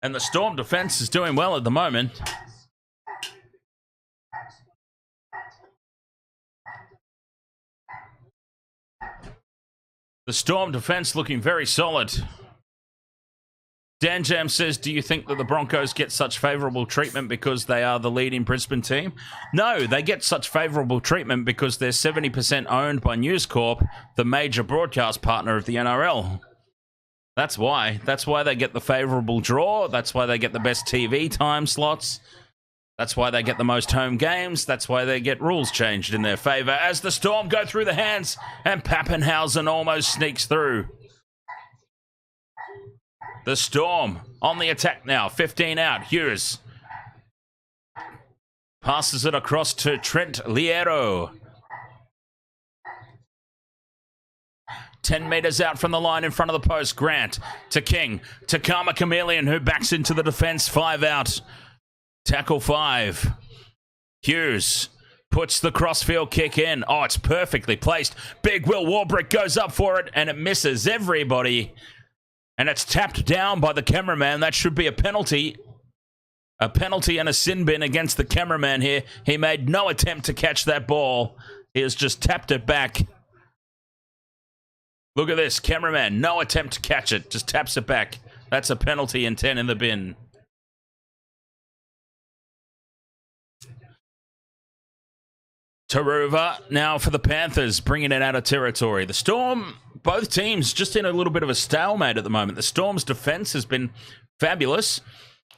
And the Storm defense is doing well at the moment. The Storm defense looking very solid. Dan Jam says, do you think that the Broncos get such favourable treatment because they are the leading Brisbane team? No, they get such favourable treatment because they're 70% owned by News Corp, the major broadcast partner of the NRL. That's why. That's why they get the favourable draw. That's why they get the best TV time slots. That's why they get the most home games. That's why they get rules changed in their favour as the Storm go through the hands and Pappenhausen almost sneaks through. The Storm on the attack now. 15 out. Hughes passes it across to Trent Liero. 10 metres out from the line in front of the post. Grant to King. To Karma Chameleon who backs into the defence. 5 out. Tackle 5. Hughes puts the crossfield kick in. Oh, it's perfectly placed. Big Will Warbrick goes up for it and it misses everybody. And it's tapped down by the cameraman. That should be a penalty. A penalty and a sin bin against the cameraman here. He made no attempt to catch that ball. He has just tapped it back. Look at this. Cameraman, no attempt to catch it. Just taps it back. That's a penalty and 10 in the bin. Turuva now for the Panthers, bringing it out of territory. The Storm, both teams just in a little bit of a stalemate at the moment. The Storm's defense has been fabulous.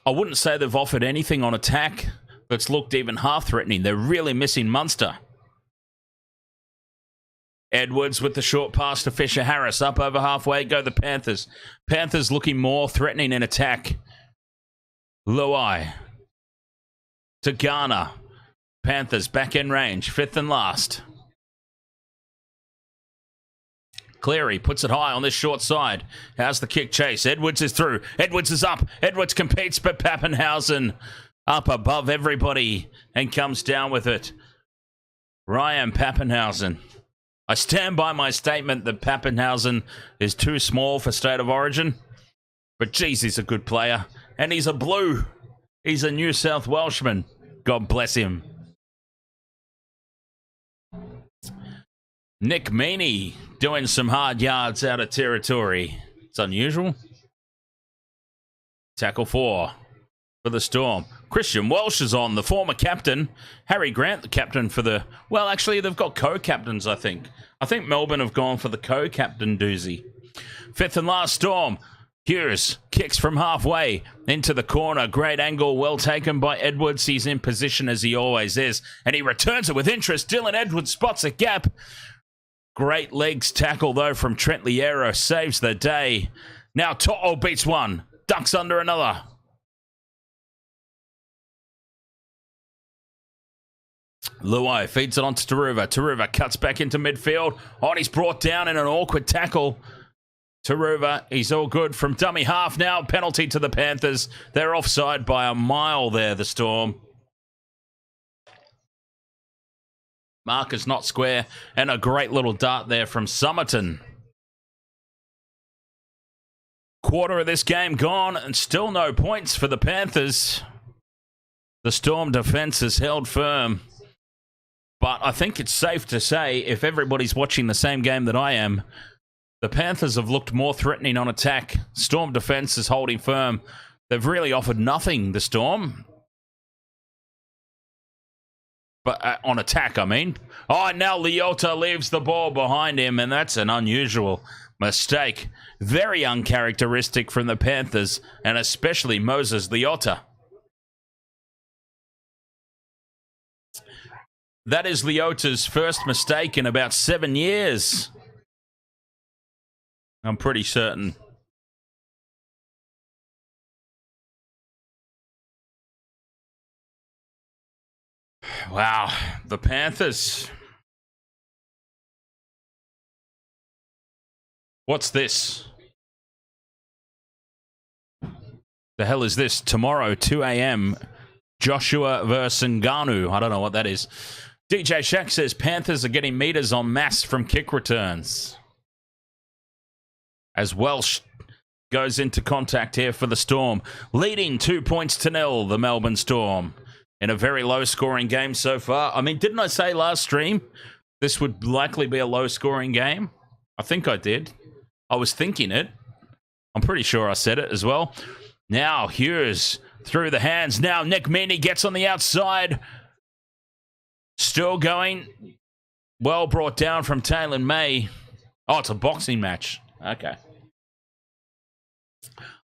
I wouldn't say they've offered anything on attack that's looked even half threatening. They're really missing Munster. Edwards with the short pass to Fisher Harris. Up over halfway go the Panthers. Panthers looking more threatening in attack. Luai to Garner. Panthers back in range. 5th and last. Cleary puts it high on this short side. How's the kick chase? Edwards is through. Edwards is up. Edwards competes, but Pappenhausen up above everybody and comes down with it. Ryan Pappenhausen. I stand by my statement that Pappenhausen is too small for State of Origin. But geez, he's a good player. And he's a Blue. He's a New South Welshman. God bless him. Nick Meaney doing some hard yards out of territory. It's unusual. Tackle 4 for the Storm. Christian Welsh is on, the former captain. Harry Grant, the captain for the... Well, actually, they've got co-captains, I think. I think Melbourne have gone for the co-captain doozy. 5th and last, Storm. Hughes kicks from halfway into the corner. Great angle, well taken by Edwards. He's in position as he always is. And he returns it with interest. Dylan Edwards spots a gap. Great legs tackle, though, from Trent Liero. Saves the day. Now To'o beats one. Ducks under another. Luai feeds it on to Turuva. Turuva cuts back into midfield. Oh, he's brought down in an awkward tackle. Turuva, he's all good from dummy half now. Penalty to the Panthers. They're offside by a mile there, the Storm. Marker's not square. And a great little dart there from Sommerton. Quarter of this game gone and still no points for the Panthers. The Storm defense is held firm. But I think it's safe to say, if everybody's watching the same game that I am, the Panthers have looked more threatening on attack. Storm defense is holding firm. They've really offered nothing, the Storm. But on attack, I mean. Oh, now Leota leaves the ball behind him, and that's an unusual mistake. Very uncharacteristic from the Panthers, and especially Moses Leota. That is Leota's first mistake in about 7 years. I'm pretty certain. Wow, the Panthers. What's this? The hell is this? Tomorrow, 2 a.m., Joshua versus Ngannou. I don't know what that is. DJ Shack says Panthers are getting meters en masse from kick returns. As Welsh goes into contact here for the Storm. Leading 2-0, the Melbourne Storm. In a very low-scoring game so far. I mean, didn't I say last stream this would likely be a low-scoring game? I think I did. I was thinking it. I'm pretty sure I said it as well. Now, Hughes through the hands. Now, Nick Meaney gets on the outside. Still going. Well brought down from Taylor May. Oh, it's a boxing match. Okay.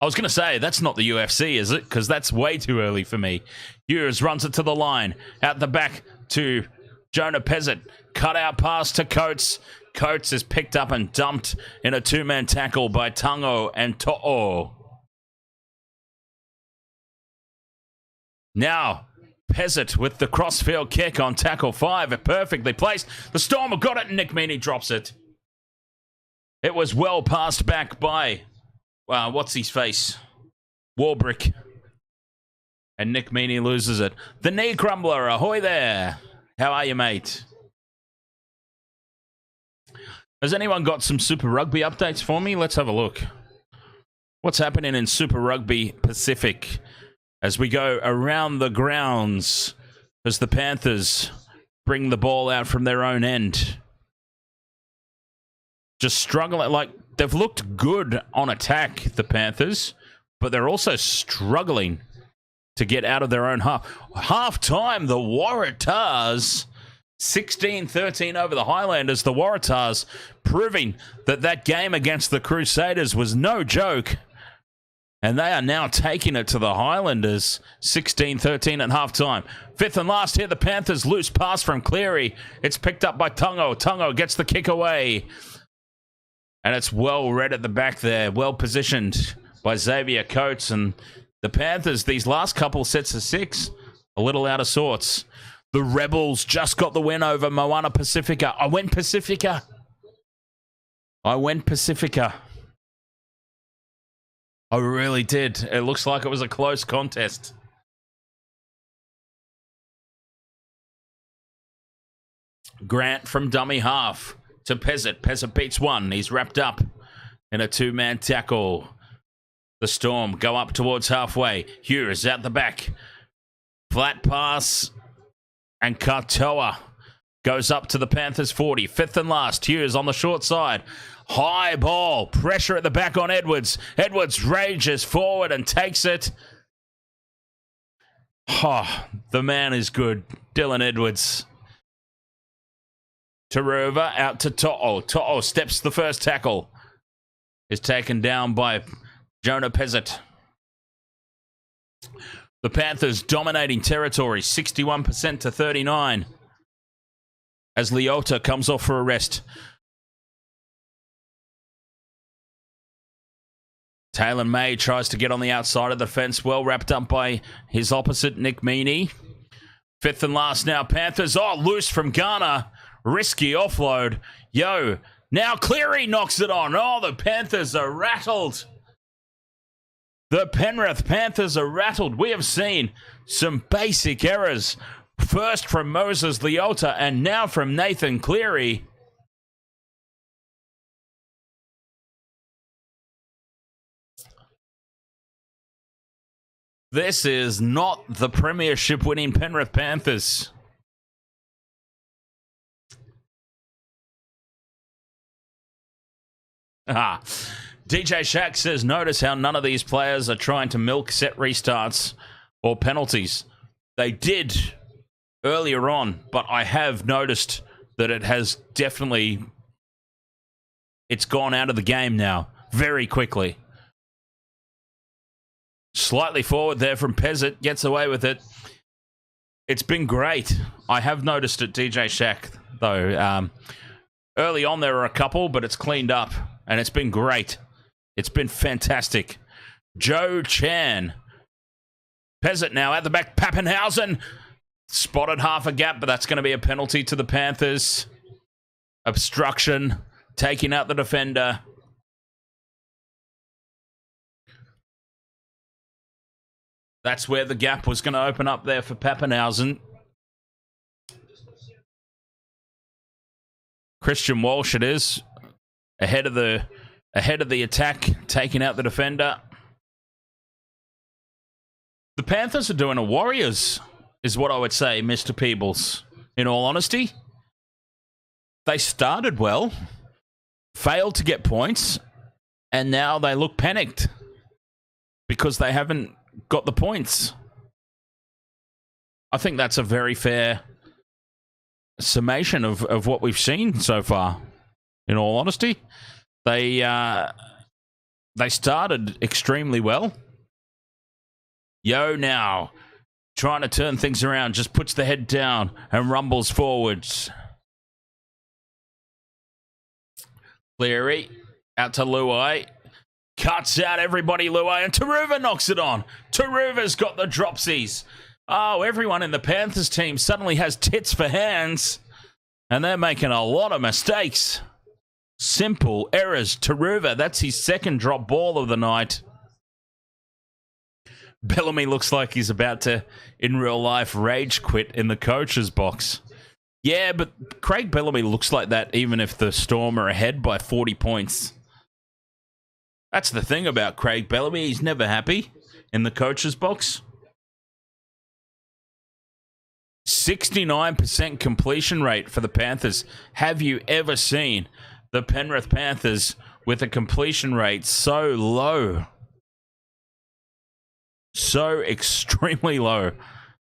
I was going to say, that's not the UFC, is it? Because that's way too early for me. Hughes runs it to the line. Out the back to Jonah Pezzett. Cut out pass to Coates. Coates is picked up and dumped in a two-man tackle by Tungo and To'o. Now, Pezzett with the crossfield kick on tackle 5. Perfectly placed. The Storm have got it and Nick Meaney drops it. It was well passed back by... what's his face? Warbrick. And Nick Meaney loses it. The knee crumbler, ahoy there. How are you, mate? Has anyone got some Super Rugby updates for me? Let's have a look. What's happening in Super Rugby Pacific as we go around the grounds as the Panthers bring the ball out from their own end? Just struggling, like, they've looked good on attack, the Panthers, but they're also struggling to get out of their own half. Half-time, the Waratahs, 16-13 over the Highlanders. The Waratahs proving that that game against the Crusaders was no joke. And they are now taking it to the Highlanders, 16-13 at halftime. Fifth and last here, the Panthers. Loose pass from Cleary. It's picked up by Tungo. Tungo gets the kick away. And it's well read at the back there. Well positioned by Xavier Coates. And the Panthers, these last couple sets of six, a little out of sorts. The Rebels just got the win over Moana Pacifica. I went Pacifica. I really did. It looks like it was a close contest. Grant from dummy half to Pezzett. Pezzett beats one. He's wrapped up in a two-man tackle. The Storm go up towards halfway. Hughes out the back. Flat pass. And Katoa goes up to the Panthers 40. Fifth and last. Hughes on the short side. High ball. Pressure at the back on Edwards. Edwards rages forward and takes it. Oh, the man is good. Dylan Edwards. Turuva out to To'o. To'o steps the first tackle. Is taken down by Jonah Pezzett. The Panthers dominating territory. 61% to 39. As Leota comes off for a rest. Taylor May tries to get on the outside of the fence. Well wrapped up by his opposite, Nick Meaney. Fifth and last now, Panthers. Oh, loose from Garner. Risky offload. Yo, now Cleary knocks it on. Oh, the Panthers are rattled. The Penrith Panthers are rattled. We have seen some basic errors. First from Moses Leota and now from Nathan Cleary. This is not the premiership winning Penrith Panthers. DJ Shack says, notice how none of these players are trying to milk set restarts or penalties. They did earlier on, but I have noticed that it has definitely, it's gone out of the game now very quickly. Slightly forward there from Pezzett. Gets away with it. It's been great. I have noticed it, DJ Shack, though. Early on, there were a couple, but it's cleaned up. And it's been great. It's been fantastic. Joe Chan. Pezzett now at the back. Pappenhausen. Spotted half a gap, but that's going to be a penalty to the Panthers. Obstruction. Taking out the defender. That's where the gap was going to open up there for Pappenhausen. Christian Walsh it is. Ahead of the attack, taking out the defender. The Panthers are doing a Warriors, is what I would say, Mr. Peebles. In all honesty. They started well, failed to get points, and now they look panicked because they haven't got the points. I think that's a very fair summation of what we've seen so far. In all honesty, they started extremely well. Yo now, trying to turn things around, just puts the head down and rumbles forwards. Cleary out to Luai. Cuts out everybody, Luai, and Turuva knocks it on. Turuva's got the dropsies. Oh, everyone in the Panthers team suddenly has tits for hands, and they're making a lot of mistakes. Simple errors. Turuva, that's his second drop ball of the night. Bellamy looks like he's about to, in real life, rage quit in the coach's box. Yeah, but Craig Bellamy looks like that even if the Storm are ahead by 40 points. That's the thing about Craig Bellamy. He's never happy in the coach's box. 69% completion rate for the Panthers. Have you ever seen the Penrith Panthers with a completion rate so low? So extremely low.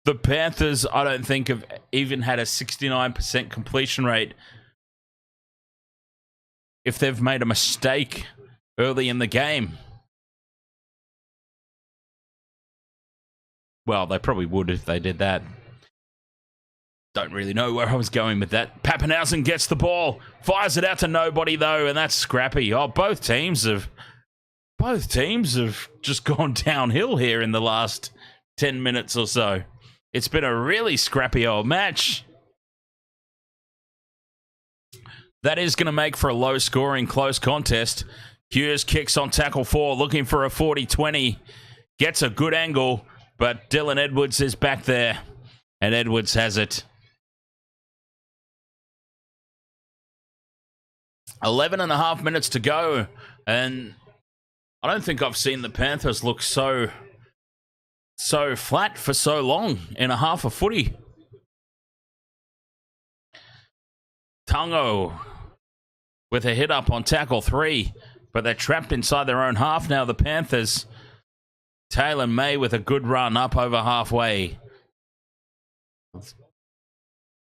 The Panthers, I don't think, have even had a 69% completion rate if they've made a mistake early in the game. Well, they probably would if they did that. Don't really know where I was going with that. Pappenhausen gets the ball, fires it out to nobody though, and that's scrappy. Oh, both teams have just gone downhill here in the last 10 minutes or so. It's been a really scrappy old match. That is going to make for a low-scoring, close contest. Hughes kicks on tackle 4, looking for a 40-20. Gets a good angle, but Dylan Edwards is back there, and Edwards has it. 11 and a half minutes to go, and I don't think I've seen the Panthers look so flat for so long in a half a footy. Tungo with a hit up on tackle 3, but they're trapped inside their own half now, the Panthers. Taylor May with a good run up over halfway.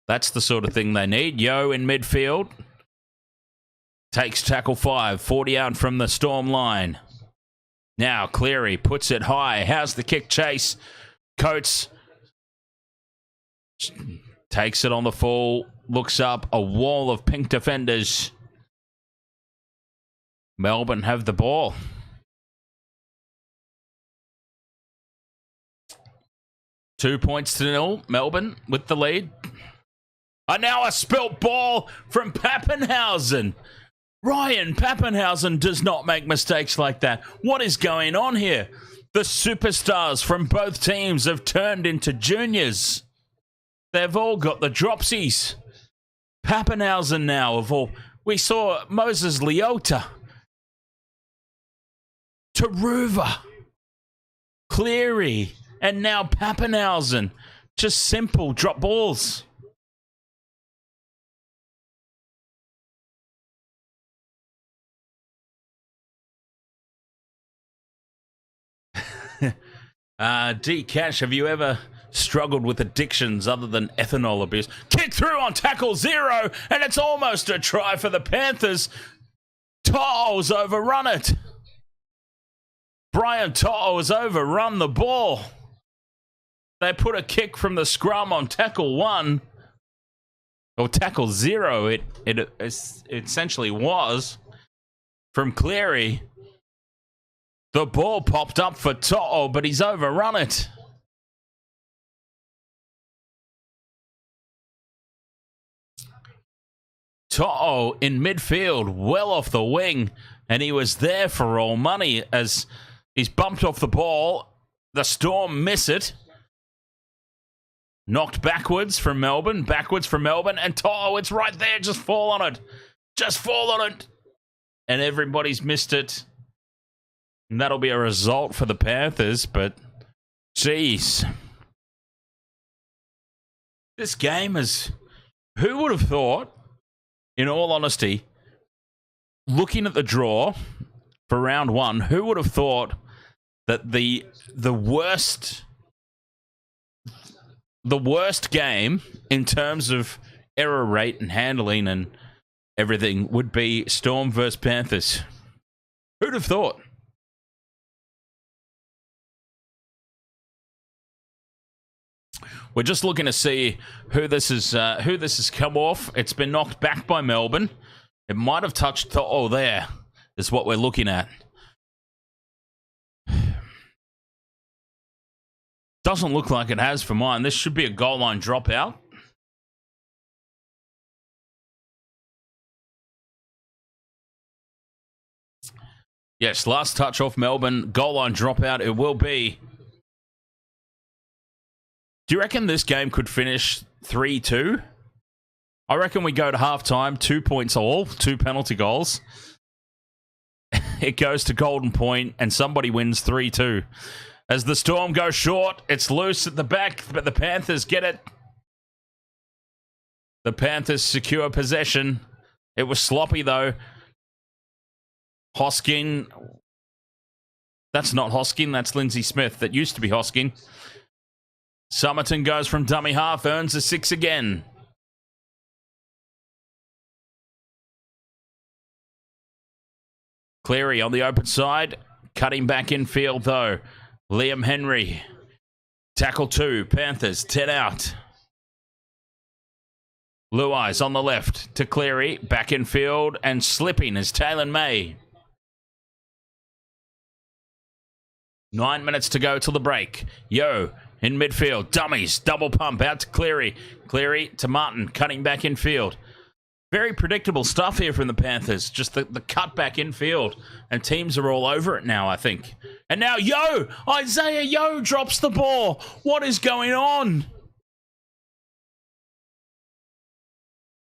That's the sort of thing they need. Yo in midfield. Takes tackle 5, 40 out from the Storm line. Now Cleary puts it high. How's the kick chase? Coates takes it on the full. Looks up. A wall of pink defenders. Melbourne have the ball. Two points to nil. Melbourne with the lead. And now a spilt ball from Pappenhausen. Ryan Pappenhausen does not make mistakes like that. What is going on here? The superstars from both teams have turned into juniors. They've all got the dropsies. Pappenhausen now of all. We saw Moses Leota. Turuva. Cleary. And now Pappenhausen. Just simple drop balls. D Cash, have you ever struggled with addictions other than ethanol abuse? Kick through on tackle 0, and it's almost a try for the Panthers. To'o's overrun it. Brian To'o has overrun the ball. They put a kick from the scrum on tackle 1. Or tackle 0, it essentially was. From Cleary. The ball popped up for To'o, but he's overrun it. To'o in midfield, well off the wing, and he was there for all money as he's bumped off the ball. The Storm miss it. Knocked backwards from Melbourne, and To'o, it's right there. Just fall on it. Just fall on it. And everybody's missed it. And that'll be a result for the Panthers, but geez. This game is... Who would have thought, in all honesty, looking at the draw for round 1, who would have thought that the worst game in terms of error rate and handling and everything would be Storm versus Panthers? Who'd have thought? We're just looking to see who this has come off. It's been knocked back by Melbourne. It might have touched To'o there, is what we're looking at. Doesn't look like it has for mine. This should be a goal line dropout. Yes, last touch off Melbourne. Goal line dropout. It will be. Do you reckon this game could finish 3-2? I reckon we go to halftime, 2 points all, 2 penalty goals. It goes to Golden Point, and somebody wins 3-2. As the Storm goes short, it's loose at the back, but the Panthers get it. The Panthers secure possession. It was sloppy, though. Hoskin. That's not Hoskin, that's Lindsay Smith. That used to be Hoskin. Sommerton goes from dummy half, earns a 6 again. Cleary on the open side, cutting back in field though. Liam Henry Tackle 2, Panthers, 10 out. Luai's on the left to Cleary, back in field, and slipping is Taylor May. 9 minutes to go till the break. Yo in midfield, dummies, double pump out to Cleary. Cleary to Martin, cutting back in field. Very predictable stuff here from the Panthers. Just the cut back in field. And teams are all over it now, I think. And now Yo! Isaiah Yo drops the ball. What is going on?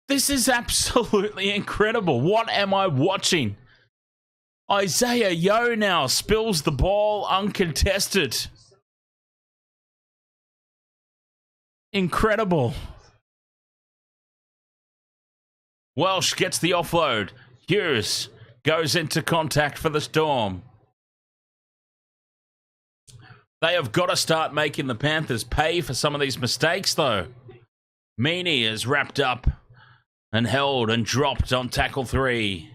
This is absolutely incredible. What am I watching? Isaiah Yo now spills the ball uncontested. Incredible. Welsh gets the offload. Hughes goes into contact for the Storm. They have got to start making the Panthers pay for some of these mistakes, though. Meaney is wrapped up and held and dropped on tackle 3.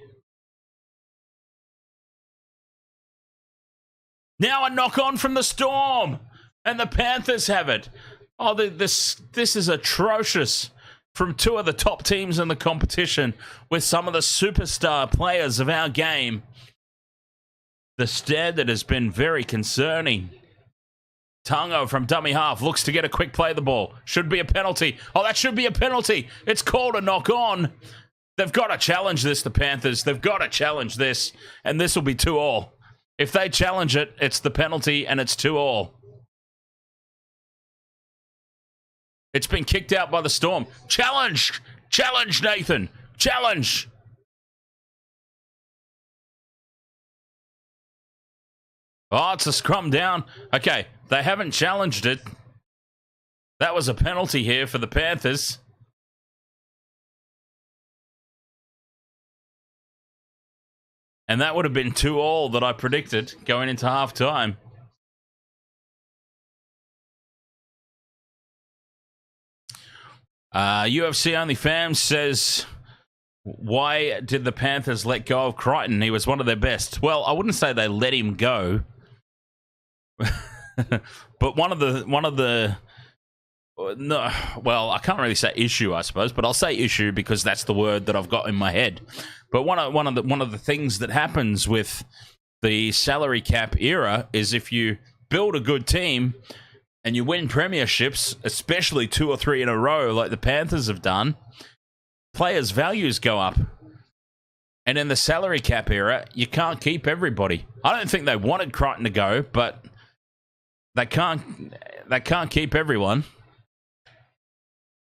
Now a knock on from the Storm, and the Panthers have it. Oh, this is atrocious from 2 of the top teams in the competition with some of the superstar players of our game. The standard has been very concerning. Tango from dummy half looks to get a quick play of the ball. Should be a penalty. Oh, that should be a penalty. It's called a knock on. They've got to challenge this, the Panthers. They've got to challenge this, and this will be 2-2. If they challenge it, it's the penalty, and it's 2-2. It's been kicked out by the Storm. Challenge! Challenge, Nathan! Challenge! Oh, it's a scrum down. Okay, they haven't challenged it. That was a penalty here for the Panthers. And that would have been 2-2 that I predicted going into half-time. UFC Only Fam says, why did the Panthers let go of Crichton? He was one of their best. Well, I wouldn't say they let him go. But one of the no, well, I can't really say issue, I suppose, but I'll say issue because that's the word that I've got in my head. But one of the things that happens with the salary cap era is if you build a good team and you win premierships, especially 2 or 3 in a row like the Panthers have done, players' values go up. And in the salary cap era, you can't keep everybody. I don't think they wanted Crichton to go, but they can't keep everyone.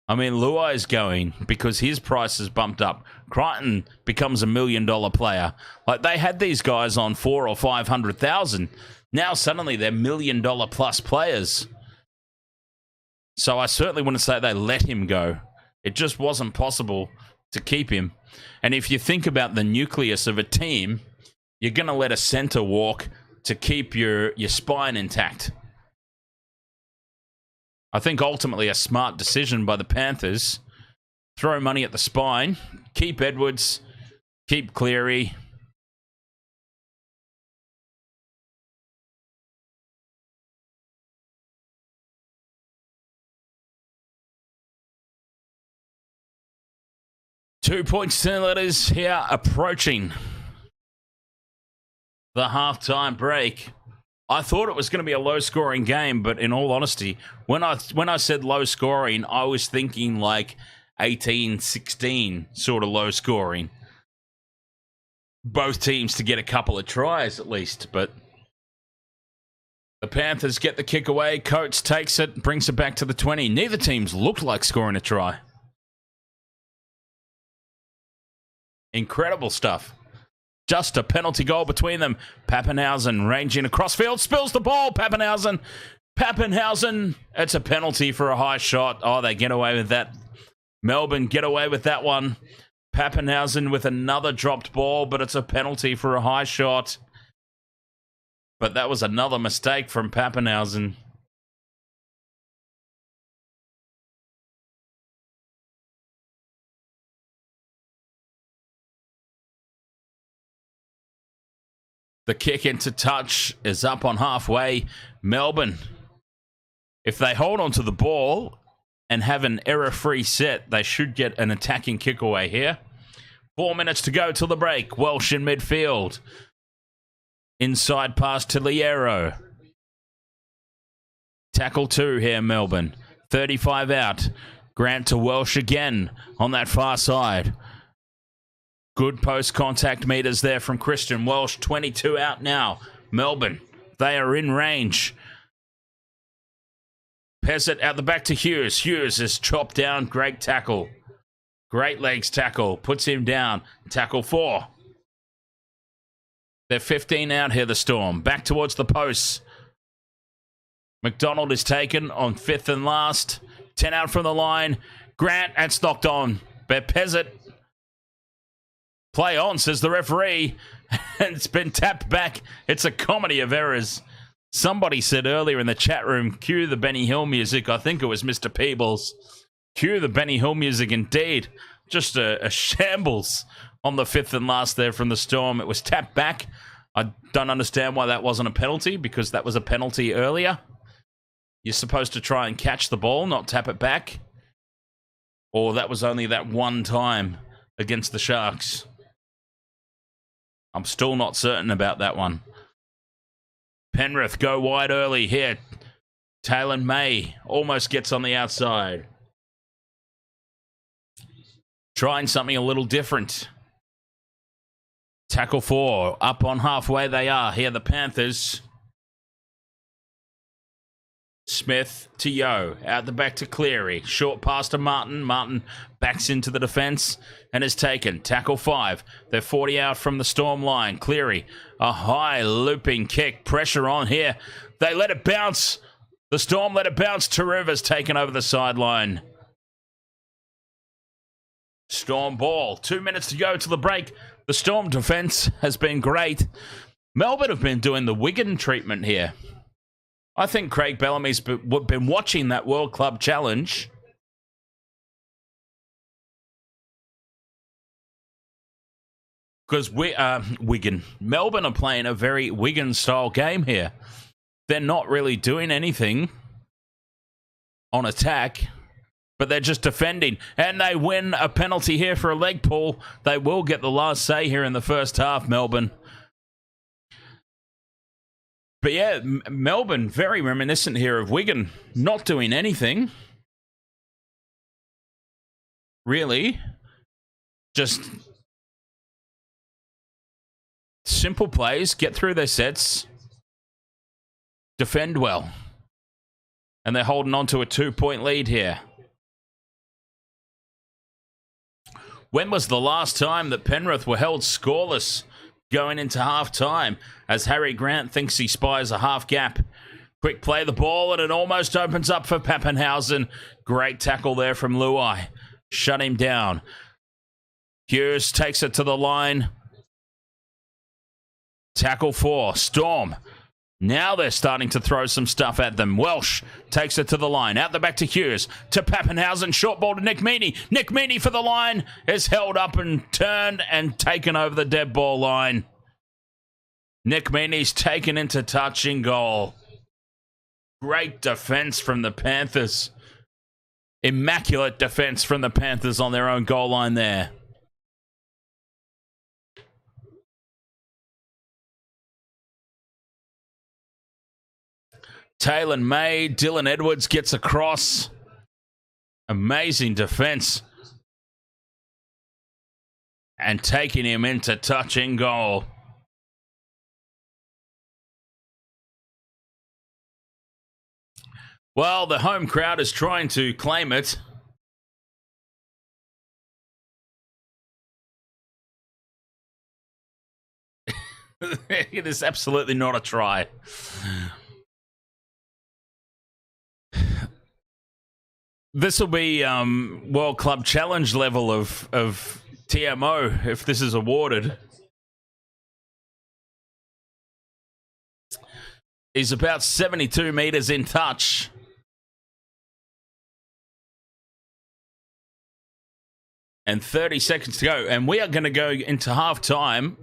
I mean, Luai is going because his price is bumped up. Crichton becomes $1 million player. Like, they had these guys on 400,000 or 500,000. Now suddenly they're $1 million plus players. So I certainly wouldn't say they let him go. It just wasn't possible to keep him. And if you think about the nucleus of a team, you're going to let a center walk to keep your spine intact. I think ultimately a smart decision by the Panthers. Throw money at the spine. Keep Edwards. Keep Cleary. $2.10 letters here approaching the halftime break. I thought it was going to be a low-scoring game, but in all honesty, when I said low-scoring, I was thinking like 18-16 sort of low-scoring. Both teams to get a couple of tries at least, but the Panthers get the kick away. Coates takes it, brings it back to the 20. Neither teams looked like scoring a try. Incredible stuff. Just a penalty goal between them. Pappenhausen ranging across field, spills the ball. Pappenhausen. It's a penalty for a high shot. Oh, they get away with that. Melbourne get away with that one. Pappenhausen with another dropped ball, but it's a penalty for a high shot. But that was another mistake from Pappenhausen. The kick into touch is up on halfway. Melbourne If they hold on to the ball and have an error-free set, they should get an attacking kick away here. 4 minutes to go till the break. Welsh in midfield. Inside pass to Liero. Tackle 2 here, Melbourne. 35 out. Grant to Welsh again on that far side. Good post-contact meters there from Christian Welsh. 22 out now. Melbourne, they are in range. Pezzett out the back to Hughes. Hughes is chopped down. Great tackle. Great legs tackle. Puts him down. Tackle 4. They're 15 out here, the Storm. Back towards the posts. McDonald is taken on 5th and last. 10 out from the line. Grant, that's knocked on. But Pezzett. Play on, says the referee. And it's been tapped back. It's a comedy of errors. Somebody said earlier in the chat room, cue the Benny Hill music. I think it was Mr. Peebles. Cue the Benny Hill music indeed. Just a shambles on the 5th and last there from the Storm. It was tapped back. I don't understand why that wasn't a penalty, because that was a penalty earlier. You're supposed to try and catch the ball, not tap it back. Or that was only that one time against the Sharks. I'm still not certain about that one. Penrith go wide early here. Taylor May almost gets on the outside. Trying something a little different. Tackle 4. Up on halfway they are. Here the Panthers. Smith to Yo. Out the back to Cleary. Short pass to Martin. Martin backs into the defence and is taken. Tackle 5. They're 40 out from the Storm line. Cleary. A high looping kick. Pressure on here. They let it bounce. The Storm let it bounce. Turuva's taken over the sideline. Storm ball. 2 minutes to go to the break. The Storm defence has been great. Melbourne have been doing the Wigan treatment here. I think Craig Bellamy's been watching that World Club Challenge. Because Melbourne are playing a very Wigan-style game here. They're not really doing anything on attack, but they're just defending. And they win a penalty here for a leg pull. They will get the last say here in the first half, Melbourne. But yeah, Melbourne, very reminiscent here of Wigan, not doing anything. Really. Just simple plays, get through their sets, defend well. And they're holding on to a 2-point lead here. When was the last time that Penrith were held scoreless going into half-time, as Harry Grant thinks he spies a half gap? Quick play the ball, and it almost opens up for Pappenhausen. Great tackle there from Luai. Shut him down. Hughes takes it to the line. Tackle 4. Storm. Now they're starting to throw some stuff at them. Welsh takes it to the line. Out the back to Hughes. To Pappenhausen. Short ball to Nick Meaney. Nick Meaney for the line. Is held up and turned and taken over the dead ball line. Nick Meaney's taken into touching goal. Great defense from the Panthers. Immaculate defense from the Panthers on their own goal line there. Taylor May, Dylan Edwards gets across. Amazing defense. And taking him into touching goal. Well, the home crowd is trying to claim it. It is absolutely not a try. This will be World Club Challenge level of TMO if this is awarded. He's about 72 meters in touch. And 30 seconds to go. And we are going to go into halftime.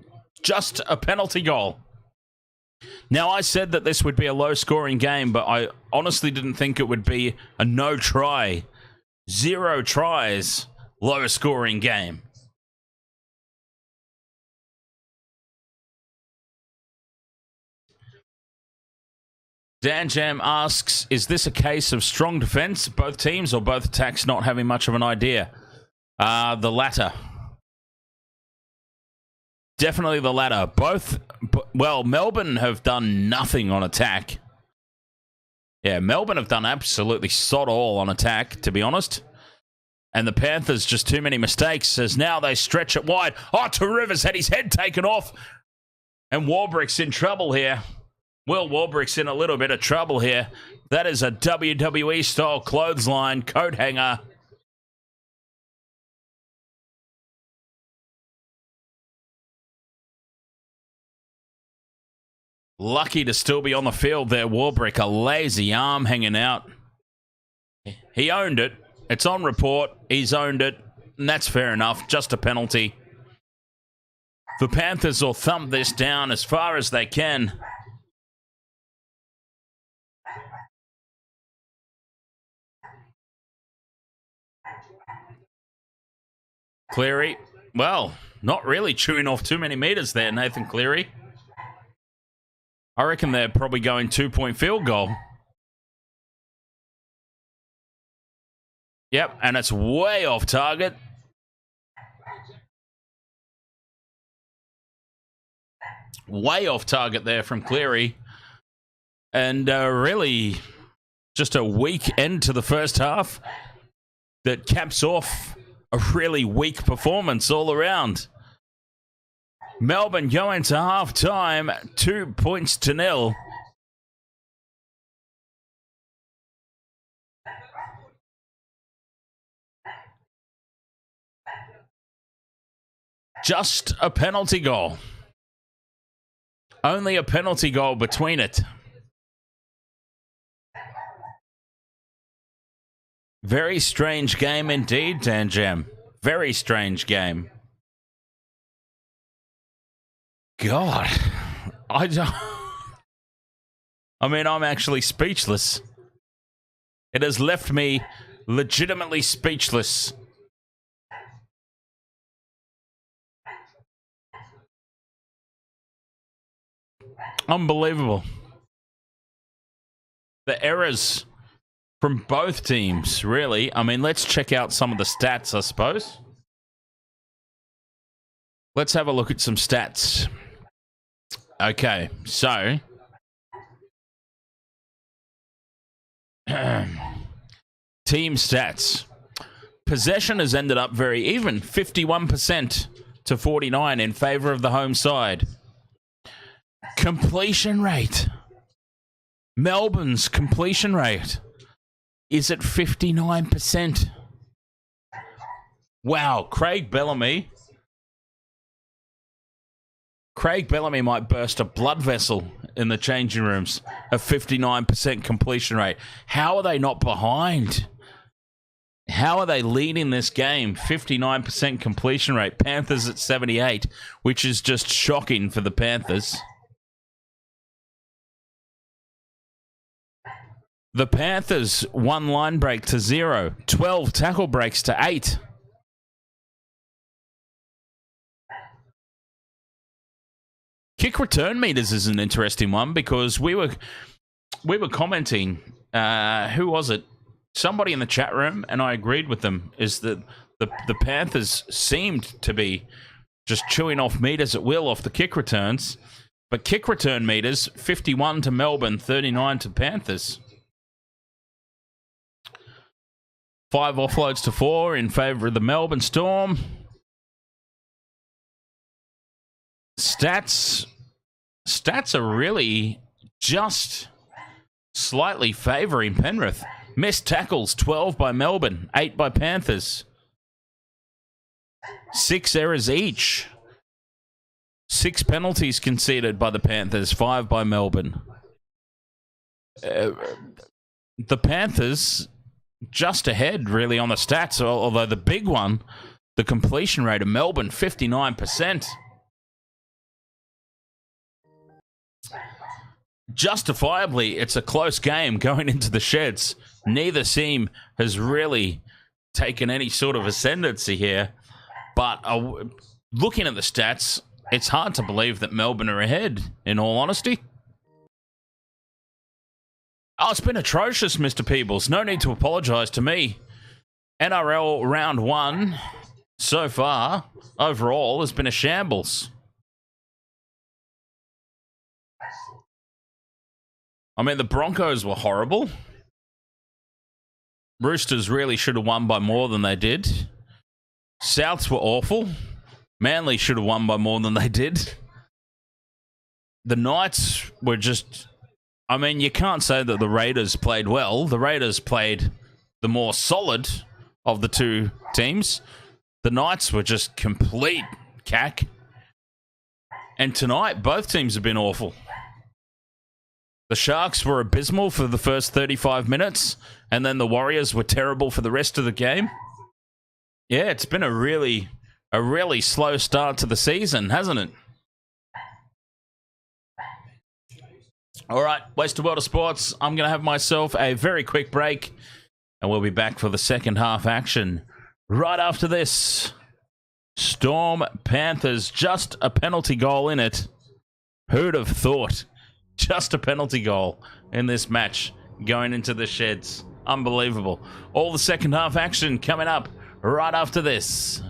Just a penalty goal. Now, I said that this would be a low-scoring game, but I honestly didn't think it would be a no-try, 0 tries, low-scoring game. Dan Jam asks, is this a case of strong defense, both teams, or both attacks not having much of an idea? The latter. Definitely the latter. Both, well, Melbourne have done nothing on attack. Yeah, Melbourne have done absolutely sod all on attack, to be honest. And the Panthers, just too many mistakes, as now they stretch it wide. Oh, Turuva's had his head taken off. And Warbrick's in trouble here. Will Warbrick's in a little bit of trouble here. That is a WWE-style clothesline coat hanger. Lucky to still be on the field there, Warbrick. A lazy arm hanging out. He owned it. It's on report. He's owned it. And that's fair enough. Just a penalty. The Panthers will thump this down as far as they can. Cleary, well, not really chewing off too many meters there, Nathan Cleary. I reckon they're probably going 2-point field goal. Yep, and it's way off target. Way off target there from Cleary. And really just a weak end to the first half that caps off a really weak performance all around. Melbourne going to half-time, 2-0. Just a penalty goal. Only a penalty goal between it. Very strange game indeed, Dan Jam. Very strange game. God, I mean, I'm actually speechless. It has left me legitimately speechless. Unbelievable. The errors from both teams, really. I mean, let's check out some of the stats, I suppose. Let's have a look at some stats. Okay, so team stats. Possession has ended up very even, 51% to 49 in favor of the home side. Completion rate. Melbourne's completion rate is at 59%. Wow, Craig Bellamy might burst a blood vessel in the changing rooms. A 59% completion rate. How are they not behind? How are they leading this game? 59% completion rate. Panthers at 78, which is just shocking for the Panthers. The Panthers, 1 line break to 0. 12 tackle breaks to 8. Kick return meters is an interesting one because we were commenting. Who was it? Somebody in the chat room, and I agreed with them. Is that the Panthers seemed to be just chewing off meters at will off the kick returns, but kick return meters 51 to Melbourne, 39 to Panthers. 5 offloads to 4 in favour of the Melbourne Storm. Stats are really just slightly favouring Penrith. Missed tackles, 12 by Melbourne, 8 by Panthers. 6 errors each. 6 penalties conceded by the Panthers, 5 by Melbourne. The Panthers just ahead, really, on the stats, although the big one, the completion rate of Melbourne, 59%. justifiably, it's a close game going into the sheds. Neither team has really taken any sort of ascendancy here. But looking at the stats, it's hard to believe that Melbourne are ahead, in all honesty. Oh, it's been atrocious, Mr. Peebles. No need to apologise to me. NRL round 1 so far, overall, has been a shambles. I mean, the Broncos were horrible. Roosters really should have won by more than they did. Souths were awful. Manly should have won by more than they did. The Knights were just... I mean, you can't say that the Raiders played well. The Raiders played the more solid of the two teams. The Knights were just complete cack. And tonight, both teams have been awful. The Sharks were abysmal for the first 35 minutes, and then the Warriors were terrible for the rest of the game. Yeah, it's been a really slow start to the season, hasn't it? All right, Wasted World of Sports. I'm going to have myself a very quick break, and we'll be back for the second half action right after this. Storm Panthers, just a penalty goal in it. Who'd have thought? Just a penalty goal in this match going into the sheds. Unbelievable. All the second half action coming up right after this.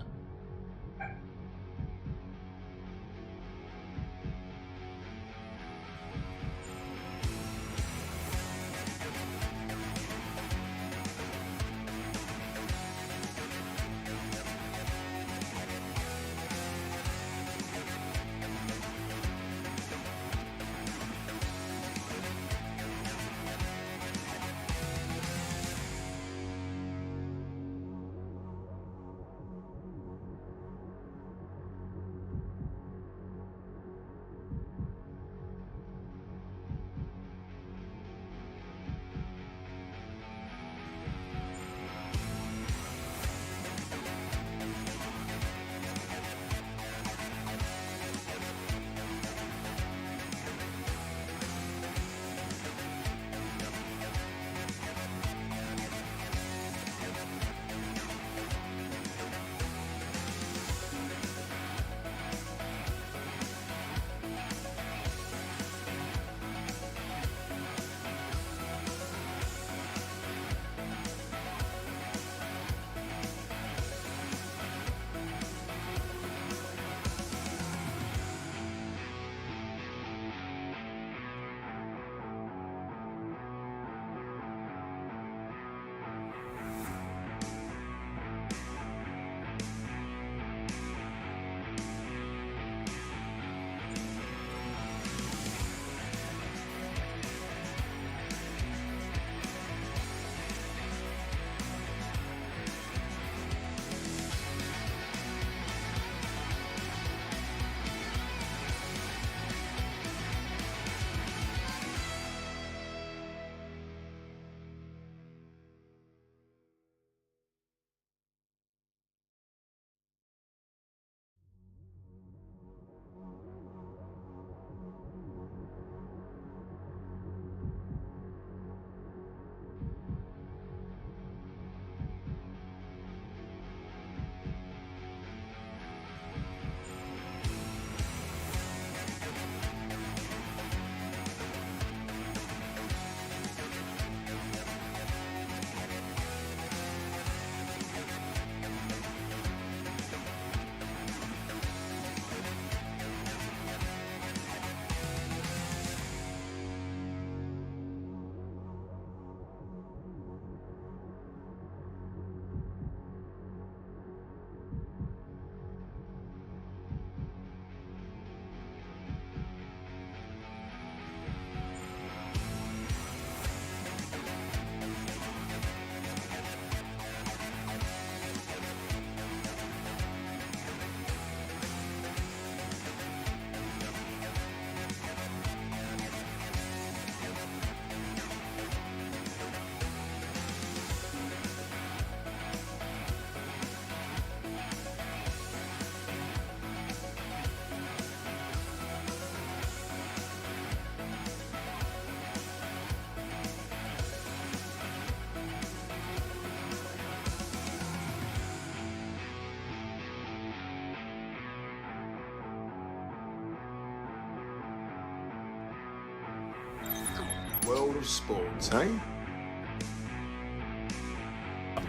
world of sports, eh?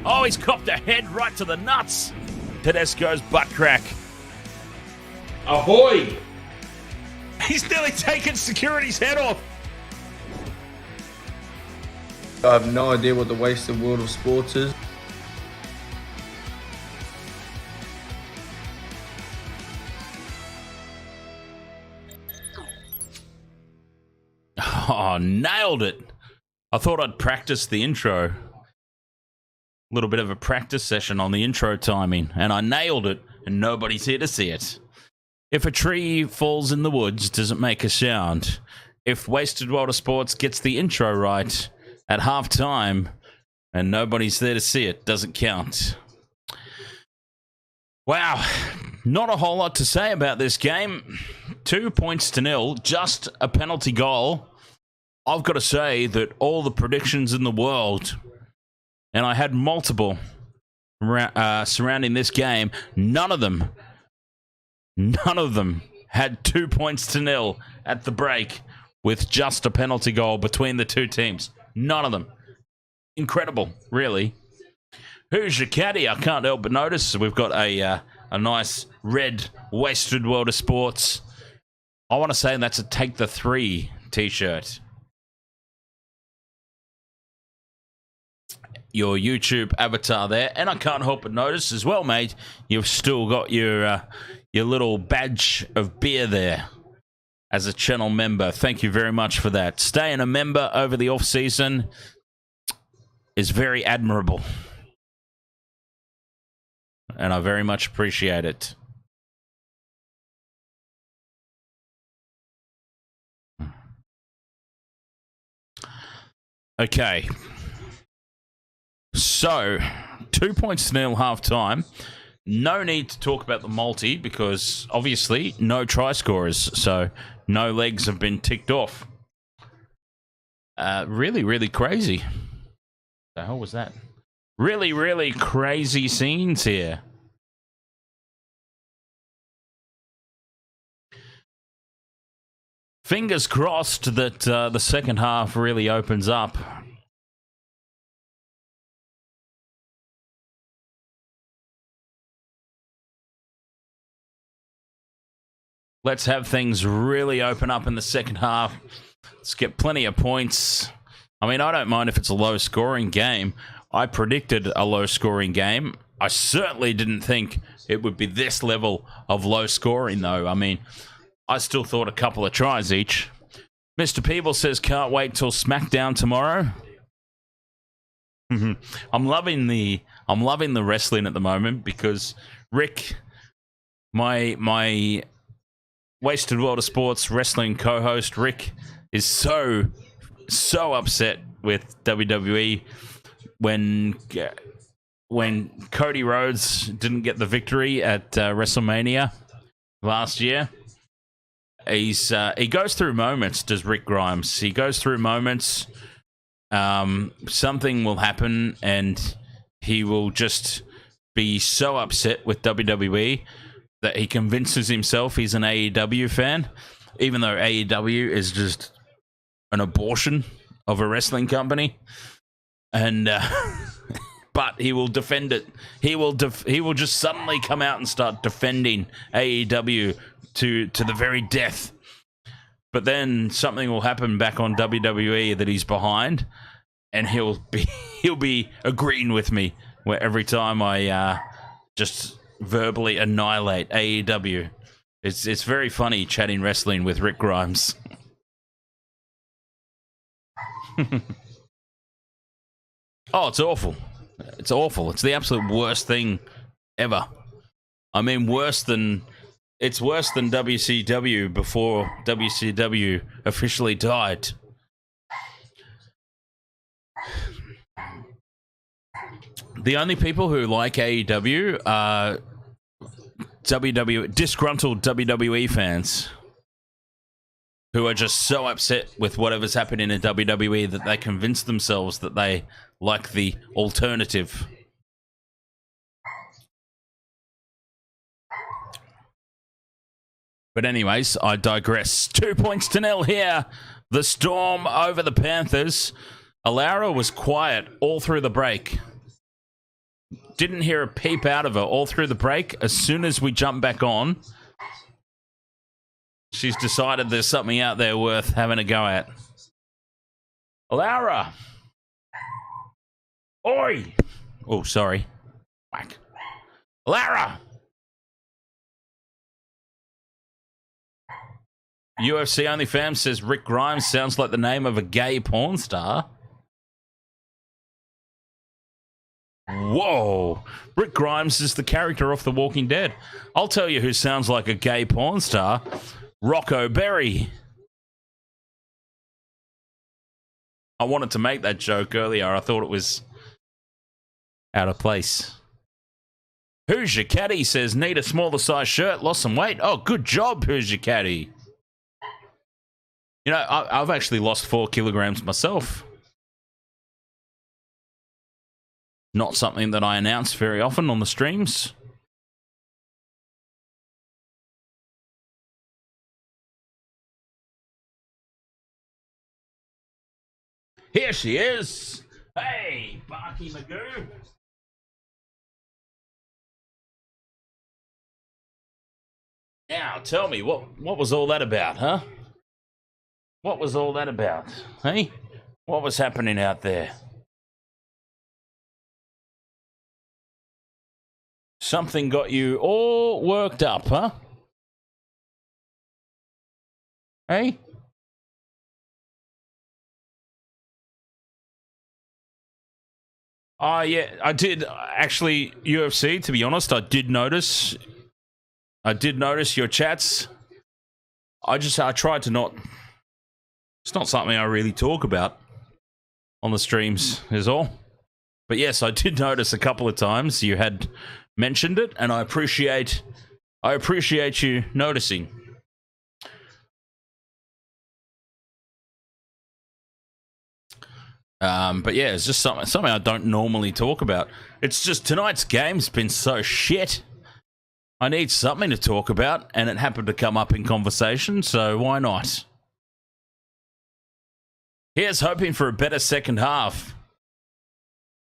Oh, he's copped a head right to the nuts. Tedesco's butt crack. Ahoy! He's nearly taken security's head off. I have no idea what the wasted world of sports is. Oh, nailed it. I thought I'd practice the intro. A little bit of a practice session on the intro timing, and I nailed it, and nobody's here to see it. If a tree falls in the woods, does it make a sound? If Wasted World of Sports gets the intro right at halftime, and nobody's there to see it, doesn't count. Wow, not a whole lot to say about this game. 2 points to nil, just a penalty goal. I've got to say that all the predictions in the world, and I had multiple surrounding this game, none of them had 2 points to nil at the break with just a penalty goal between the two teams. None of them. Incredible, really. Who's your caddy? I can't help but notice we've got a nice red Wasted World of Sports. I want to say that's a Take the 3 t-shirt. Your YouTube avatar there, and I can't help but notice as well, mate, you've still got your little badge of beer there as a channel member. Thank you very much for that. Staying a member over the off season is very admirable, and I very much appreciate it. Okay. So, 2 points to nil half time. No need to talk about the multi because obviously no try scorers, so no legs have been ticked off. Really, really crazy. The hell was that? Really, really crazy scenes here. Fingers crossed that the second half really opens up. Let's have things really open up in the second half. Let's get plenty of points. I mean, I don't mind if it's a low-scoring game. I predicted a low-scoring game. I certainly didn't think it would be this level of low-scoring, though. I mean, I still thought a couple of tries each. Mr. Peeble says, can't wait till SmackDown tomorrow. I'm loving the wrestling at the moment because Rick, my Wasted World of Sports wrestling co-host Rick is so upset with WWE when Cody Rhodes didn't get the victory at WrestleMania last year. He goes through moments, does Rick Grimes. He goes through moments. Something will happen and he will just be so upset with WWE that he convinces himself he's an AEW fan, even though AEW is just an abortion of a wrestling company. And but he will defend it. He will just suddenly come out and start defending AEW to the very death. But then something will happen back on WWE that he's behind, and he'll be agreeing with me where every time I just verbally annihilate AEW. It's very funny chatting wrestling with Rick Grimes. Oh, it's awful. It's awful. It's the absolute worst thing ever. I mean, it's worse than WCW before WCW officially died. The only people who like AEW are disgruntled WWE fans who are just so upset with whatever's happening in WWE that they convince themselves that they like the alternative. But anyways, I digress. 2 points to nil here. The Storm over the Panthers. Alara was quiet all through the break. Didn't hear a peep out of her all through the break. As soon as we jump back on, she's decided there's something out there worth having a go at. Alara! Oi! Oh, sorry. Whack. Alara! UFC Only Fam says Rick Grimes sounds like the name of a gay porn star. Whoa! Rick Grimes is the character off The Walking Dead. I'll tell you who sounds like a gay porn star. Rocco Berry. I wanted to make that joke earlier. I thought it was out of place. Who's your caddy? Says, need a smaller size shirt, lost some weight. Oh, good job, who's your caddy? You know, I've actually lost 4 kilograms myself. Not something that I announce very often on the streams. Here she is. Hey, Barky Magoo. Now, tell me, what was all that about, huh? What was all that about? Hey? What was happening out there? Something got you all worked up, huh? Hey? Oh, yeah, I did. Actually, UFC, to be honest, I did notice your chats. I tried to not... It's not something I really talk about on the streams, is all. But yes, I did notice a couple of times you had mentioned it, and I appreciate you noticing. But yeah, it's just something I don't normally talk about. It's just tonight's game's been so shit. I need something to talk about, and it happened to come up in conversation, so why not? Here's hoping for a better second half.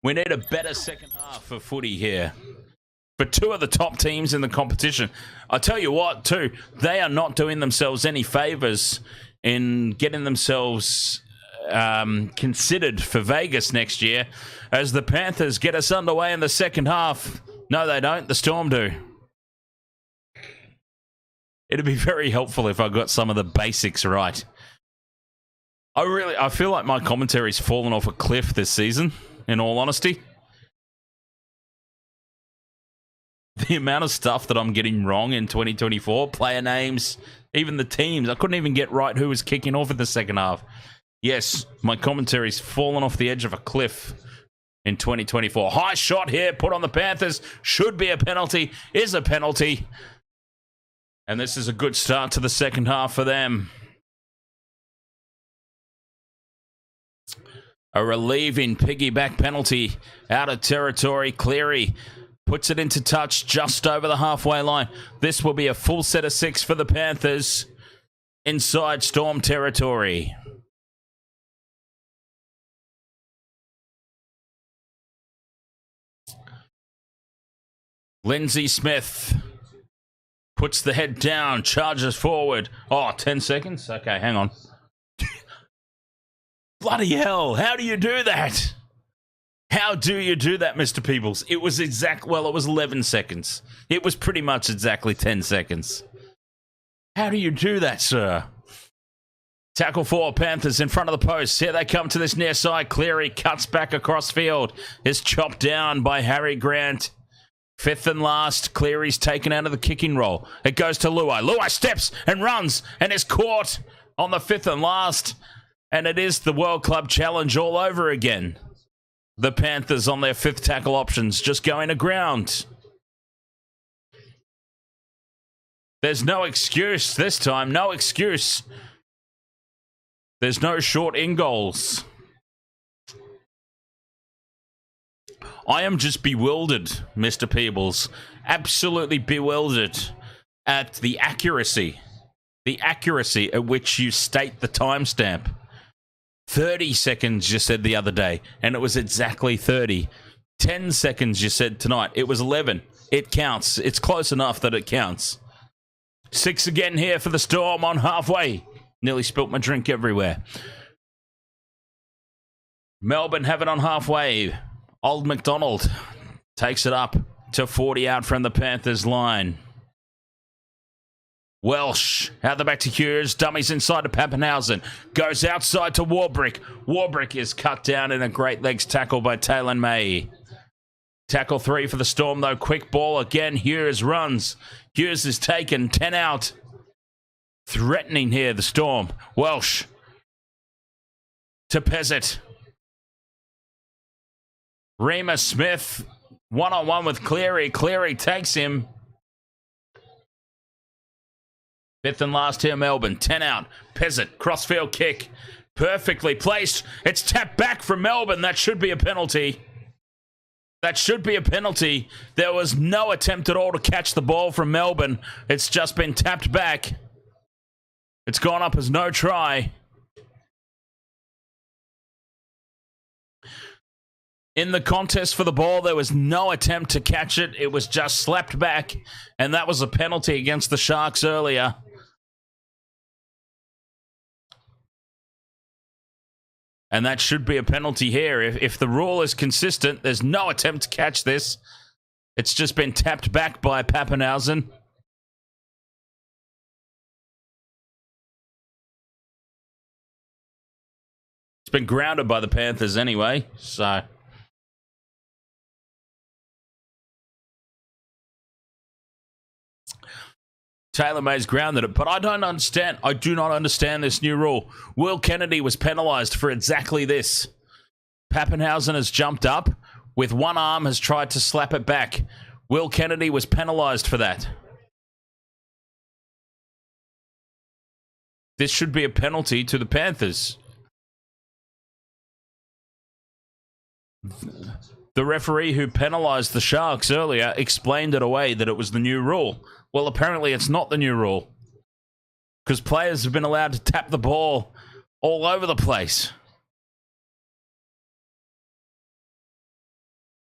We need a better second half of footy here. For 2 of the top teams in the competition. I tell you what, too, they are not doing themselves any favours in getting themselves considered for Vegas next year as the Panthers get us underway in the second half. No, they don't. The Storm do. It'd be very helpful if I got some of the basics right. I feel like my commentary's fallen off a cliff this season, in all honesty. The amount of stuff that I'm getting wrong in 2024, player names, even the teams, I couldn't even get right who was kicking off in the second half. Yes, my commentary's fallen off the edge of a cliff in 2024. High shot here, put on the Panthers. Should be a penalty, is a penalty. And this is a good start to the second half for them. A relieving piggyback penalty out of territory. Cleary puts it into touch just over the halfway line. This will be a full set of 6 for the Panthers inside Storm territory. Lindsay Smith puts the head down, charges forward. Oh, 10 seconds? Okay, hang on. Bloody hell, how do you do that? How do you do that, Mr. Peebles? It was it was 11 seconds. It was pretty much exactly 10 seconds. How do you do that, sir? Tackle 4, Panthers in front of the post. Here they come to this near side. Cleary cuts back across field. Is chopped down by Harry Grant. 5th and last. Cleary's taken out of the kicking roll. It goes to Luai. Luai steps and runs and is caught on the 5th and last. And it is the World Club Challenge all over again. The Panthers on their 5th tackle options, just going to ground. There's no excuse this time, no excuse. There's no short in goals. I am just bewildered, Mr. Peebles. Absolutely bewildered at the accuracy the accuracy at which you state the timestamp. 30 seconds you said the other day, and it was exactly 30. 10 seconds you said tonight, it was 11. It counts. It's close enough that it counts. 6 again here for the Storm on halfway. Nearly spilt my drink everywhere. Melbourne have it on halfway. Old McDonald takes it up to 40 out from the Panthers line. Welsh, out the back to Hughes. Dummies inside to Pappenhausen. Goes outside to Warbrick. Warbrick is cut down in a great legs tackle by Taylor May. Tackle 3 for the Storm, though. Quick ball again. Hughes runs. Hughes is taken. 10 out. Threatening here, the Storm. Welsh to Pezzett. Reema Smith, one-on-one with Cleary. Cleary takes him. 5th and last here, Melbourne. 10 out. Pezzett, crossfield kick. Perfectly placed. It's tapped back from Melbourne. That should be a penalty. That should be a penalty. There was no attempt at all to catch the ball from Melbourne. It's just been tapped back. It's gone up as no try. In the contest for the ball, there was no attempt to catch it. It was just slapped back, and that was a penalty against the Sharks earlier. And that should be a penalty here. If the rule is consistent, there's no attempt to catch this. It's just been tapped back by Pappenhausen. It's been grounded by the Panthers anyway, so... Taylor May's grounded it, but I don't understand. I do not understand this new rule. Will Kennedy was penalised for exactly this. Pappenhausen has jumped up, with one arm has tried to slap it back. Will Kennedy was penalised for that. This should be a penalty to the Panthers. The referee who penalised the Sharks earlier explained it away that it was the new rule. Well, apparently it's not the new rule. Because players have been allowed to tap the ball all over the place.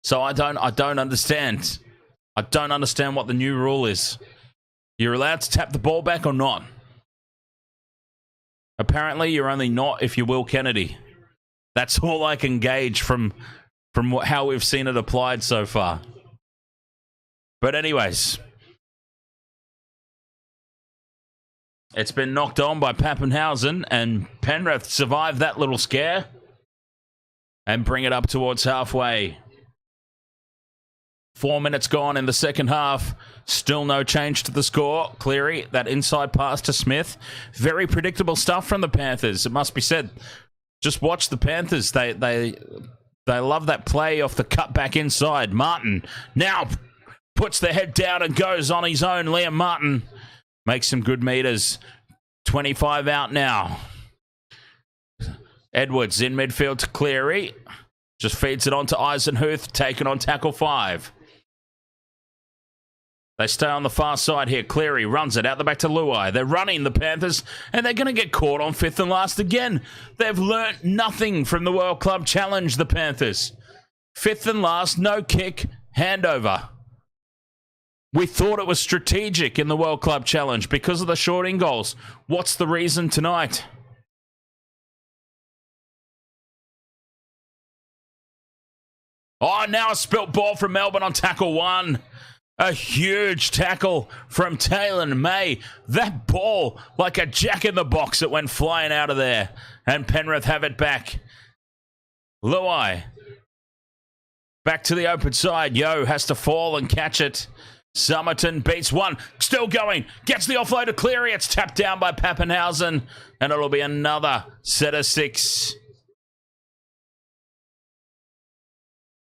So I don't understand. I don't understand what the new rule is. You're allowed to tap the ball back or not? Apparently you're only not if you Will Kennedy. That's all I can gauge from how we've seen it applied so far. But anyways... It's been knocked on by Pappenhausen, and Penrith survived that little scare and bring it up towards halfway. 4 minutes gone in the second half. Still no change to the score. Cleary, that inside pass to Smith. Very predictable stuff from the Panthers, it must be said. Just watch the Panthers. They love that play off the cut back inside. Martin now puts the head down and goes on his own. Liam Martin makes some good meters. 25 out now. Edwards in midfield to Cleary. Just feeds it on to Eisenhuth. Taken on tackle 5. They stay on the far side here. Cleary runs it out the back to Luai. They're running the Panthers, and they're going to get caught on 5th and last again. They've learnt nothing from the World Club Challenge, the Panthers. 5th and last, no kick, handover. We thought it was strategic in the World Club Challenge because of the shorting goals. What's the reason tonight? Oh, now a spilt ball from Melbourne on tackle 1. A huge tackle from Taylor May. That ball, like a jack-in-the-box, it went flying out of there. And Penrith have it back. Luai. Back to the open side. Yo has to fall and catch it. Sommerton beats one. Still going. Gets the offload to Cleary. It's tapped down by Pappenhausen. And it'll be another set of 6.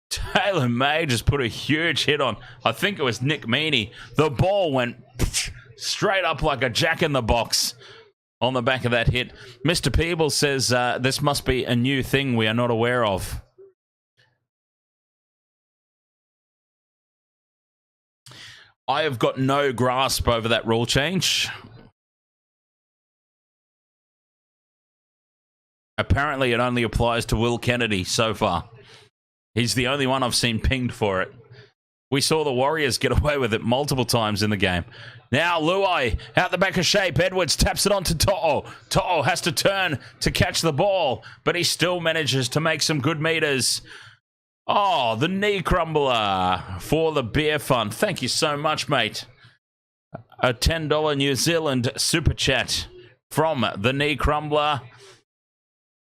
Taylor May just put a huge hit on. I think it was Nick Meaney. The ball went straight up like a jack-in-the-box on the back of that hit. Mr. Peebles says this must be a new thing we are not aware of. I have got no grasp over that rule change. Apparently, it only applies to Will Kennedy so far. He's the only one I've seen pinged for it. We saw the Warriors get away with it multiple times in the game. Now, Luai out the back of shape. Edwards taps it on to To'o. To'o has to turn to catch the ball, but he still manages to make some good meters. Oh, the knee crumbler for the beer fund. Thank you so much, mate. A $10 New Zealand super chat from the knee crumbler.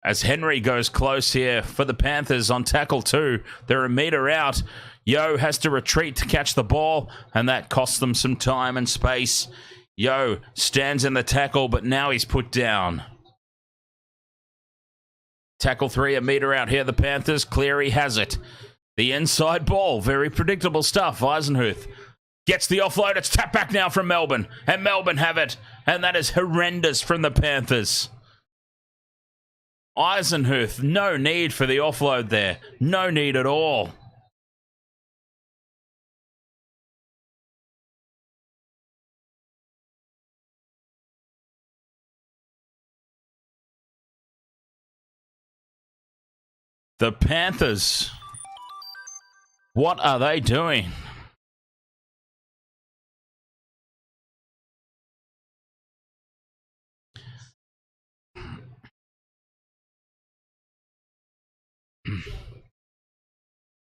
As Henry goes close here for the Panthers on tackle 2. They're a meter out. Yo has to retreat to catch the ball, and that costs them some time and space. Yo stands in the tackle, but now he's put down. Tackle 3, a meter out here, the Panthers. Cleary has it. The inside ball, very predictable stuff. Eisenhuth gets the offload. It's tapped back now from Melbourne, and Melbourne have it, and that is horrendous from the Panthers. Eisenhuth, no need for the offload there. No need at all. The Panthers, what are they doing?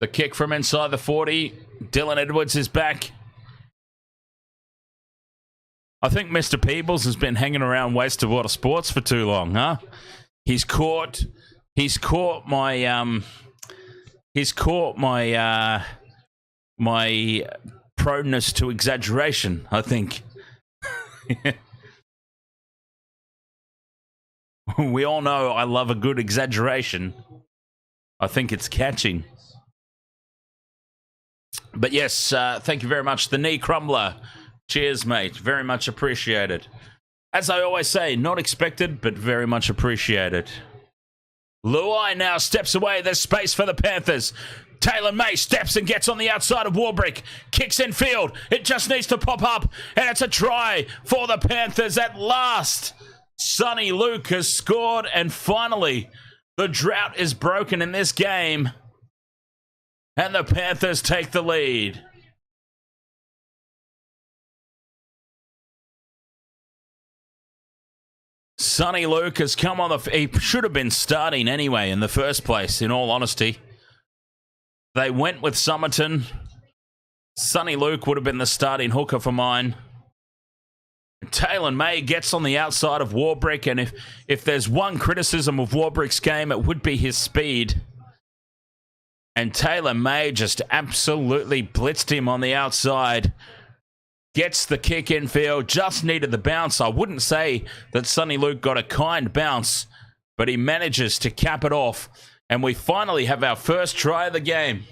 The kick from inside the 40. Dylan Edwards is back. I think Mr. Peebles has been hanging around Waste of Water Sports for too long, huh? He's caught my my proneness to exaggeration, I think. We all know I love a good exaggeration. I think it's catching. But yes, thank you very much. The knee crumbler. Cheers, mate. Very much appreciated. As I always say, not expected, but very much appreciated. Luai now steps away. There's space for the Panthers. Taylor May steps and gets on the outside of Warbrick. Kicks in field. It just needs to pop up. And it's a try for the Panthers at last. Sonny Luke has scored. And finally, the drought is broken in this game. And the Panthers take the lead. Sonny Luke has come on the... He should have been starting anyway in the first place, in all honesty. They went with Sommerton. Sonny Luke would have been the starting hooker for mine. Taylor May gets on the outside of Warbrick, and if there's one criticism of Warbrick's game, it would be his speed. And Taylor May just absolutely blitzed him on the outside. Gets the kick in field, just needed the bounce. I wouldn't say that Sonny Luke got a kind bounce, but he manages to cap it off. And we finally have our first try of the game.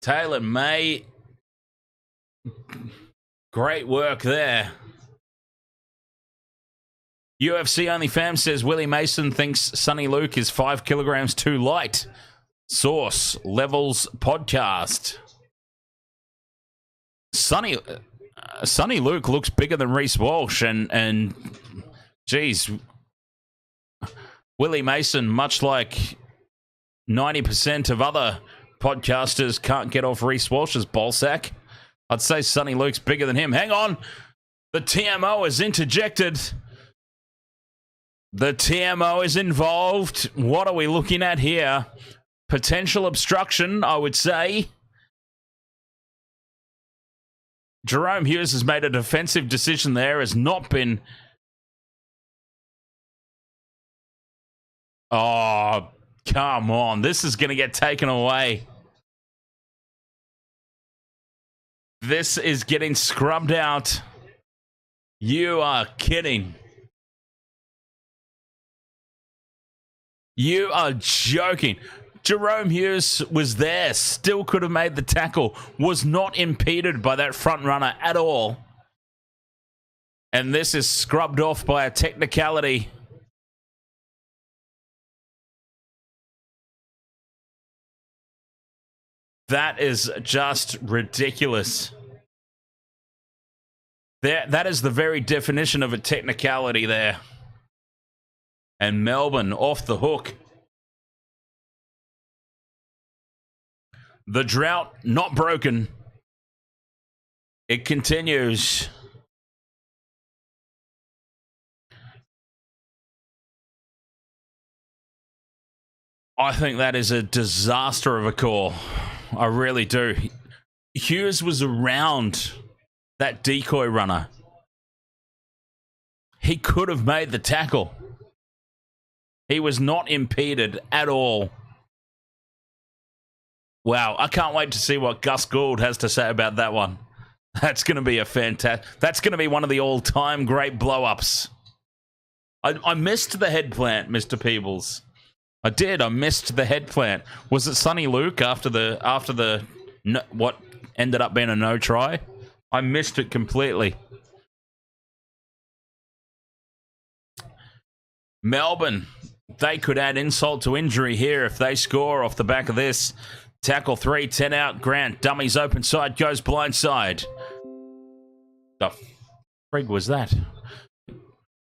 Taylor May, great work there. UFC Only Fam says Willie Mason thinks Sonny Luke is 5 kilograms too light. Source, Levels Podcast. Sonny Luke looks bigger than Reece Walsh, and geez, Willie Mason, much like 90% of other podcasters, can't get off Reece Walsh's ballsack. I'd say Sonny Luke's bigger than him. Hang on, the TMO is interjected. The TMO is involved. What are we looking at here? Potential obstruction, I would say. Jarome Hughes has made a defensive decision there, has not been... Oh, come on. This is going to get taken away. This is getting scrubbed out. You are kidding. You are joking. Jarome Hughes was there, still could have made the tackle, was not impeded by that front runner at all. And this is scrubbed off by a technicality. That is just ridiculous. That is the very definition of a technicality there. And Melbourne off the hook. The drought not broken. It continues. I think that is a disaster of a call. I really do. Hughes was around that decoy runner. He could have made the tackle. He was not impeded at all. Wow, I can't wait to see what Gus Gould has to say about that one. That's going to be a fantastic... That's going to be one of the all-time great blow-ups. I missed the head plant, Mr. Peebles. I did. I missed the head plant. Was it Sonny Luke after the what ended up being a no try? I missed it completely. Melbourne, they could add insult to injury here if they score off the back of this. Tackle 3, 10 out. Grant, dummies open side, goes blindside. The frig was that?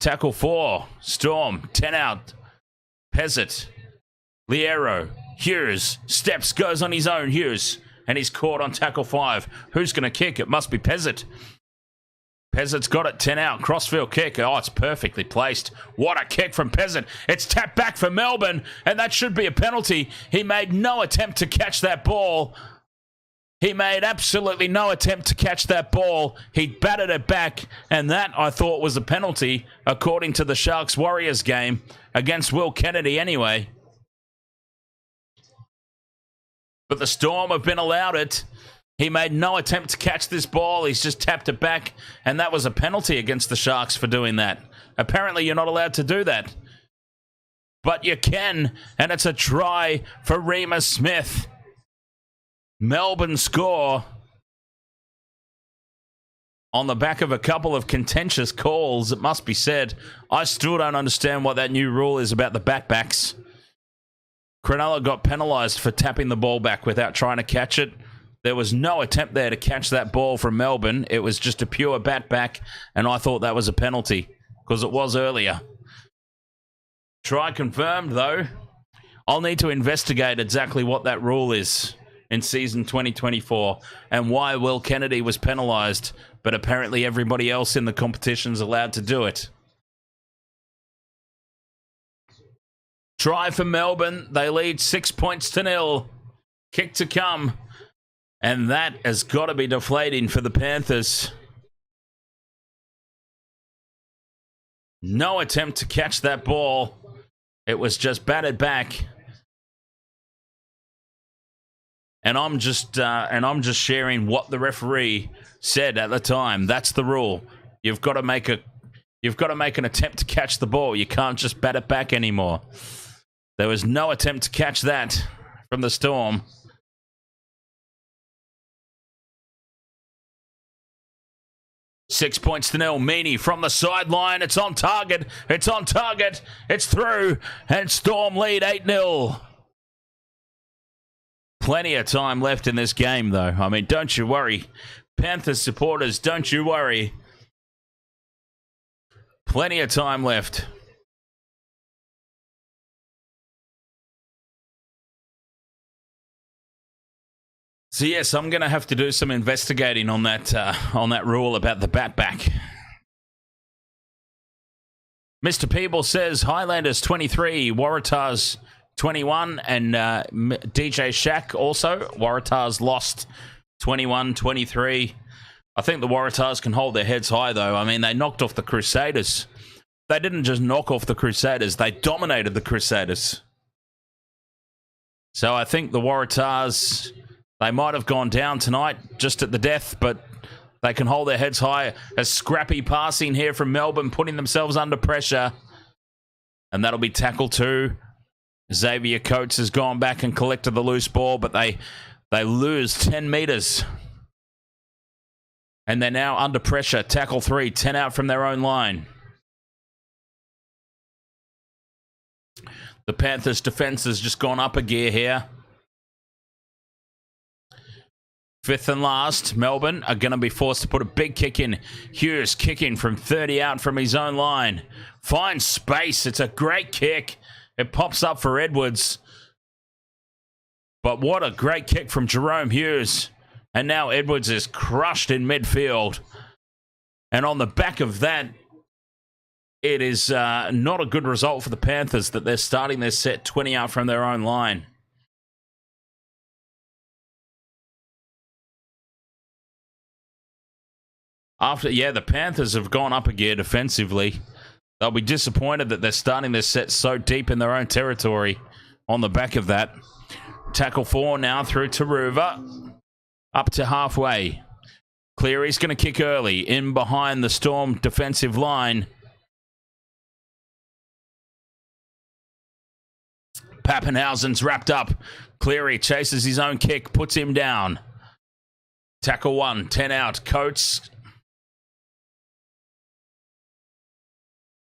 Tackle 4, Storm, 10 out. Pezzett, Liero, Hughes, steps, goes on his own, Hughes, and he's caught on tackle 5. Who's going to kick? It must be Pezzett. Pezzett's got it, 10 out, crossfield kick. Oh, it's perfectly placed. What a kick from Pezzett. It's tapped back for Melbourne, and that should be a penalty. He made no attempt to catch that ball. He made absolutely no attempt to catch that ball. He batted it back, and that, I thought, was a penalty, according to the Sharks-Warriors game, against Will Kennedy anyway. But the Storm have been allowed it. He made no attempt to catch this ball. He's just tapped it back, and that was a penalty against the Sharks for doing that. Apparently, you're not allowed to do that. But you can, and it's a try for Remus Smith. Melbourne score on the back of a couple of contentious calls, it must be said. I still don't understand what that new rule is about the batbacks. Cronulla got penalised for tapping the ball back without trying to catch it. There was no attempt there to catch that ball from Melbourne. It was just a pure bat back, and I thought that was a penalty because it was earlier. Try confirmed, though. I'll need to investigate exactly what that rule is in season 2024 and why Will Kennedy was penalised, but apparently everybody else in the competition's allowed to do it. Try for Melbourne. They lead 6 points to 0. Kick to come. And that has got to be deflating for the Panthers. No attempt to catch that ball. It was just batted back. And I'm just sharing what the referee said at the time. That's the rule. You've got to make an attempt to catch the ball. You can't just bat it back anymore. There was no attempt to catch that from the Storm. Six points to 0. Meany from the sideline. It's on target. It's on target. It's through. And Storm lead 8-0. Plenty of time left in this game, though. I mean, don't you worry. Panthers supporters, don't you worry. Plenty of time left. So yes, I'm going to have to do some investigating on that rule about the bat back. Mr. Peeble says Highlanders 23, Waratahs 21, and DJ Shack also. Waratahs lost 21-23. I think the Waratahs can hold their heads high, though. I mean, they knocked off the Crusaders. They didn't just knock off the Crusaders, they dominated the Crusaders. So I think the Waratahs, they might have gone down tonight just at the death, but they can hold their heads high. A scrappy passing here from Melbourne, putting themselves under pressure. And that'll be tackle 2. Xavier Coates has gone back and collected the loose ball, but they lose 10 metres. And they're now under pressure. Tackle 3, 10 out from their own line. The Panthers' defence has just gone up a gear here. Fifth and last, Melbourne are going to be forced to put a big kick in. Hughes kicking from 30 out from his own line. Finds space. It's a great kick. It pops up for Edwards. But what a great kick from Jarome Hughes. And now Edwards is crushed in midfield. And on the back of that, it is not a good result for the Panthers that they're starting their set 20 out from their own line. The Panthers have gone up a gear defensively. They'll be disappointed that they're starting their set so deep in their own territory on the back of that. Tackle 4 now through Turuva. Up to halfway. Cleary's going to kick early. In behind the Storm defensive line. Pappenhausen's wrapped up. Cleary chases his own kick. Puts him down. Tackle 1. 10 out. Coates.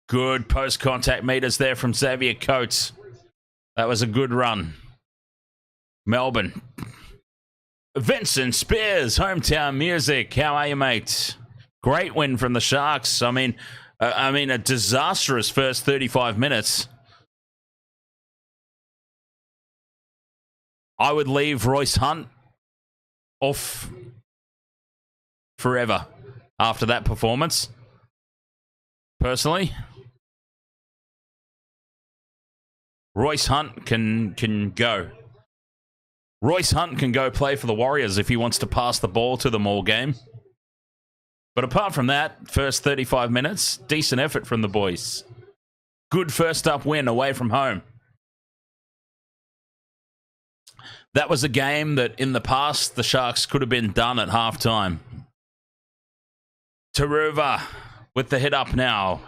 Good post-contact meters there from Xavier Coates. That was a good run. Melbourne. Vincent Spears, hometown music. How are you, mate? Great win from the Sharks. I mean, a disastrous first 35 minutes. I would leave Royce Hunt off forever after that performance. Personally. Royce Hunt can go. Royce Hunt can go play for the Warriors if he wants to pass the ball to them all game. But apart from that, first 35 minutes, decent effort from the boys. Good first up win away from home. That was a game that in the past, the Sharks could have been done at halftime. Turuva with the hit up now.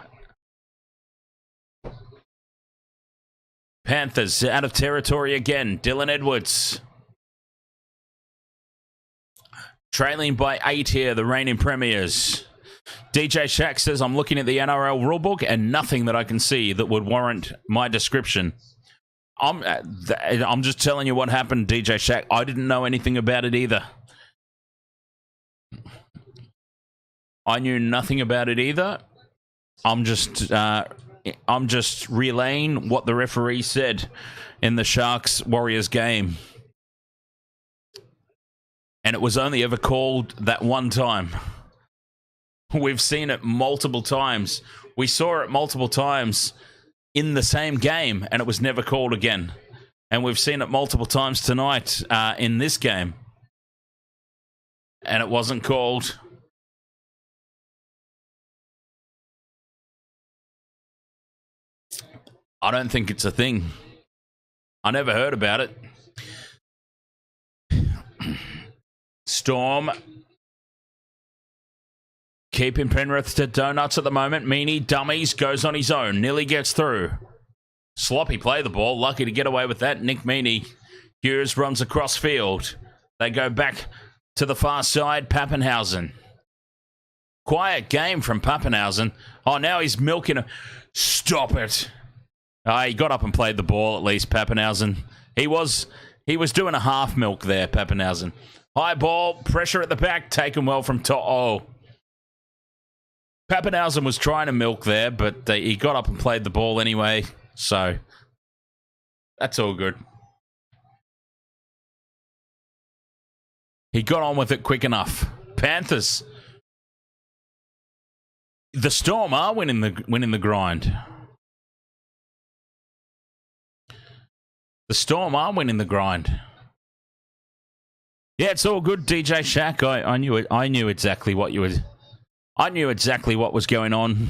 Panthers out of territory again. Dylan Edwards. Trailing by 8 here, the reigning premiers. DJ Shaq says, I'm looking at the NRL rulebook and nothing that I can see that would warrant my description. I'm just telling you what happened, DJ Shaq. I didn't know anything about it either. I knew nothing about it either. I'm just relaying what the referee said in the Sharks-Warriors game. And it was only ever called that one time. We've seen it multiple times. We saw it multiple times in the same game, and it was never called again. And we've seen it multiple times tonight in this game. And it wasn't called. I don't think it's a thing. I never heard about it. Storm keeping Penrith to donuts at the moment. Meaney dummies, goes on his own. Nearly gets through. Sloppy play the ball. Lucky to get away with that. Nick Meaney. Hughes runs across field. They go back to the far side. Pappenhausen. Quiet game from Pappenhausen. Oh, now he's milking a... Stop it. He got up and played the ball at least, Pappenhausen. He was doing a half milk there, Pappenhausen. High ball, pressure at the back, taken well from top. Oh. Pappenhausen was trying to milk there, but he got up and played the ball anyway. So, that's all good. He got on with it quick enough. Panthers. The Storm are winning the grind. The Storm are winning the grind. Yeah, it's all good, DJ Shaq. I knew it. I knew exactly what you would. I knew exactly what was going on,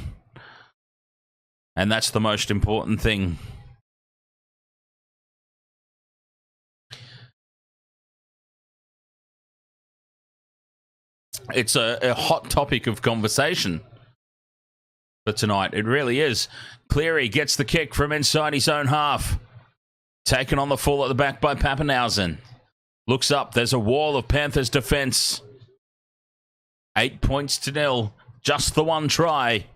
and that's the most important thing. It's a hot topic of conversation for tonight. It really is. Cleary gets the kick from inside his own half. Taken on the full at the back by Pappenhausen. Looks up. There's a wall of Panthers defense. 8 points to 0. Just the one try.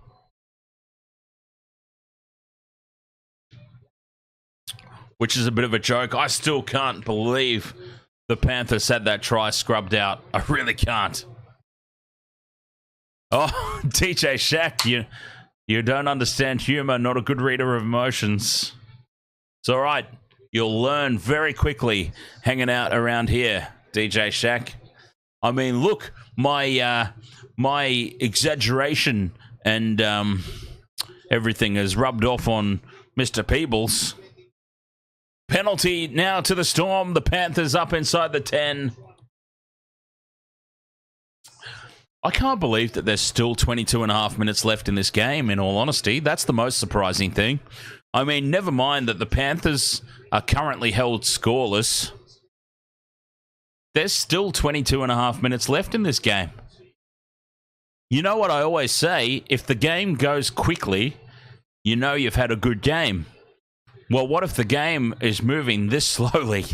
Which is a bit of a joke. I still can't believe the Panthers had that try scrubbed out. I really can't. Oh, DJ Shaq, you don't understand humor, not a good reader of emotions. It's all right. You'll learn very quickly hanging out around here, DJ Shaq. I mean, look, my exaggeration and everything has rubbed off on Mr. Peebles. Penalty now to the Storm. The Panthers up inside the 10. I can't believe that there's still 22 and a half minutes left in this game, in all honesty. That's the most surprising thing. I mean, never mind that the Panthers are currently held scoreless. There's still 22 and a half minutes left in this game. You know what I always say? If the game goes quickly, you know you've had a good game. Well, what if the game is moving this slowly?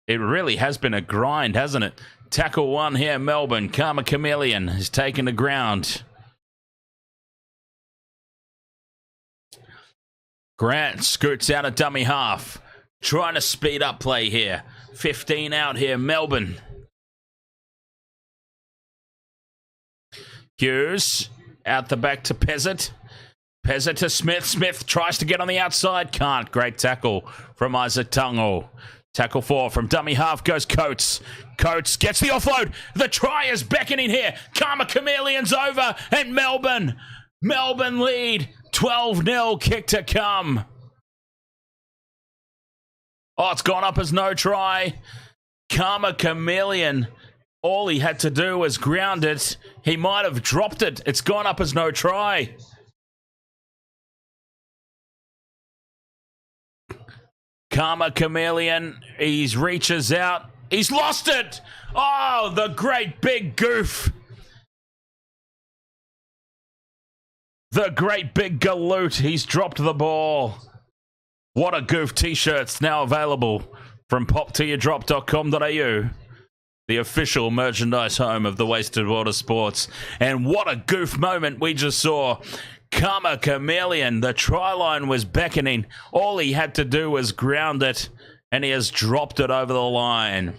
It really has been a grind, hasn't it? Tackle one here, Melbourne. Karma Chameleon has taken the ground. Grant scoots out a dummy half. Trying to speed up play here. 15 out here, Melbourne. Hughes out the back to Pezzett. Pezzett to Smith. Smith tries to get on the outside. Can't. Great tackle from Isaac Tungo. Tackle 4 from dummy half goes Coates. Coates gets the offload. The try is beckoning here. Karma Chameleon's over and Melbourne lead. 12-0 kick to come. Oh, it's gone up as no try. Karma Chameleon, all he had to do was ground it. He might have dropped it. It's gone up as no try. Karma Chameleon, he reaches out. He's lost it. Oh, the great big goof. The great big galoot. He's dropped the ball. What a goof. T-shirts now available from poptodrop.com.au, the official merchandise home of the Wasted Water Sports. And what a goof moment we just saw. Karma Chameleon, the try line was beckoning. All he had to do was ground it, and he has dropped it over the line.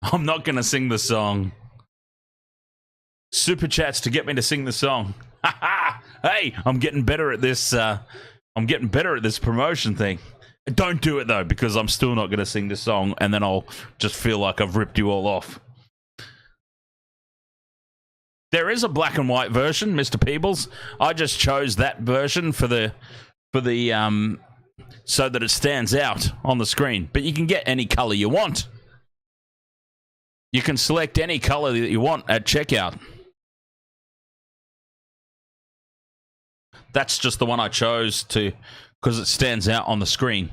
I'm not going to sing the song. Super chats to get me to sing the song. Hey, I'm getting better at this. I'm getting better at this promotion thing. Don't do it, though, because I'm still not going to sing the song, and then I'll just feel like I've ripped you all off. There is a black and white version, Mr. Peebles. I just chose that version for the so that it stands out on the screen. But you can get any color you want. You can select any color that you want at checkout. That's just the one I chose because it stands out on the screen.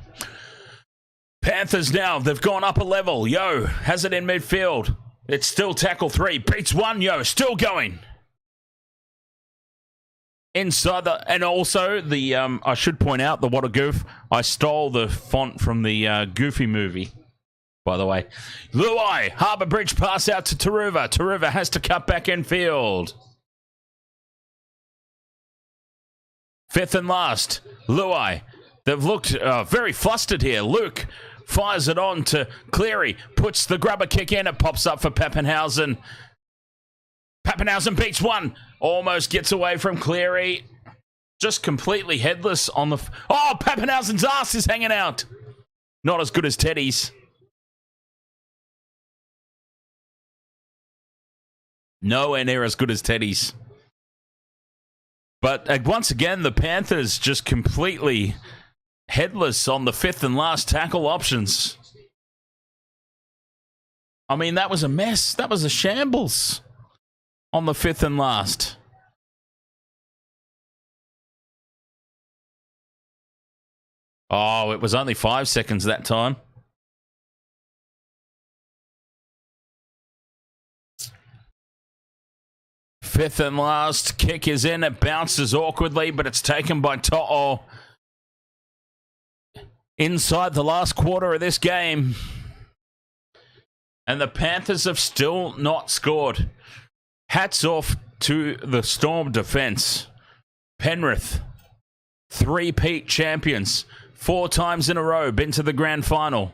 Panthers now, they've gone up a level. Yo, has it in midfield. It's still tackle 3. Beats 1, Yo, still going. Inside the... And also, the I should point out, the What a Goof, I stole the font from the Goofy movie, by the way. Luai, Harbour Bridge pass out to Turuva. Turuva has to cut back in field. 5th and last, Luai. They've looked very flustered here. Luke fires it on to Cleary. Puts the grubber kick in. It pops up for Pappenhausen. Pappenhausen beats 1. Almost gets away from Cleary. Just completely headless on the... Oh, Pappenhausen's ass is hanging out. Not as good as Teddy's. Nowhere near as good as Teddy's. But once again, the Panthers just completely headless on the 5th and last tackle options. I mean, that was a mess. That was a shambles on the 5th and last. Oh, it was only 5 seconds that time. Fifth and last, kick is in. It bounces awkwardly, but it's taken by To'o. Inside the last quarter of this game. And the Panthers have still not scored. Hats off to the Storm defence. Penrith, three-peat champions, 4 times in a row, been to the grand final.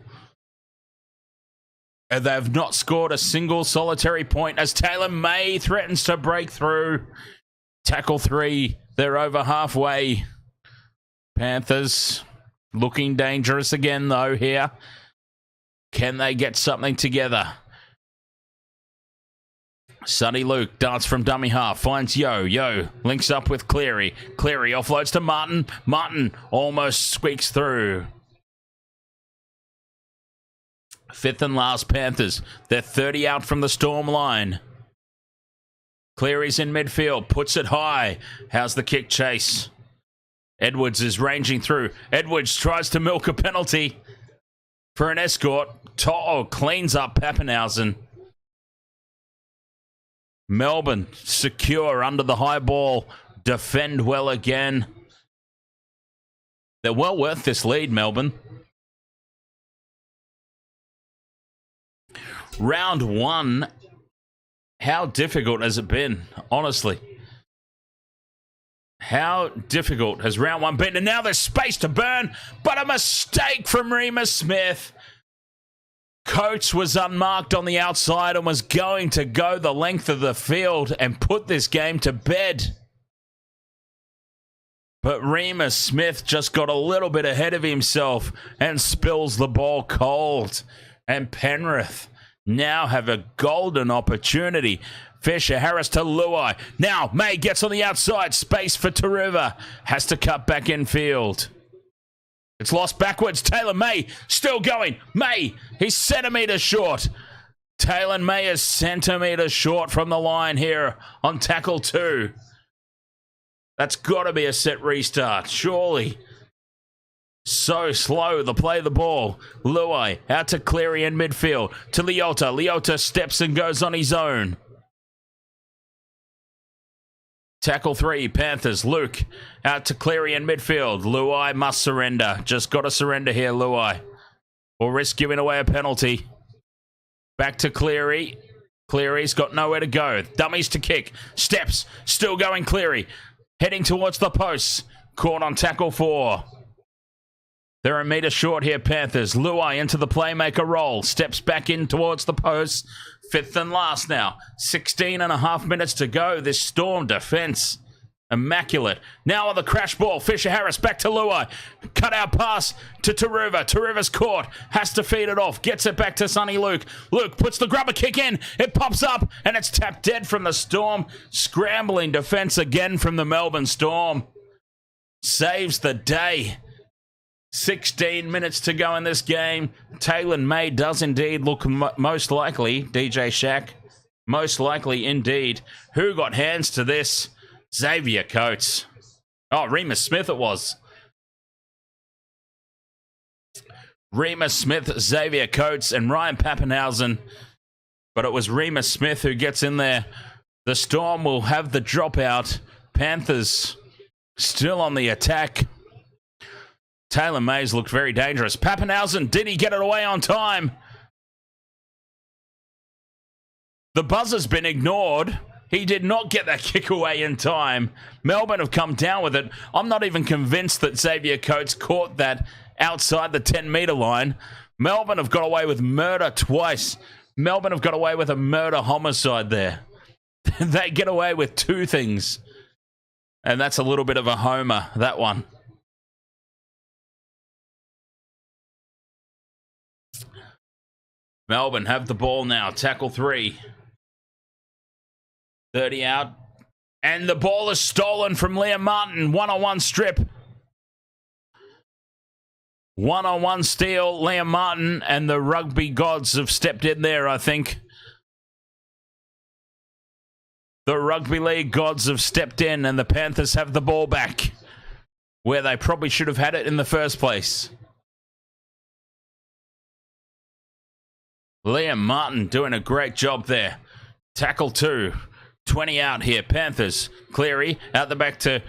And they've not scored a single solitary point as Taylor May threatens to break through. Tackle 3, they're over halfway. Panthers looking dangerous again, though, here. Can they get something together? Sonny Luke darts from dummy half, finds Yo. Yo links up with Cleary. Cleary offloads to Martin. Martin almost squeaks through. 5th and last Panthers. They're 30 out from the Storm line. Cleary's in midfield, puts it high. How's the kick chase? Edwards is ranging through. Edwards tries to milk a penalty for an escort. To'o cleans up Pappenhausen. Melbourne secure under the high ball. Defend well again. They're well worth this lead, Melbourne. Round 1. How difficult has it been, honestly? How difficult has round 1 been? And now there's space to burn, but a mistake from Remus Smith. Coates was unmarked on the outside and was going to go the length of the field and put this game to bed. But Remus Smith just got a little bit ahead of himself and spills the ball cold. And Penrith now have a golden opportunity. Fisher Harris to Luai. Now May gets on the outside. Space for Turuva. Has to cut back in field. It's lost backwards. Taylor May still going. May, he's centimetres short. Taylor May is centimetres short from the line here on tackle 2. That's got to be a set restart, surely. So slow to play the ball. Luai out to Cleary in midfield. To Leota. Leota steps and goes on his own. Tackle 3, Panthers. Luke out to Cleary in midfield. Luai must surrender. Just got to surrender here, Luai. Or risk giving away a penalty. Back to Cleary. Cleary's got nowhere to go. Dummies to kick. Steps. Still going Cleary. Heading towards the posts. Caught on tackle 4. They're a metre short here, Panthers. Luai into the playmaker role. Steps back in towards the posts. 5th and last now. 16 and a half minutes to go. This Storm defence. Immaculate. Now on the crash ball. Fisher Harris back to Luai. Cut out pass to Turuva. Turuva's caught. Has to feed it off. Gets it back to Sonny Luke. Luke puts the grubber kick in. It pops up and it's tapped dead from the Storm. Scrambling defence again from the Melbourne Storm. Saves the day. 16 minutes to go in this game. Taylor May does indeed look most likely. DJ Shack, most likely indeed. Who got hands to this? Xavier Coates. Oh, Remus Smith it was. Remus Smith, Xavier Coates, and Ryan Pappenhausen. But it was Remus Smith who gets in there. The Storm will have the dropout. Panthers still on the attack. Taylor Mays looked very dangerous. Pappenhausen, did he get it away on time? The buzzer's been ignored. He did not get that kick away in time. Melbourne have come down with it. I'm not even convinced that Xavier Coates caught that outside the 10-metre line. Melbourne have got away with murder twice. Melbourne have got away with a murder homicide there. They get away with 2 things. And that's a little bit of a homer, that one. Melbourne have the ball now. Tackle 3. 30 out. And the ball is stolen from Liam Martin. One-on-one strip. One-on-one steal. Liam Martin and the rugby gods have stepped in there, I think. The rugby league gods have stepped in and the Panthers have the ball back. Where they probably should have had it in the first place. Liam Martin doing a great job there. Tackle 2. 20 out here. Panthers. Cleary out the back to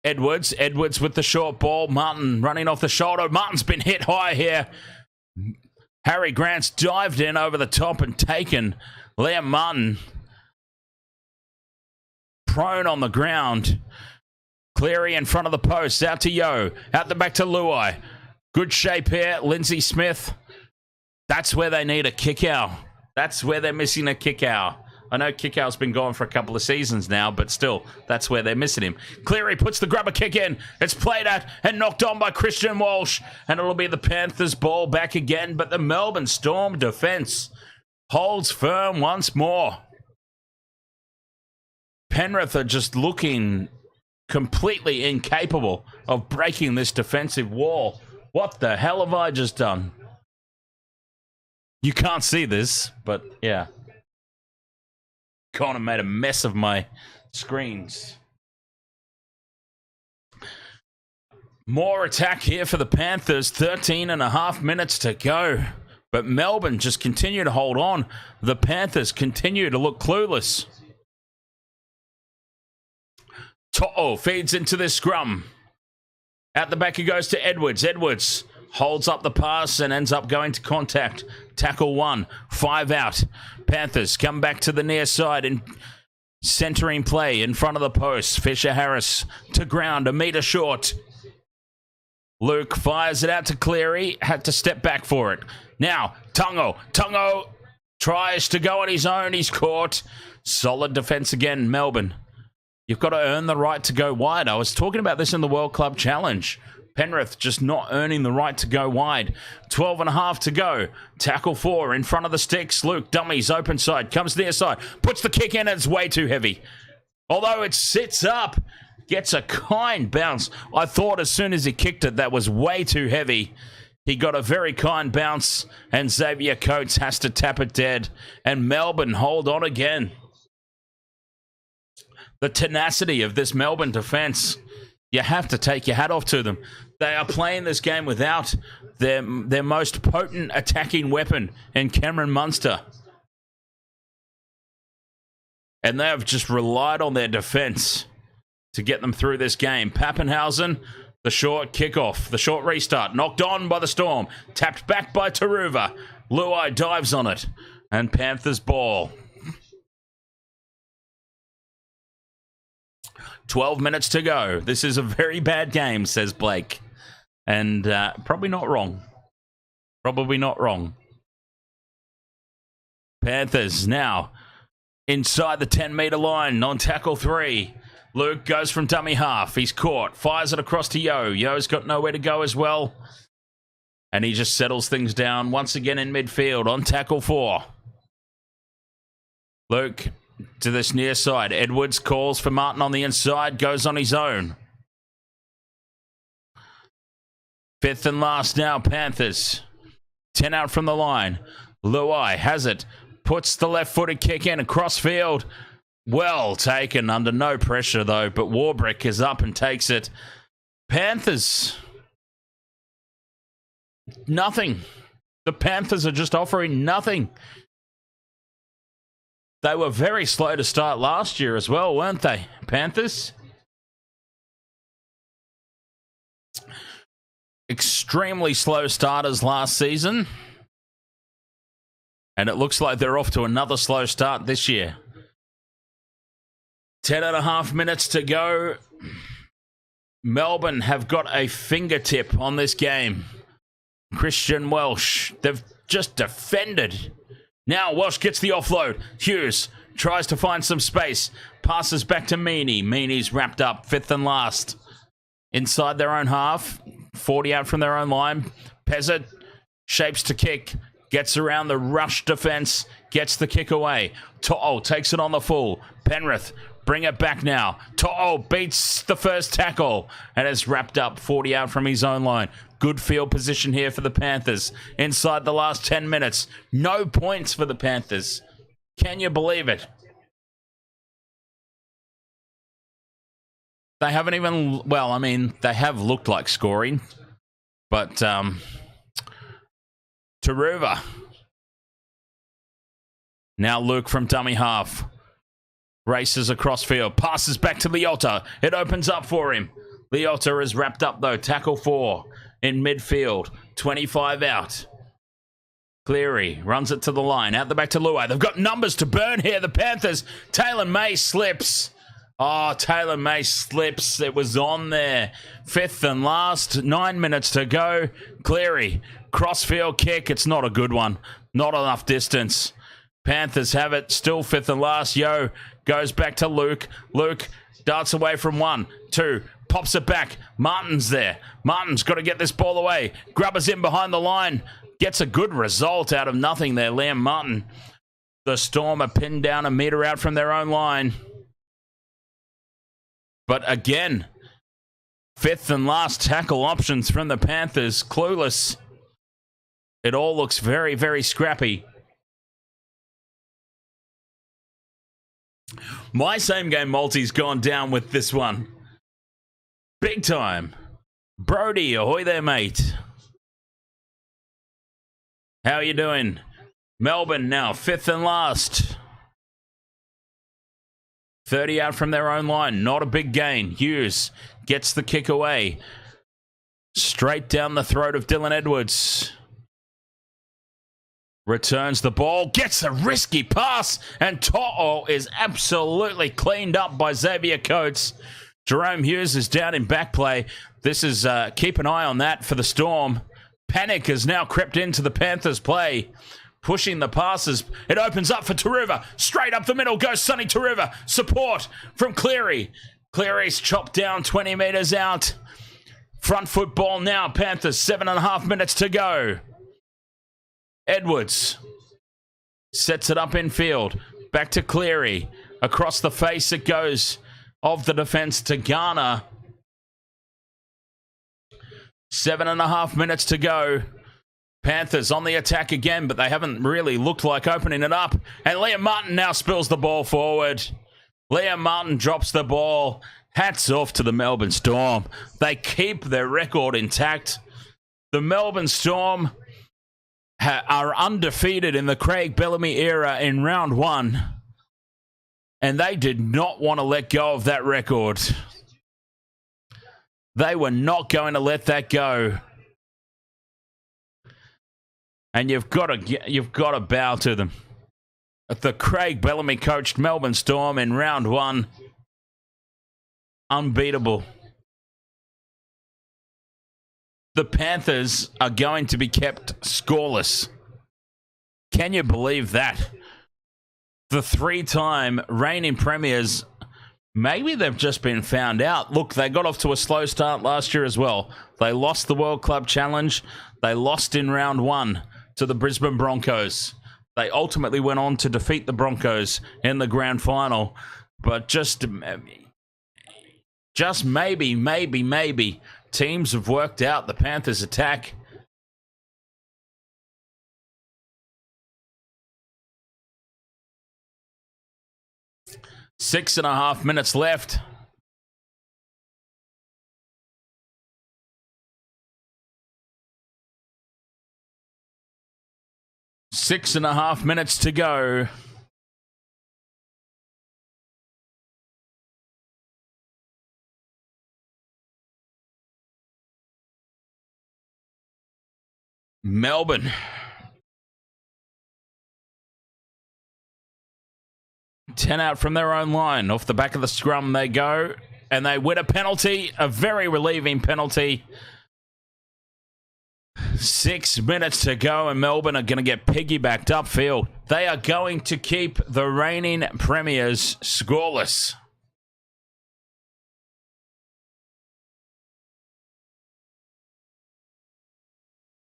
Edwards. Edwards with the short ball. Martin running off the shoulder. Martin's been hit high here. Harry Grant's dived in over the top and taken Liam Martin. prone on the ground. Cleary in front of the post. Out to Yo. Out the back to Luai. Good shape here. Lindsay Smith. That's where they need a kick-out. That's where they're missing a kick-out. I know Kick-Out's been gone for a couple of seasons now, but still, that's where they're missing him. Cleary puts the grubber kick in. It's played at and knocked on by Christian Walsh. And it'll be the Panthers' ball back again, but the Melbourne Storm defence holds firm once more. Penrith are just looking completely incapable of breaking this defensive wall. What the hell have I just done? You can't see this, but yeah. Kind of made a mess of my screens. More attack here for the Panthers. 13.5 minutes to go. But Melbourne just continue to hold on. The Panthers continue to look clueless. To'o feeds into this scrum. Out the back he goes to Edwards. Edwards holds up the pass and ends up going to contact. Tackle 1. 5 out. Panthers come back to the near side and centering play in front of the post. Fisher-Harris to ground, a metre short. Luke fires it out to Cleary. Had to step back for it. Now, Tungo. Tungo tries to go on his own. He's caught. Solid defence again, Melbourne. You've got to earn the right to go wide. I was talking about this in the World Club Challenge. Penrith just not earning the right to go wide. 12.5 to go. Tackle 4 in front of the sticks. Luke dummies open side. Comes near side. Puts the kick in and it's way too heavy. Although it sits up. Gets a kind bounce. I thought as soon as he kicked it that was way too heavy. He got a very kind bounce and Xavier Coates has to tap it dead. And Melbourne hold on again. The tenacity of this Melbourne defence. You have to take your hat off to them. They are playing this game without their most potent attacking weapon in Cameron Munster. And they have just relied on their defence to get them through this game. Pappenhausen, the short kickoff, the short restart, knocked on by the Storm, tapped back by Turuva. Luai dives on it, and Panthers ball. 12 minutes to go. This is a very bad game, says Blake. And probably not wrong. Probably not wrong. Panthers now inside the 10-metre line on tackle 3. Luke goes from dummy half. He's caught. Fires it across to Yo. Yo's got nowhere to go as well. And he just settles things down once again in midfield on tackle 4. Luke to this near side. Edwards calls for Martin on the inside. Goes on his own. 5th and last now, Panthers. 10 out from the line. Luai has it. Puts the left-footed kick in across field. Well taken, under no pressure though, but Warbrick is up and takes it. Panthers. Nothing. The Panthers are just offering nothing. They were very slow to start last year as well, weren't they, Panthers? Extremely slow starters last season. And it looks like they're off to another slow start this year. 10.5 minutes to go. Melbourne have got a fingertip on this game. Christian Welsh. They've just defended. Now Welsh gets the offload. Hughes tries to find some space. Passes back to Meaney. Meaney's wrapped up. 5th and last. Inside their own half. 40 out from their own line. Pezzett shapes to kick. Gets around the rush defence. Gets the kick away. To'o takes it on the full. Penrith bring it back now. To'o beats the first tackle and is wrapped up 40 out from his own line. Good field position here for the Panthers. Inside the last 10 minutes. No points for the Panthers. Can you believe it? They haven't even... Well, I mean, they have looked like scoring. But, Turuva. Now Luke from dummy half. Races across field. Passes back to Leota. It opens up for him. Leota is wrapped up, though. Tackle 4 in midfield. 25 out. Cleary runs it to the line. Out the back to Luai. They've got numbers to burn here, the Panthers. Taylor May slips. Oh, Taylor May slips. It was on there. Fifth and last. 9 minutes to go. Cleary. Crossfield kick. It's not a good one. Not enough distance. Panthers have it. Still fifth and last. Yo goes back to Luke. Luke darts away from 1, 2. Pops it back. Martin's there. Martin's got to get this ball away. Grubber's in behind the line. Gets a good result out of nothing there, Liam Martin. The Storm are pinned down a metre out from their own line. But again, fifth and last tackle options from the Panthers. Clueless. It all looks very, very scrappy. My same game multi's gone down with this one. Big time. Brody, ahoy there, mate. How are you doing? Melbourne now, fifth and last. 30 out from their own line. Not a big gain. Hughes gets the kick away. Straight down the throat of Dylan Edwards. Returns the ball. Gets a risky pass. And To'o is absolutely cleaned up by Xavier Coates. Jarome Hughes is down in back play. This is, keep an eye on that for the Storm. Panic has now crept into the Panthers play. Pushing the passes. It opens up for Turuva. Straight up the middle goes Sunia Turuva. Support from Cleary. Cleary's chopped down 20 metres out. Front foot ball now. Panthers, 7.5 minutes to go. Edwards sets it up in field. Back to Cleary. Across the face it goes of the defence to Garner. 7.5 minutes to go. Panthers on the attack again, but they haven't really looked like opening it up. And Liam Martin now spills the ball forward. Liam Martin drops the ball. Hats off to the Melbourne Storm. They keep their record intact. The Melbourne Storm are undefeated in the Craig Bellamy era in round 1. And they did not want to let go of that record. They were not going to let that go. And you've got to bow to them. The Craig Bellamy coached Melbourne Storm in round 1. Unbeatable. The Panthers are going to be kept scoreless. Can you believe that? The 3-time reigning premiers, maybe they've just been found out. Look, they got off to a slow start last year as well. They lost the World Club Challenge. They lost in round 1 to the Brisbane Broncos. They ultimately went on to defeat the Broncos in the grand final. But just maybe, teams have worked out the Panthers' attack. Six and a half minutes left. Six and a half minutes to go. Melbourne. Ten out from their own line. Off the back of the scrum they go. And they win a penalty. A very relieving penalty. 6 minutes to go, and Melbourne are going to get piggybacked upfield. They are going to keep the reigning premiers scoreless.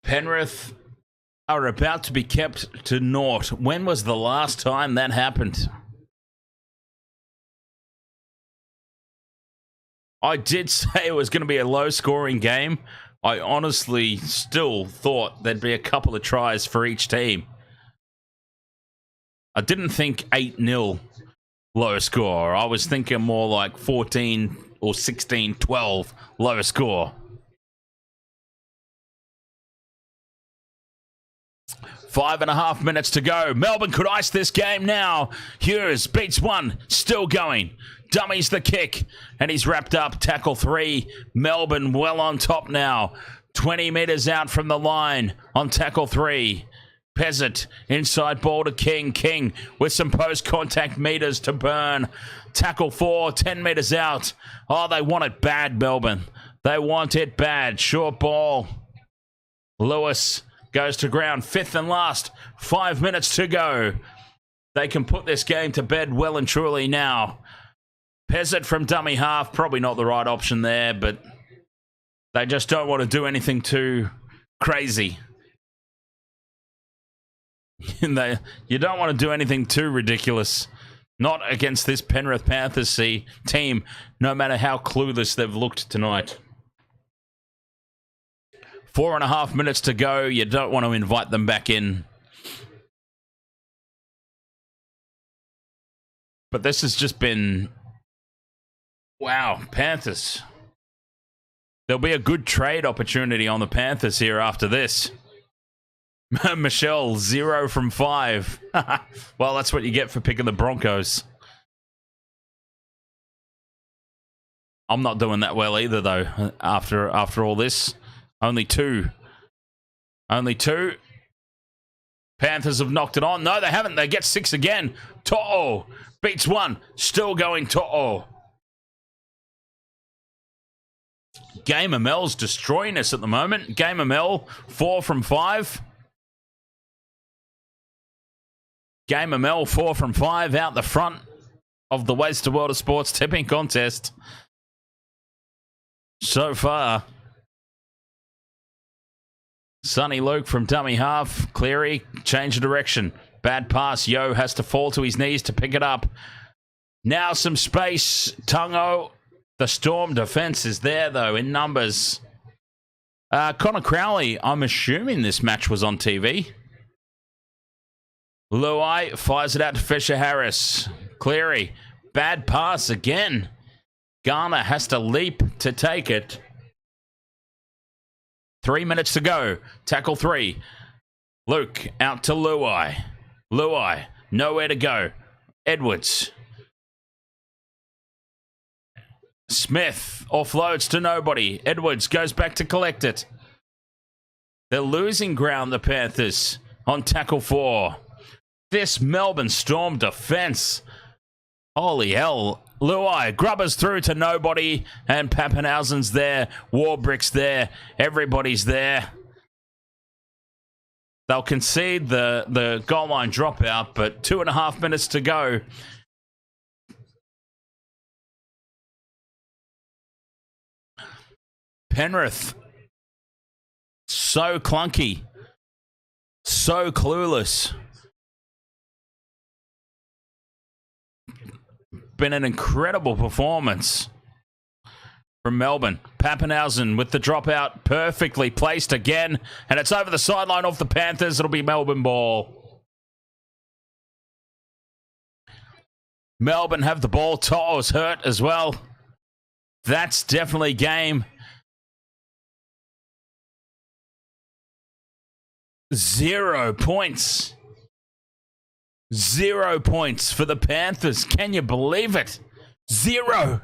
Penrith are about to be kept to naught. When was the last time that happened? I did say it was going to be a low-scoring game. I honestly still thought there'd be a couple of tries for each team. I didn't think 8-0 low score. I was thinking more like 14 or 16-12 low score. 5.5 minutes to go. Melbourne could ice this game now. Hughes beats 1, still going. Dummies the kick, and he's wrapped up. Tackle 3. Melbourne well on top now. 20 metres out from the line on tackle 3. Peasant, inside ball to King. King with some post-contact meters to burn. Tackle 4, 10 meters out. Oh, they want it bad, Melbourne. They want it bad. Short ball. Lewis goes to ground. 5th and last. 5 minutes to go. They can put this game to bed well and truly now. Peasant from dummy half. Probably not the right option there, but they just don't want to do anything too crazy. You don't want to do anything too ridiculous. Not against this Penrith Panthers team, no matter how clueless they've looked tonight. 4.5 minutes to go. You don't want to invite them back in. But this has just been... Wow, Panthers. There'll be a good trade opportunity on the Panthers here after this. Michelle, 0 from 5. Well, that's what you get for picking the Broncos. I'm not doing that well either, though, after all this. Only 2. Only 2. Panthers have knocked it on. No, they haven't. They get 6 again. To'o beats 1. Still going To'o. Gamer Mel's destroying us at the moment. Gamer Mel, 4 from 5. Gamer Mel, 4 from 5, out the front of the Wasted World of Sports tipping contest so far. Sonny Luke from dummy half. Cleary, change of direction. Bad pass. Yo has to fall to his knees to pick it up. Now some space. Tungo. The Storm defense is there, though, in numbers. Connor Crowley, I'm assuming this match was on TV. Luai fires it out to Fisher-Harris. Cleary, bad pass again. Garner has to leap to take it. 3 minutes to go. Tackle 3. Luke out to Luai. Luai, nowhere to go. Edwards. Smith offloads to nobody. Edwards goes back to collect it. They're losing ground, the Panthers, on tackle 4. This Melbourne Storm defense. Holy hell. Luai grubbers through to nobody, and Pappenhausen's there. Warbrick's there. Everybody's there. They'll concede the goal line dropout, but 2.5 minutes to go. Penrith, so clunky, so clueless. Been an incredible performance from Melbourne. Pappenhausen with the dropout, perfectly placed again, and it's over the sideline off the Panthers. It'll be Melbourne ball. Melbourne have the ball. To'o's hurt as well. That's definitely game. 0 points. 0 points for the Panthers. Can you believe it? 0.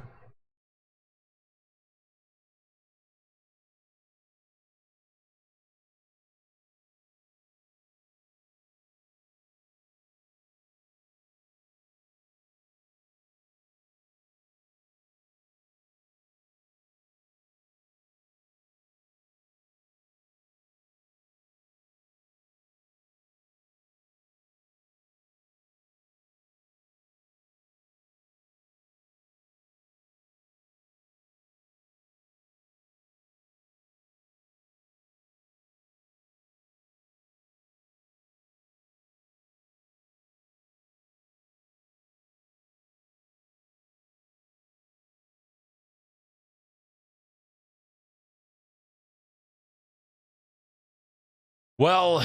Well,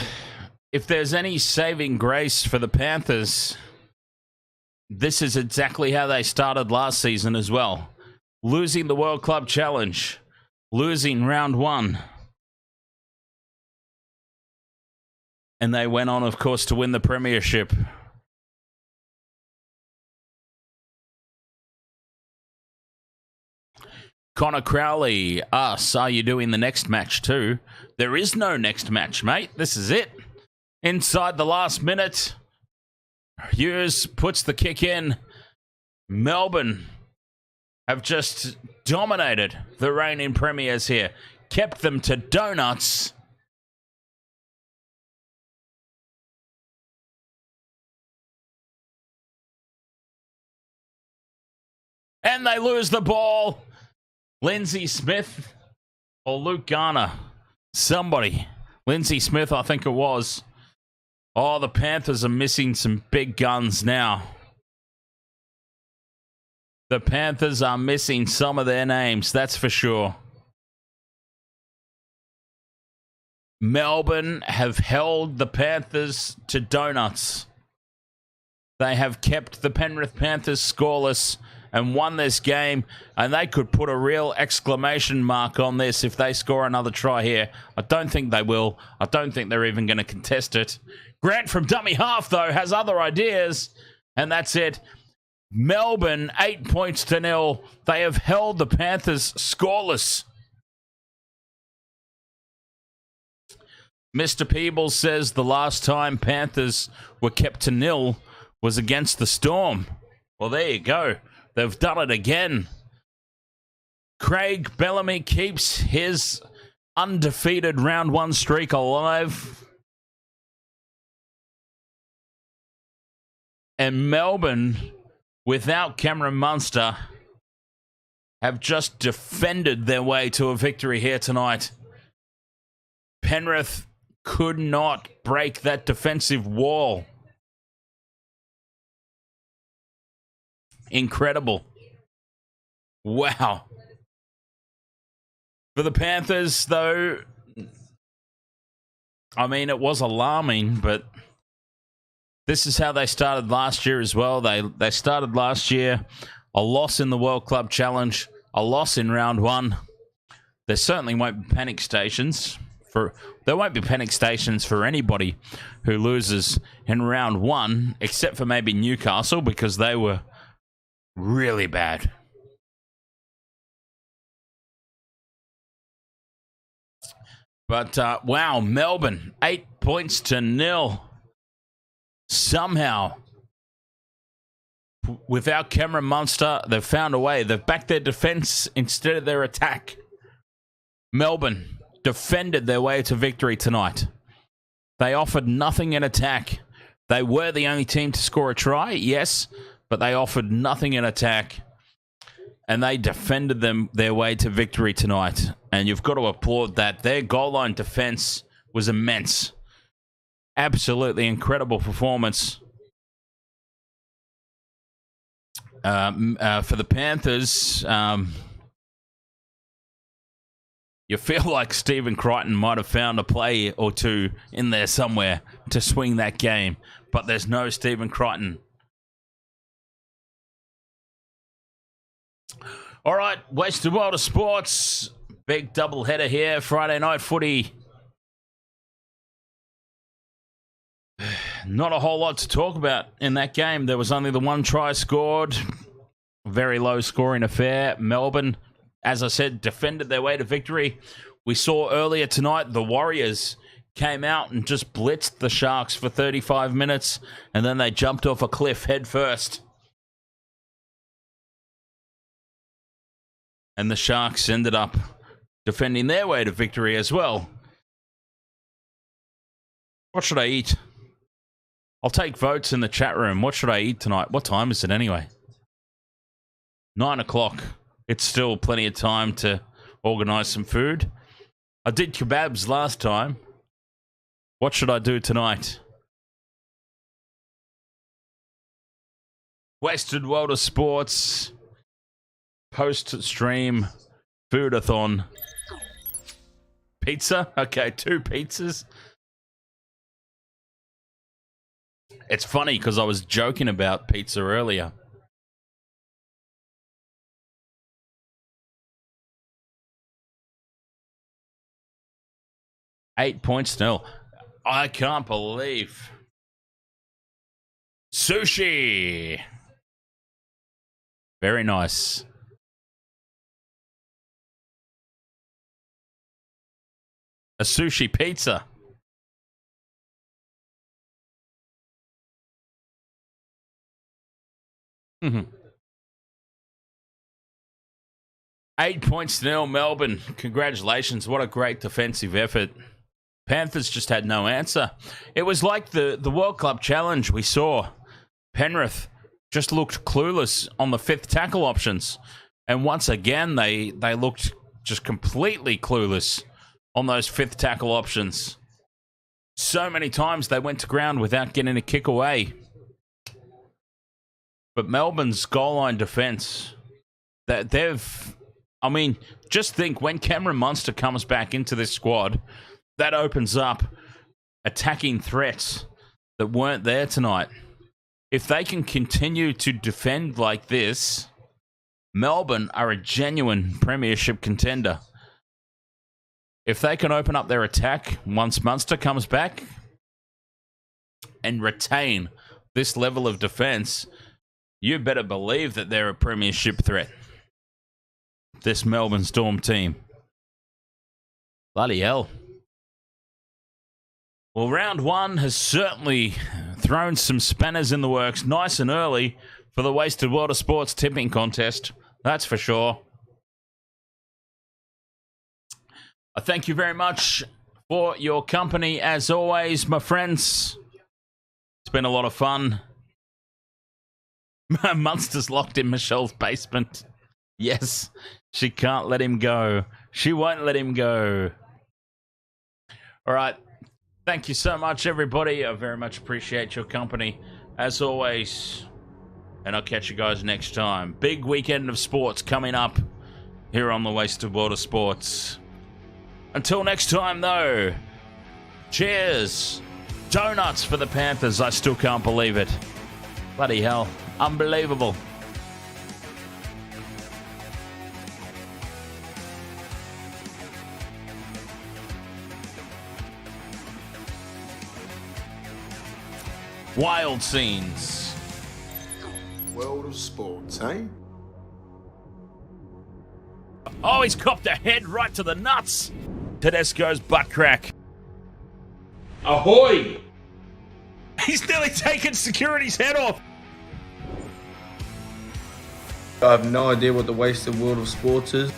if there's any saving grace for the Panthers, this is exactly how they started last season as well. Losing the World Club Challenge. Losing round 1. And they went on, of course, to win the premiership. Connor Crowley asks, are you doing the next match too? There is no next match, mate. This is it. inside the last minute. Hughes puts the kick in. Melbourne have just dominated the reigning premiers here. Kept them to donuts. And they lose the ball. Lindsay Smith or Luke Garner. Somebody. Lindsay Smith, I think it was. Oh, the Panthers are missing some big guns now. The Panthers are missing some of their names, that's for sure. Melbourne have held the Panthers to donuts. They have kept the Penrith Panthers scoreless and won this game, and they could put a real exclamation mark on this if they score another try here. I don't think they will. I don't think they're even going to contest it. Grant from dummy half, though, has other ideas, and that's it. Melbourne, 8 points to 0. They have held the Panthers scoreless. Mr. Peebles says the last time Panthers were kept to 0 was against the Storm. Well, there you go. They've done it again. Craig Bellamy keeps his undefeated round 1 streak alive. And Melbourne, without Cameron Munster, have just defended their way to a victory here tonight. Penrith could not break that defensive wall. Incredible. Wow. For the Panthers, though, I mean, it was alarming, but this is how they started last year as well. They started last year a loss in the World Club Challenge, a loss in round 1. There certainly won't be panic stations for anybody who loses in round 1, except for maybe Newcastle, because they were really bad. But, wow, Melbourne, 8 points to 0. Somehow, without Cameron Munster, they've found a way. They've backed their defense instead of their attack. Melbourne defended their way to victory tonight. They offered nothing in attack. They were the only team to score a try, yes, but they offered nothing in attack. And they defended their way to victory tonight. And you've got to applaud that. Their goal line defense was immense. Absolutely incredible performance. For the Panthers, you feel like Stephen Crichton might have found a play or two in there somewhere to swing that game. But there's no Stephen Crichton. All right, Western World of Sports. Big doubleheader here. Friday night footy. Not a whole lot to talk about in that game. There was only the 1 try scored. Very low scoring affair. Melbourne, as I said, defended their way to victory. We saw earlier tonight the Warriors came out and just blitzed the Sharks for 35 minutes, and then they jumped off a cliff head first. And the Sharks ended up defending their way to victory as well. What should I eat? I'll take votes in the chat room. What should I eat tonight? What time is it anyway? 9 o'clock. It's still plenty of time to organise some food. I did kebabs last time. What should I do tonight? Western World of Sports. Post-stream foodathon. Pizza? Okay, 2 pizzas. It's funny because I was joking about pizza earlier. $8 points still. I can't believe. Sushi. Very nice. A sushi pizza. Mm-hmm. 8 points to nil, Melbourne. Congratulations. What a great defensive effort. Panthers just had no answer. It was like the World Club Challenge we saw. Penrith just looked clueless on the fifth tackle options. And once again, they looked just completely clueless on those fifth tackle options. So many times they went to ground without getting a kick away. But Melbourne's goal line defense, just think when Cameron Munster comes back into this squad, that opens up attacking threats that weren't there tonight. If they can continue to defend like this, Melbourne are a genuine premiership contender. If they can open up their attack once Munster comes back and retain this level of defense, you better believe that they're a premiership threat. This Melbourne Storm team. Bloody hell. Well, round one has certainly thrown some spanners in the works nice and early for the Wasted World of Sports tipping contest. That's for sure. I thank you very much for your company, as always, my friends. It's been a lot of fun. Munster's locked in Michelle's basement. Yes, she can't let him go. She won't let him go. All right. Thank you so much, everybody. I very much appreciate your company, as always. And I'll catch you guys next time. Big weekend of sports coming up here on the Wasted World of Sports. Until next time, though, cheers. Donuts for the Panthers. I still can't believe it. Bloody hell. Unbelievable. Wild scenes. World of sports, eh? Oh, he's copped a head right to the nuts. Tedesco's butt crack. Ahoy! He's nearly taken security's head off. I have no idea what the Wasted World of Sports is.